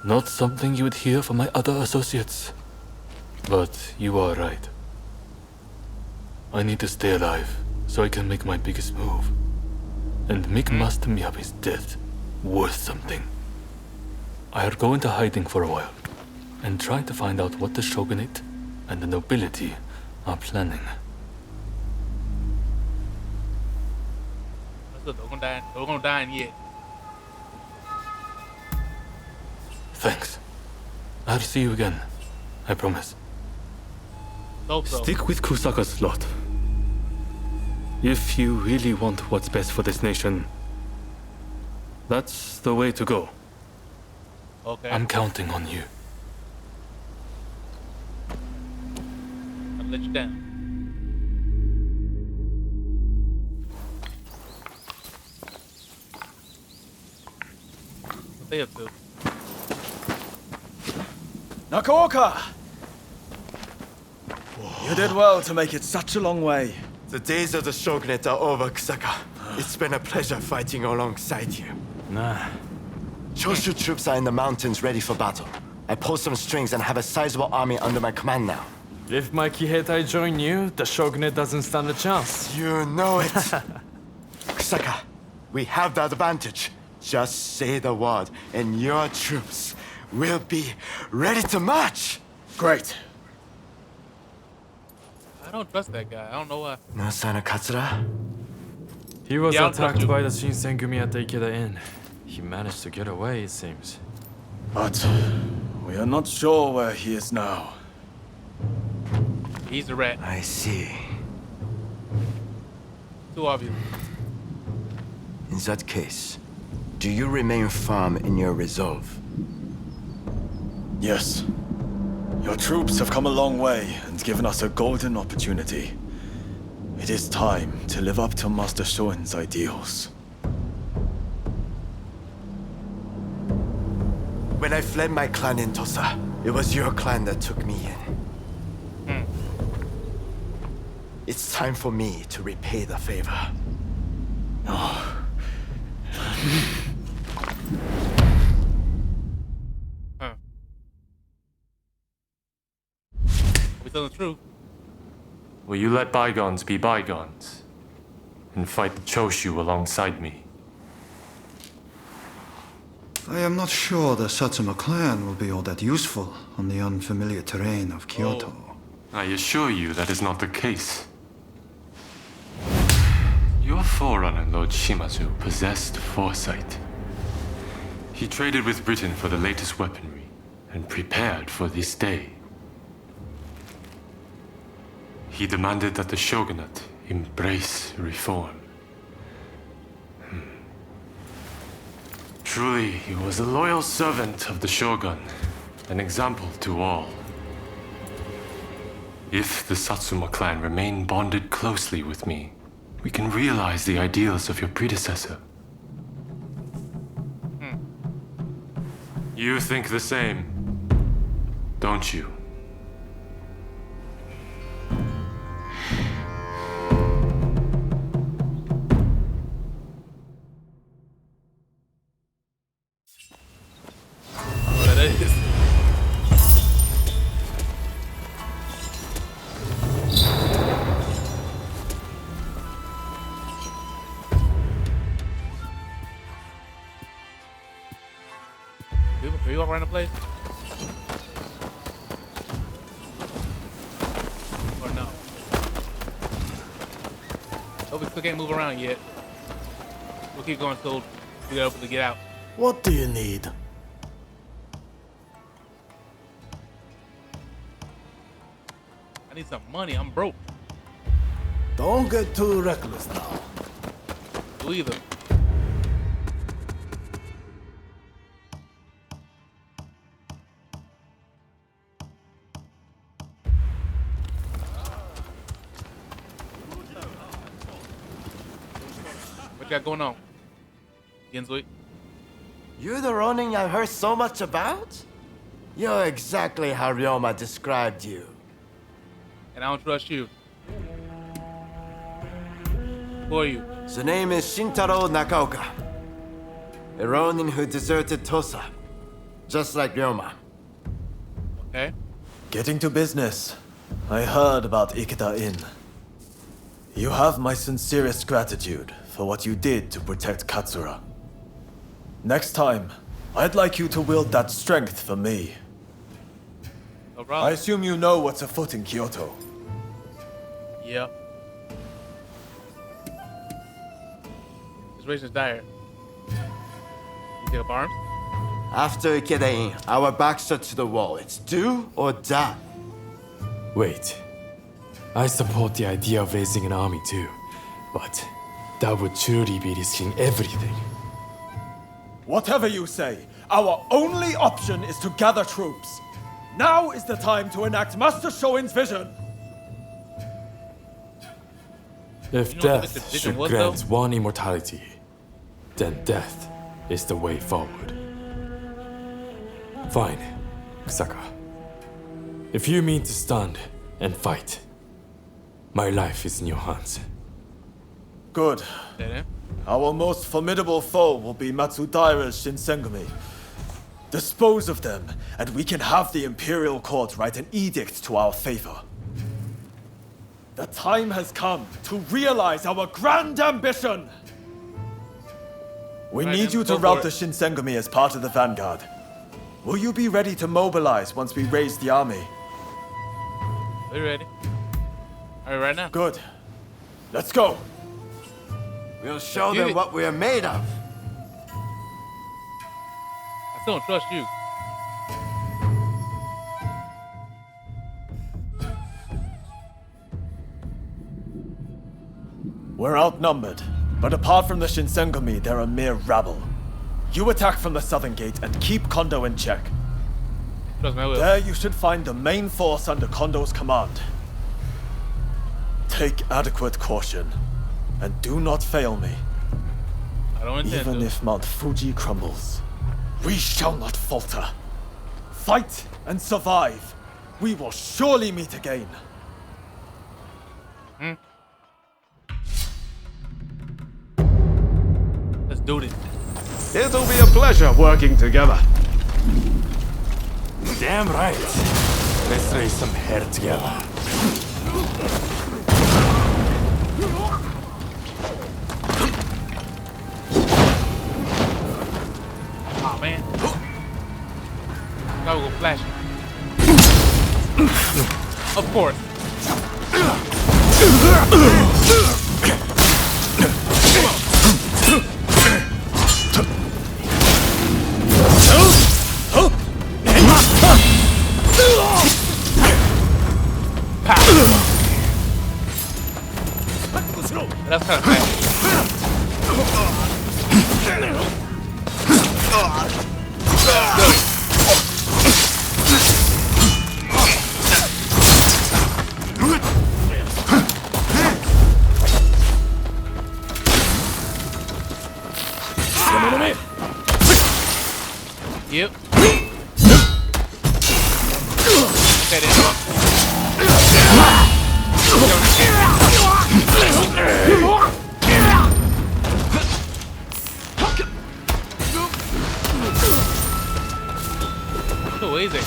Not something you would hear from my other associates. But you are right. I need to stay alive so I can make my biggest move. And make Master Miyabe's death worth something. I'll go into hiding for a while and try to find out what the Shogunate and the nobility are planning. We're gonna die in yet. Thanks. I'll see you again. I promise. Hope so. Stick with Kusaka's lot. If you really want what's best for this nation, that's the way to go. Okay. I'm counting on you. I'll let you down. What they up to? Nakaoka! You did well to make it such a long way. The days of the Shogunate are over, Kusaka. It's been a pleasure fighting alongside you. Nah. Choshu troops are in the mountains ready for battle. I pull some strings and have a sizable army under my command now. If my Kiheitai join you, the Shogunate doesn't stand a chance. You know it. Kusaka, we have the advantage. Just say the word, and your troops we'll be ready to march. Great. I don't trust that guy. I don't know why. No sign of Katsura? He was Yeah, I'll trust attacked you. by the Shinsengumi at the Ikeda Inn. He managed to get away, it seems. But we are not sure where he is now. He's a rat. I see. Too obvious. In that case, do you remain firm in your resolve? Yes. Your troops have come a long way and given us a golden opportunity. It is time to live up to Master Shoin's ideals. When I fled my clan in Tosa, it was your clan that took me in. It's time for me to repay the favor. We tell the truth. Will you let bygones be bygones and fight the Choshu alongside me? I am not sure the Satsuma clan will be all that useful on the unfamiliar terrain of Kyoto. I assure you that is not the case. Your forerunner, Lord Shimazu, possessed foresight. He traded with Britain for the latest weaponry and prepared for this day. He demanded that the shogunate embrace reform. Truly, he was a loyal servant of the shogun, an example to all. If the Satsuma clan remain bonded closely with me, we can realize the ideals of your predecessor. You think the same, don't you? That is. Are you all around the place? Or no? Oh, we still can't move around yet. We'll keep going until we are able to get out. What do you need? I need some money. I'm broke. Don't get too reckless now. You either. What you got going on, Gensui? You're the Ronin I heard so much about? You're exactly how Ryoma described you. And I don't trust you. Who are you? The name is Shintaro Nakaoka. A Ronin who deserted Tosa. Just like Ryoma. Okay. Getting to business. I heard about Ikeda Inn. You have my sincerest gratitude for what you did to protect Katsura. Next time, I'd like you to wield that strength for me. No problem. I assume you know what's afoot in Kyoto. Yep. Situation's dire. You take up arms? After Ikeda Inn, our backs are to the wall. It's do or die. Wait. I support the idea of raising an army too, but that would truly be risking everything. Whatever you say, our only option is to gather troops. Now is the time to enact Master Shoin's vision. If You know what death the vision should was, grant though? one immortality, then death is the way forward. Fine, Kusaka. If you mean to stand and fight, my life is in your hands. Good. Our most formidable foe will be Matsudaira's Shinsengumi. Dispose of them, and we can have the Imperial Court write an edict to our favor. The time has come to realize our grand ambition! We Right, need then, you to go for rout it. the Shinsengumi as part of the vanguard. Will you be ready to mobilize once we raise the army? We're ready. Are we right now? Good. Let's go. We'll show them what we're made of. I still don't trust you. We're outnumbered, but apart from the Shinsengumi, they're a mere rabble. You attack from the southern gate and keep Kondo in check. Trust me, I will. There you should find the main force under Kondo's command. Take adequate caution, and do not fail me. I don't intend Even to. if Mount Fuji crumbles, we shall not falter. Fight and survive. We will surely meet again. Let's do this. It'll be a pleasure working together. Damn right. Let's raise some hair together. Oh man. Now we'll go flash. Of course. That's kind of fast. Yep. That is. So easy.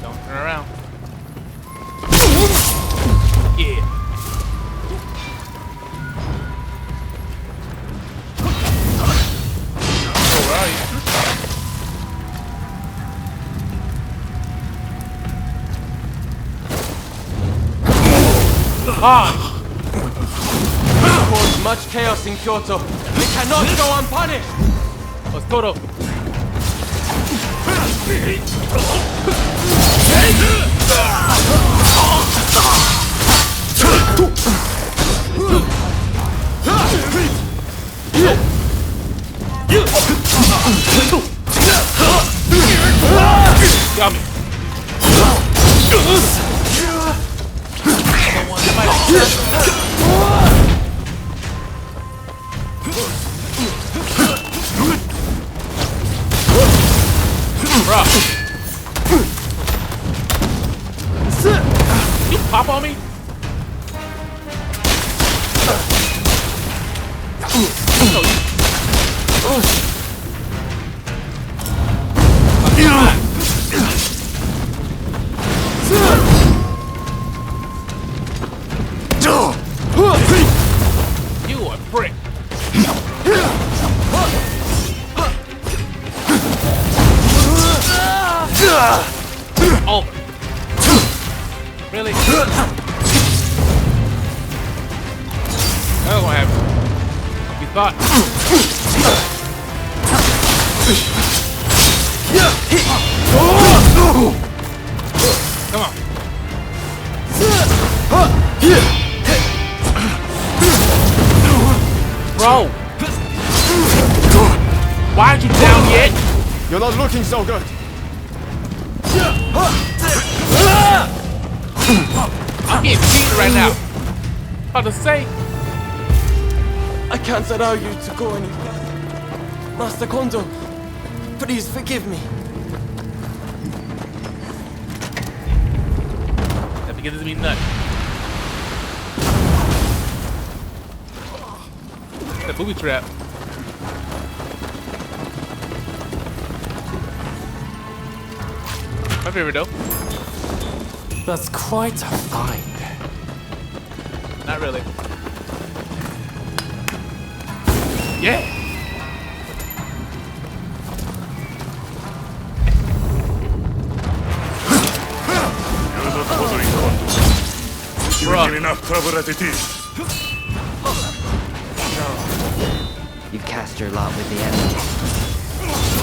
Don't turn around. Yeah. Oh, where are you? Caused much chaos in Kyoto. We cannot go unpunished. Let's go to. Got me. Bruh. You pop on me? You a prick. Oh. Really? That's what happened. You thought. Come on. Bro. Why aren't you down yet? You're not looking so good. I'm getting beat right now. About to say. I can't allow you to go any further. Master Kondo, please forgive me. That begins to be nuts. That booby trap. My favorite though. That's quite a find. Not really. Yeah. You're not bothering Kondo. You're in enough trouble as it is. You've cast your lot with the enemy.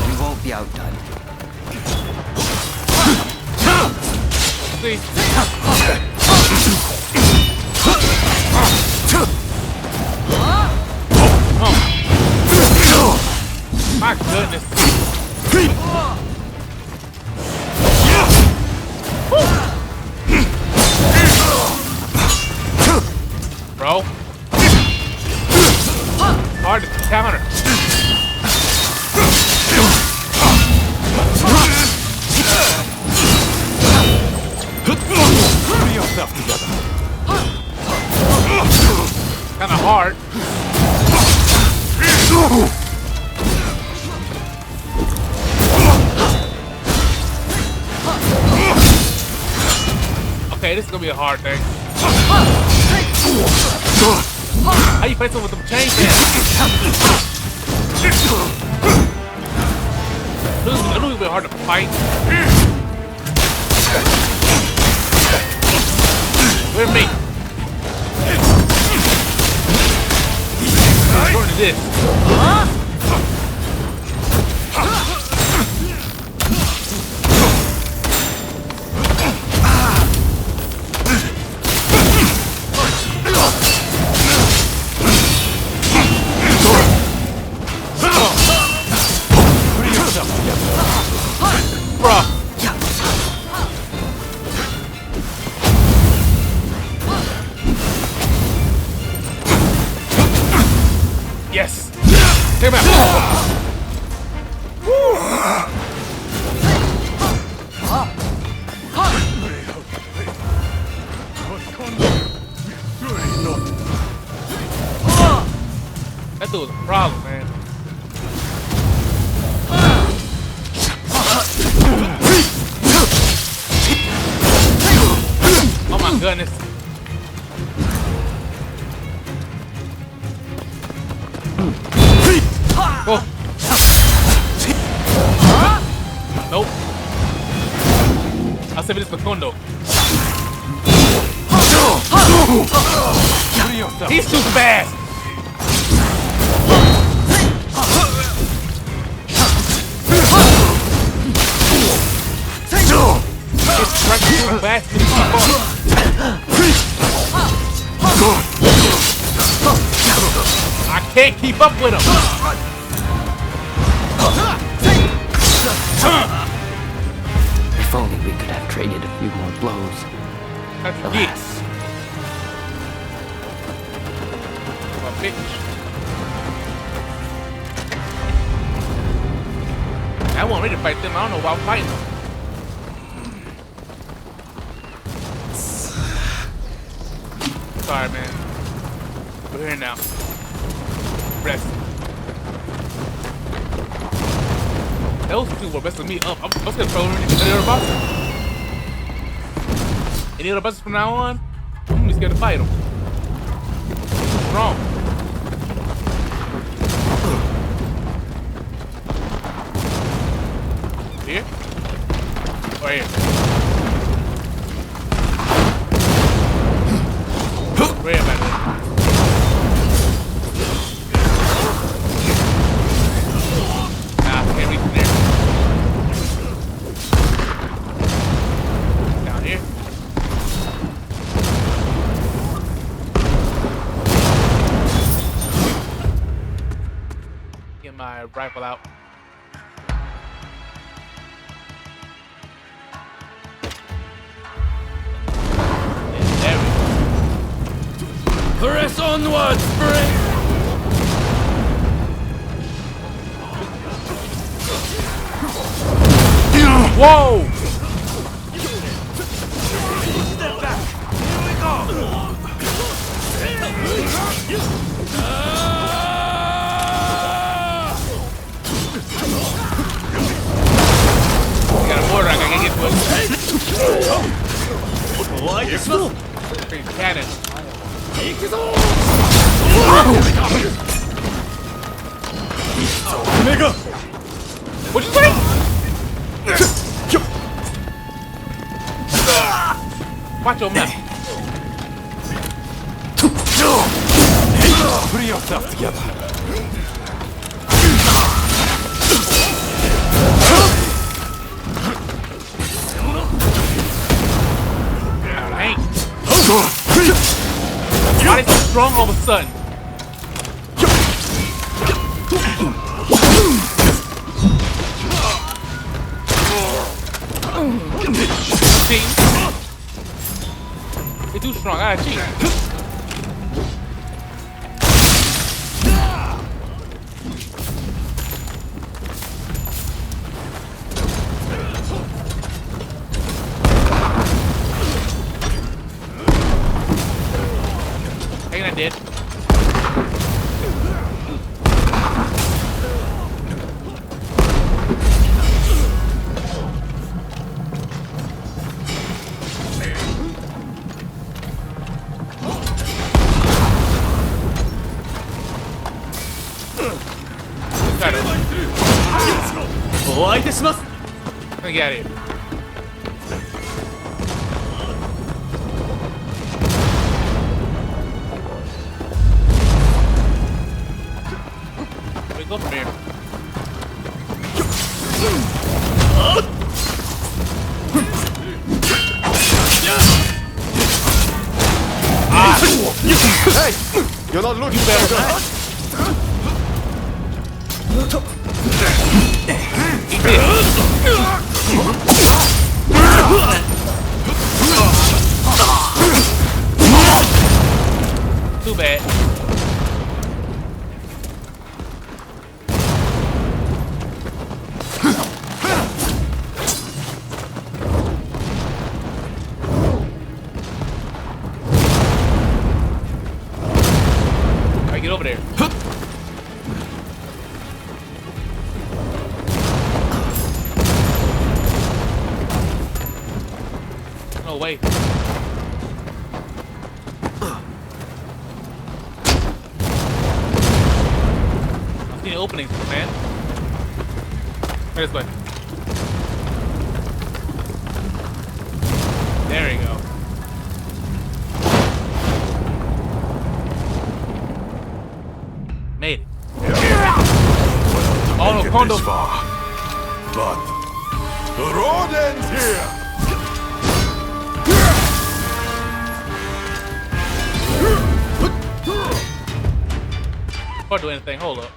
We won't be outdone. My goodness. Bro. Hard to counter. Put yourself together. Kinda hard. Okay, this is gonna be a hard thing. How you fight someone with them chains? I knew it would be hard to fight. Where's me? According to this. Yes! Take him out! That dude was a problem, man. Oh my goodness. Oh. Nope. I'll save this for Kondo. He's too fast. He's right too fast to keep up. I can't keep up with him. If only we could have traded a few more blows. Alas. Oh, bitch. I want me to fight them. I don't know why I'm fighting them. Sorry, man. We're here now. Rest. Those two were messing me up. I'm just gonna throw any other bosses. Any other bosses from now on, I'm gonna be scared to fight them. Too strong. Here? Or here? Where am I? Can't reach there. Down here. Get my rifle out. And there we go. Press onward, spring! Whoa! Step back! Here we go! I got a mortar, I gotta get to it. Why you slow? Freaking cannon. Nigga! What'd you say? Watch your mouth. Put yourself together. Dang. Why is he strong all of a sudden? You're too strong. I gotta cheat. I think I did. Let me get out of here. Where do we go from here? Hey! You're not looking very good. Too bad. Alright, get over there. No way. I see the openings, man. This way. There you go. Made it. Oh no, Kondo. But the Ronin's here. Can't do anything. Hold up.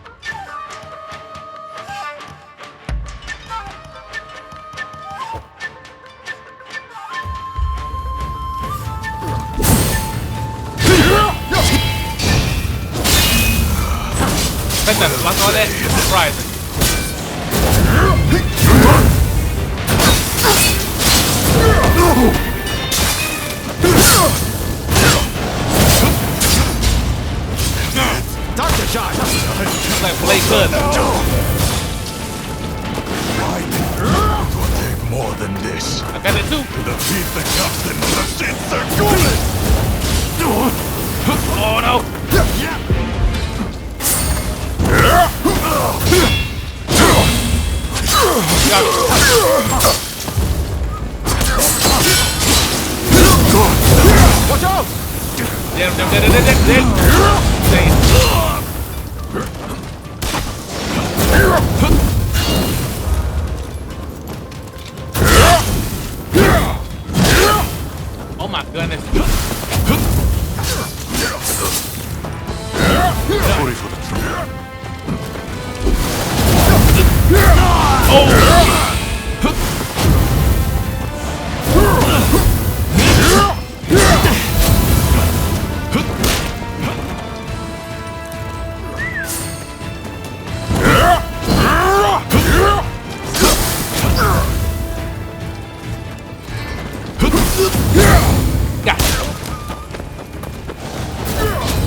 That's not all that. Surprising. Doctor shot. Like Blake Hood. It will take more than this. I got it too. To defeat the captain of the Sith Circuit. Oh no. Watch out! Oh my goodness.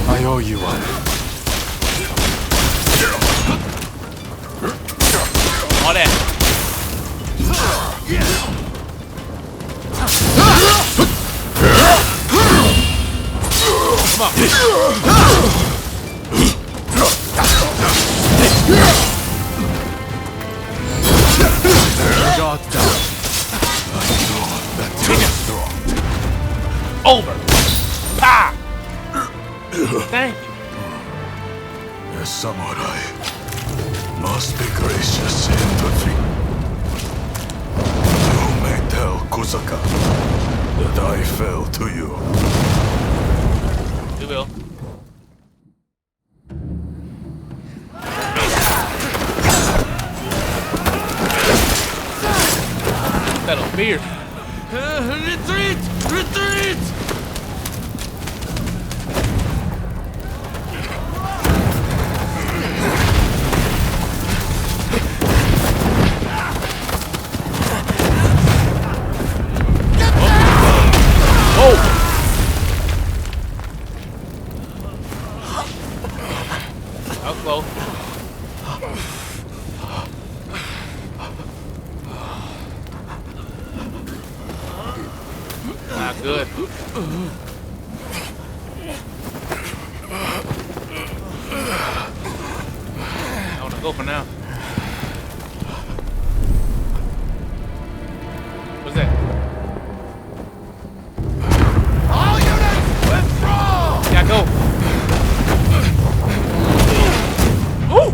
I owe you one. All that. Come Come on. Got down. Over. Pa. Thank you. A samurai must be gracious in defeat. You may tell Kusaka that I fell to you. You will. That'll fear. Retreat! Retreat! How close? Not good. I wanna go for now. What's that? All units, withdraw! Yeah, go. Ooh!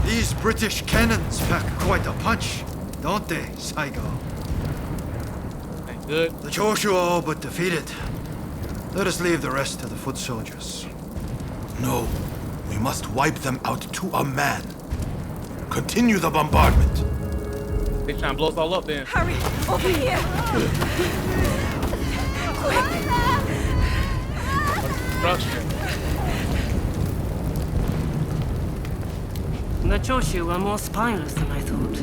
These British cannons pack quite a punch, don't they, Saigo? Ain't good. The Choshu are all but defeated. Let us leave the rest to the foot soldiers. No, we must wipe them out to a man. Continue the bombardment. They trying to blow us all up then. Hurry, over here! Destruction. The Choshu are more spineless than I thought.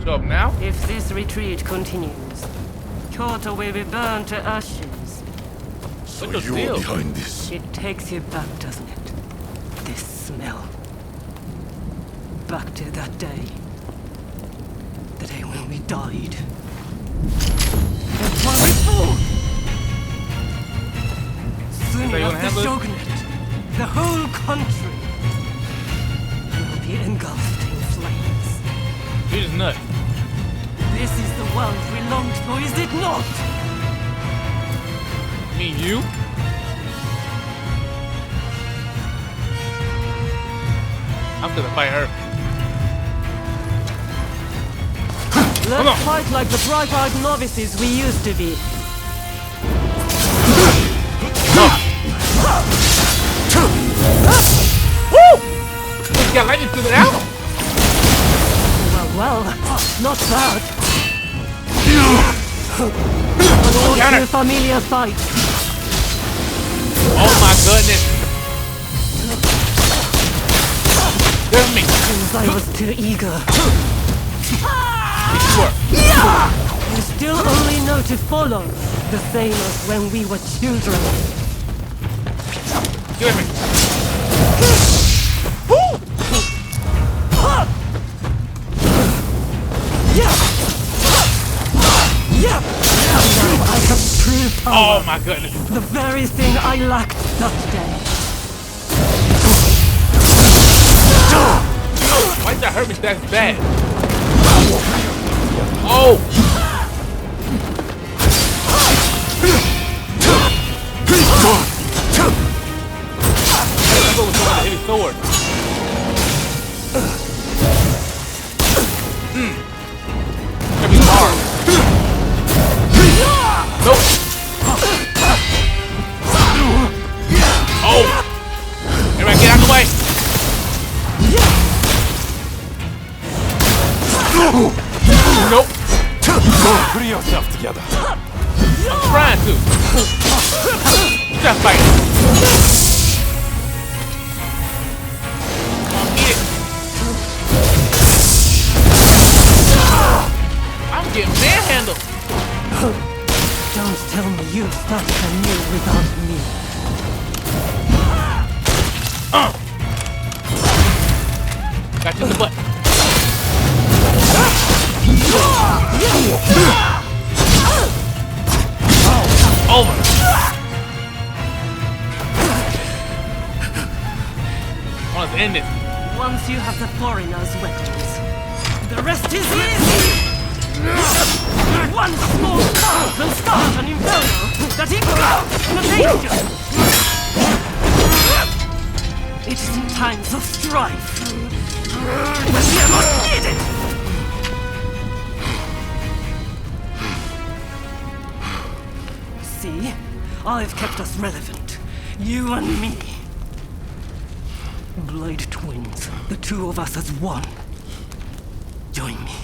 Show up now? If this retreat continues, Kyoto will be burned to ashes. So you are behind this. It takes you back, doesn't it? This smell. Back to that day. The day when we died. And when we fought. Soon So you enough, wanna the handle it? shogunate, the whole country, will be engulfed in flames. You're just nuts. This is the world we longed for, is it not? Me and you? I'm gonna fight her. Let's fight like the bright-eyed novices we used to be. Woo! Just got lightning through the arrow. Well, not bad. An all too familiar sight. Oh my goodness. There's me. Seems I was too eager. You still only know to follow, the same as when we were children. Give me. Now I have true power. Oh my goodness. The very thing I lacked that day. Why did that hurt me that bad? Oh! Let's go with the heavy sword. Heavy bar. Nope. Oh! Everybody get out of the way. Nope. Put yourself together. I'm trying to. Just fight. Eat it. I'm getting manhandled. Don't tell me you started anew without me. Got you in the butt. Over. Let's end it. Once you have the foreigners' weapons, the rest is easy! One small spark will start an inferno that engulfs the nation! It is in times of strife when we are most needed! See? I've kept us relevant. You and me. Blade twins. The two of us as one. Join me.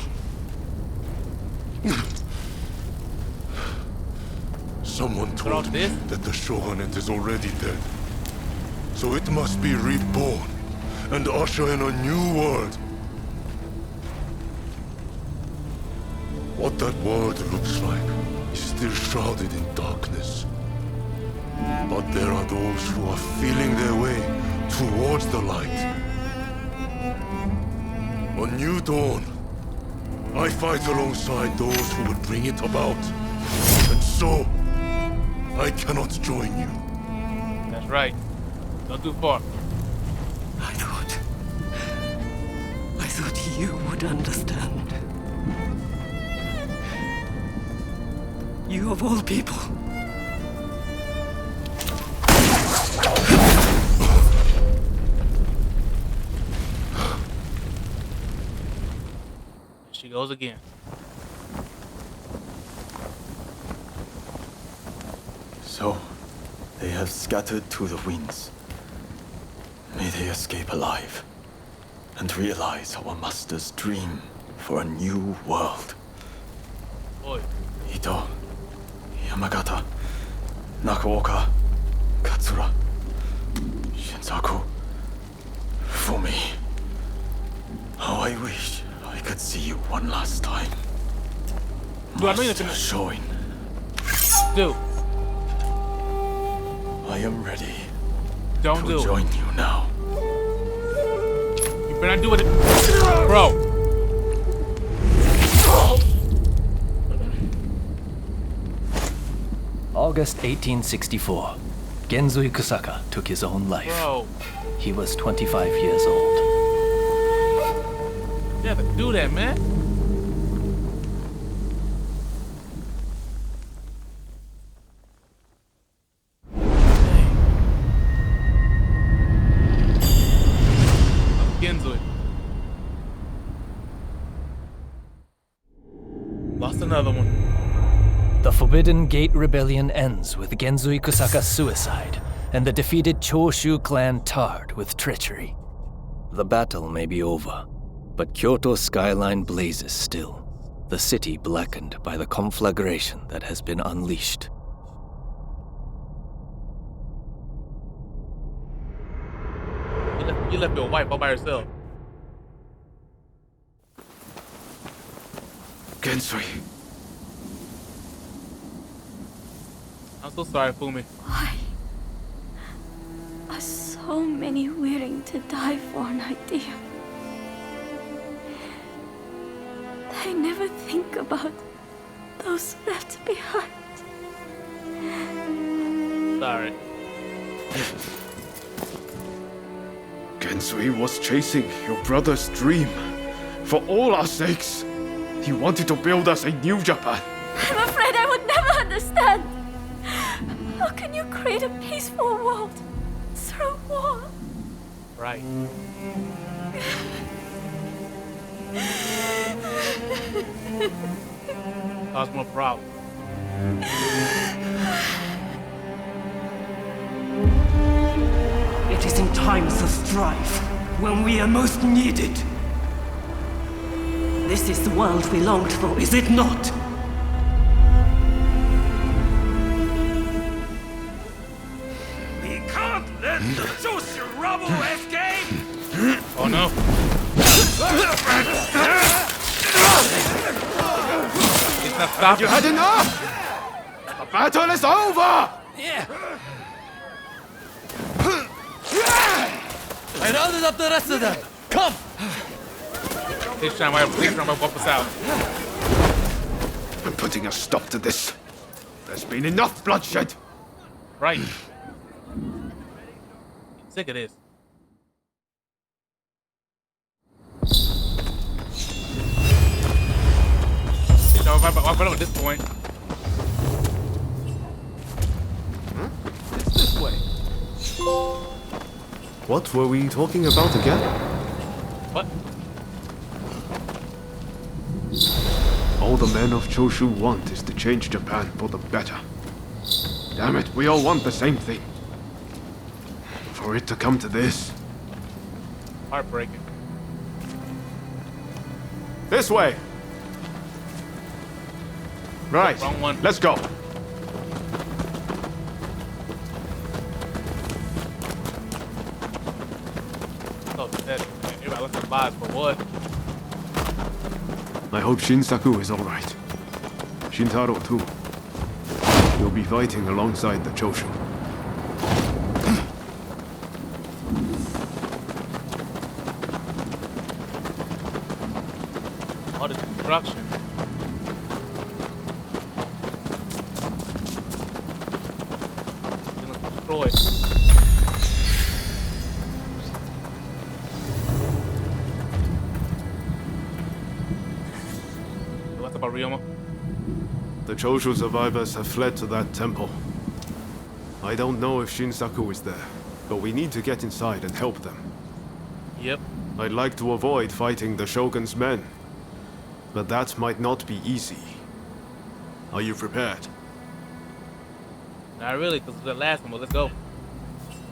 Someone told me that the Shogunate is already dead. So it must be reborn and usher in a new world. What that world looks like is still shrouded in darkness. But there are those who are feeling their way towards the light. A new dawn. I fight alongside those who would bring it about. And so, I cannot join you. That's right. Not too far. I thought you would understand. You of all people. She goes again. So, they have scattered to the winds. May they escape alive and realize our master's dream for a new world. Boy. Ito, Yamagata, Nakaoka, Katsura, Shinsaku, Fumi. How I wish I could see you one last time. Do I know you're showing. Dude. I am ready. Don't to do join you now. You better not do it, bro. August 1864. Genzui Kusaka took his own life. Bro. He was 25 years old. You have to do that, man. Genzui. Lost another one. The Forbidden Gate Rebellion ends with Genzui Kusaka's suicide and the defeated Choshu clan tarred with treachery. The battle may be over, but Kyoto's skyline blazes still, the city blackened by the conflagration that has been unleashed. You left your wife all by herself. Genzui. I'm so sorry, Fumi. Why are so many willing to die for an idea? They never think about those left behind. Sorry. Genzui was chasing your brother's dream. For all our sakes, he wanted to build us a new Japan. I'm afraid I would never understand. How can you create a peaceful world through war? Right. Cause more problems. It is in times of strife when we are most needed. This is the world we longed for, is it not? We can't let the Joshi rubble escape! Oh no. It's not stopping. You had enough! The battle is over! Yeah. I rounded up the rest of them. Come! He's trying to wipe us out. I'm putting a stop to this. There's been enough bloodshed. Right. Sick of this. No, I'm at this point. It's this way. What were we talking about again? What? All the men of Choshu want is to change Japan for the better. Damn it, we all want the same thing. For it to come to this. Heartbreaking. This way! Right, wrong one. Let's go. Oh, that. Everybody looks at the box for what? I hope Shinsaku is alright. Shintaro too. You'll be fighting alongside the Choshu. All the destruction. Destroyed. What's about Ryoma? The Choshu survivors have fled to that temple. I don't know if Shinsaku is there, but we need to get inside and help them. Yep. I'd like to avoid fighting the Shogun's men, but that might not be easy. Are you prepared? Not really, because it's the last one, but let's go.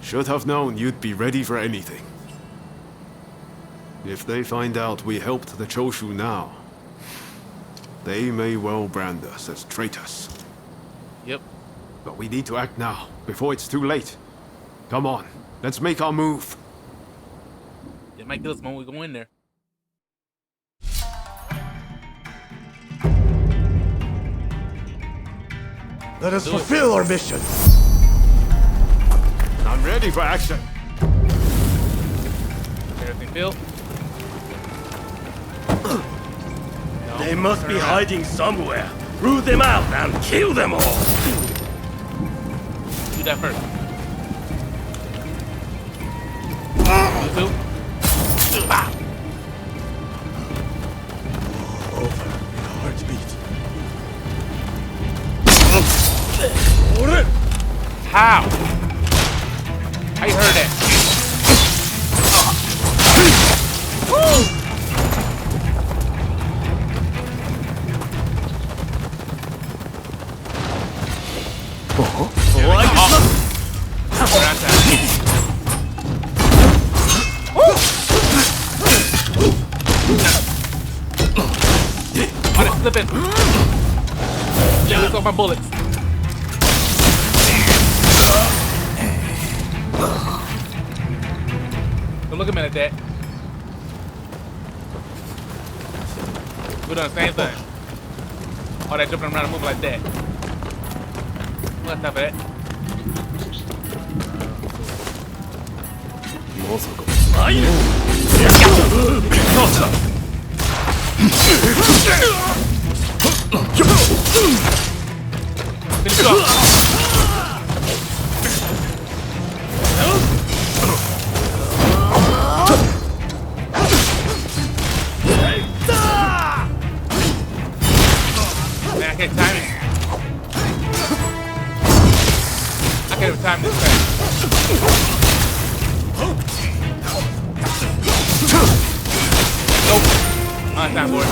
Should have known you'd be ready for anything. If they find out we helped the Choshu now, they may well brand us as traitors. Yep. But we need to act now, before it's too late. Come on, let's make our move. It might kill us when we go in there. Let us fulfill our mission. I'm ready for action. Everything feel? They must be hiding somewhere. Root them out and kill them all. Do that first. Over in a heartbeat. How? I heard it. Slipping. Yeah, let's go my bullets. Don't look at me like that. We're doing the same thing. All that jumping around and moving like that. What's up for that? Finish it up. Man, I can't time it. I can't even time this thing. Nope. On time for it.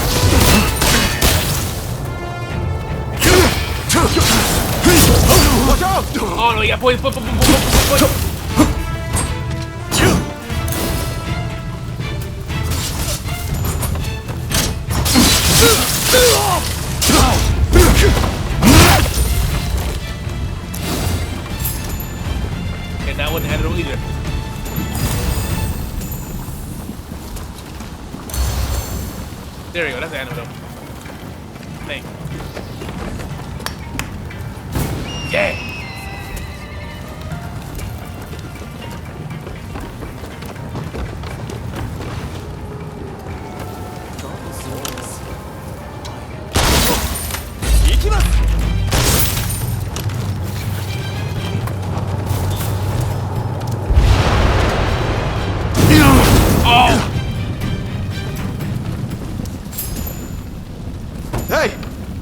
Watch out! Oh no, you got poison. Okay, that wouldn't handle either. There you go, that's the antidote. Thank you. Yeah!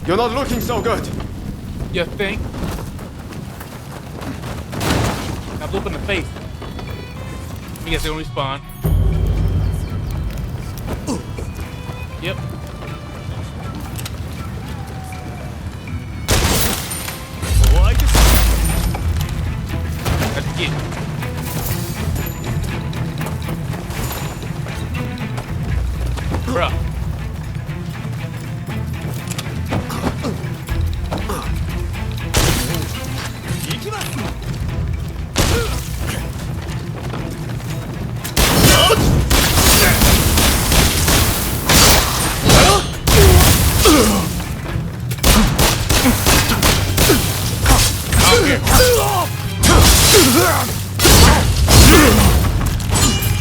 You're not looking so good. You think? Now look in the face. I guess they don't respawn. Yep. That's it. Bruh.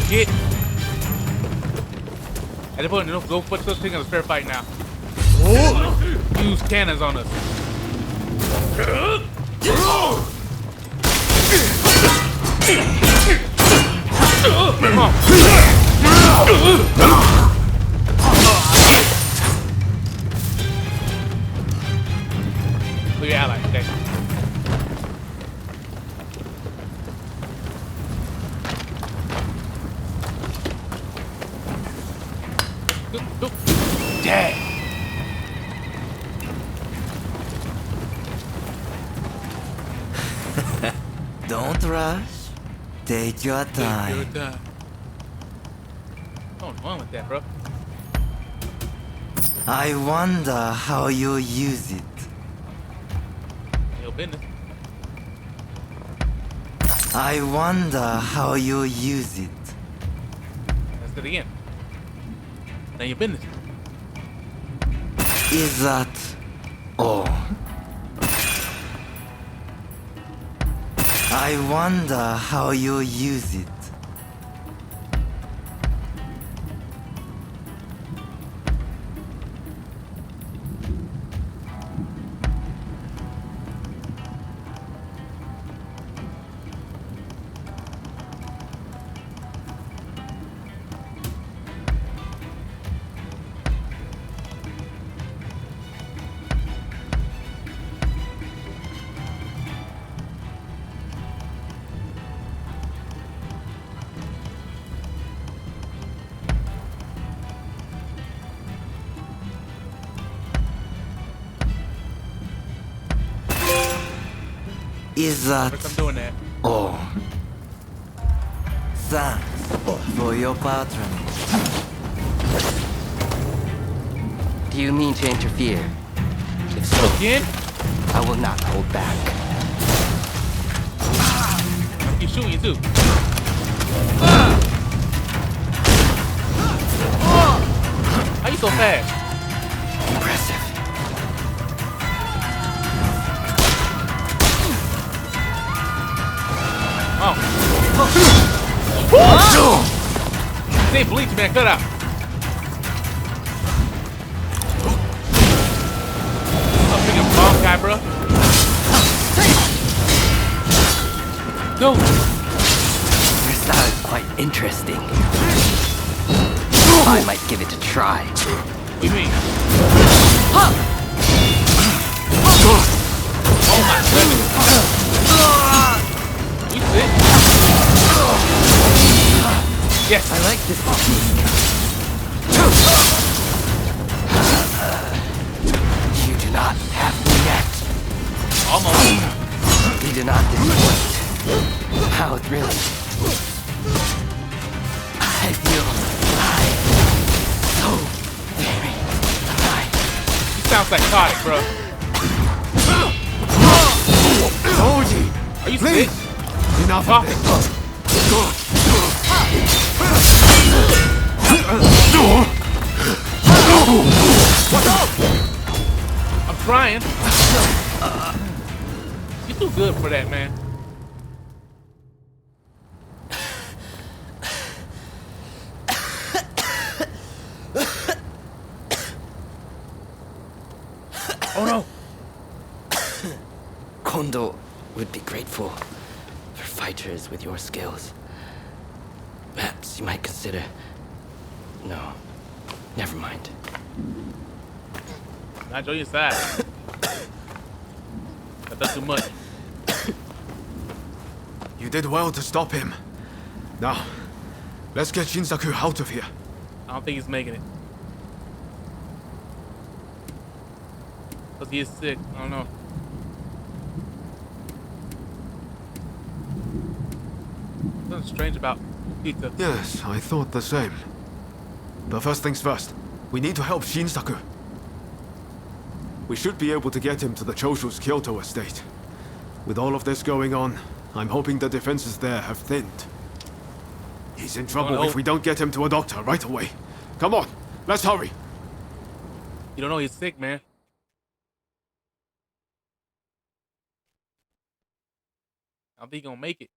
Get. At the point, go put this thing on a fair fight now. Use cannons on us. Come on. Look at your ally, okay. Dang. Don't rush. Take your time. What's going on with that, bro? I wonder how you'll use it. Your business. I wonder how you'll use it. Let's do it again. Now your business. Is that all? I wonder how you'll use it. Is that I'm doing that. all? Thanks for your patronage. Do you mean to interfere? If so, Again? I will not hold back. He's shooting you too. How you so fast? Impressive. Oh. Stay bleach, man. Cut out. I'm freaking bomb guy, bro. Go. Your style is quite interesting. I might give it a try. What do you mean? Oh my goodness. You sick? Yes. I like this technique. You do not have me yet. Almost. You do not disappoint. How thrilling. I feel alive. So very alive. You sound psychotic, bro. Soji! Are you Please! sick? Enough of this. What's up? I'm trying. You're too good for that, man. Oh no. Kondo would be grateful for fighters with your skills. Perhaps you might consider... No, never mind. Not join your side. That's too much. You did well to stop him. Now, let's get Shinsaku out of here. I don't think he's making it. Because he is sick. I don't know. Something strange about pizza. Yes, I thought the same. But first things first, we need to help Shinsaku. We should be able to get him to the Choshu's Kyoto estate. With all of this going on, I'm hoping the defenses there have thinned. He's in trouble if we don't get him to a doctor right away. Come on, let's hurry. You don't know he's sick, man. I don't think he's gonna make it.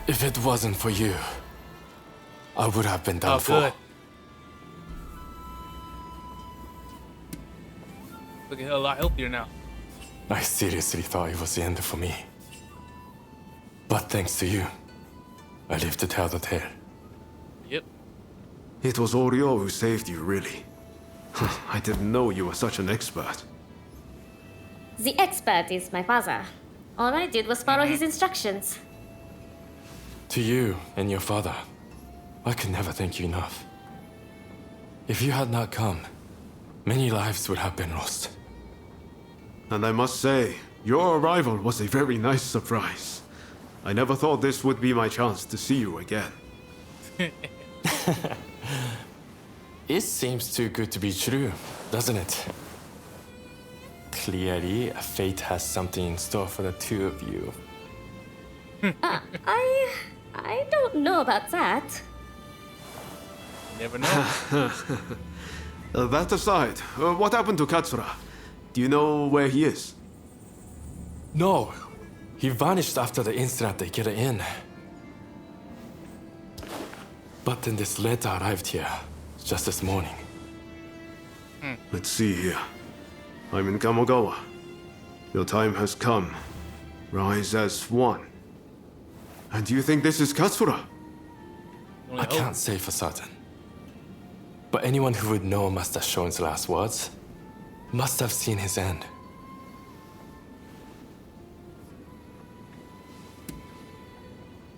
If it wasn't for you, I would have been done for. Good. Looking a lot healthier now. I seriously thought it was the end for me. But thanks to you, I live to tell the tale. Yep. It was Oryo who saved you, really. I didn't know you were such an expert. The expert is my father. All I did was follow his instructions. To you and your father, I could never thank you enough. If you had not come, many lives would have been lost. And I must say, your arrival was a very nice surprise. I never thought this would be my chance to see you again. It seems too good to be true, doesn't it? Clearly, fate has something in store for the two of you. I don't know about that. Never know. That aside, what happened to Katsura? Do you know where he is? No, he vanished after the incident they get in. But then this letter arrived here, just this morning. Let's see here. I'm in Kamogawa. Your time has come. Rise as one. And do you think this is Katsura? I can't say for certain. But anyone who would know Master Shon's last words must have seen his end.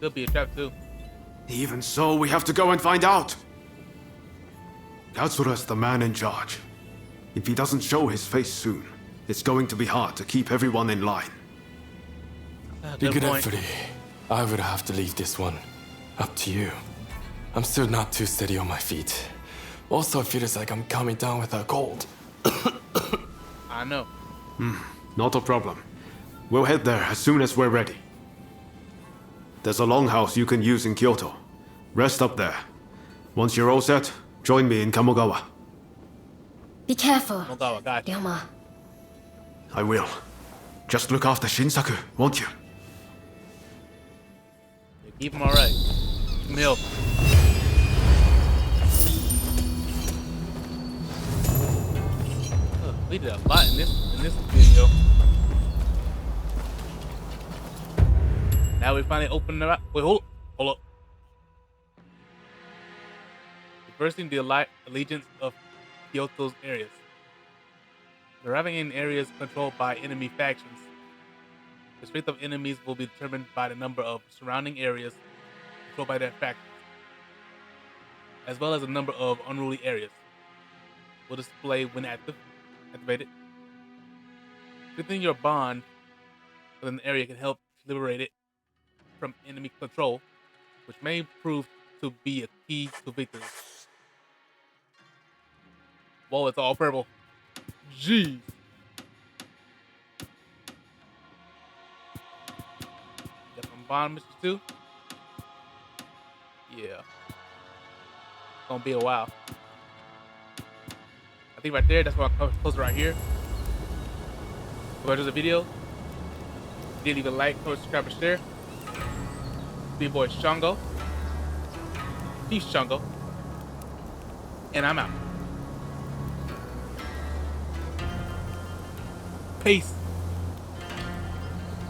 Could be a trap too. Even so, we have to go and find out. Katsura's the man in charge. If he doesn't show his face soon, it's going to be hard to keep everyone in line. Regretfully, I would have to leave this one up to you. I'm still not too steady on my feet. Also, it feels like I'm coming down with a cold. I know. Not a problem. We'll head there as soon as we're ready. There's a longhouse you can use in Kyoto. Rest up there. Once you're all set, join me in Kamogawa. Be careful, Kamogawa, got you. Ryoma. I will. Just look after Shinsaku, won't you? Yeah, keep him alright. Keep him healthy. We did a lot in this video. Now we finally open it up. Wait, hold up. Reversing the allegiance of Kyoto's areas. Arriving in areas controlled by enemy factions. The strength of enemies will be determined by the number of surrounding areas controlled by their factions, as well as the number of unruly areas. Will display when activated. Strengthening your bond with an area can help liberate it from enemy control, which may prove to be a key to victory. Whoa, it's all purple. Jeez. Got some bond missions too? Yeah. It's gonna be a while. I think right there, that's why I'm close right here. If there's a video, you leave a like, comment, subscribe, and share. Be boy Shango. Peace, Shango. And I'm out. Peace.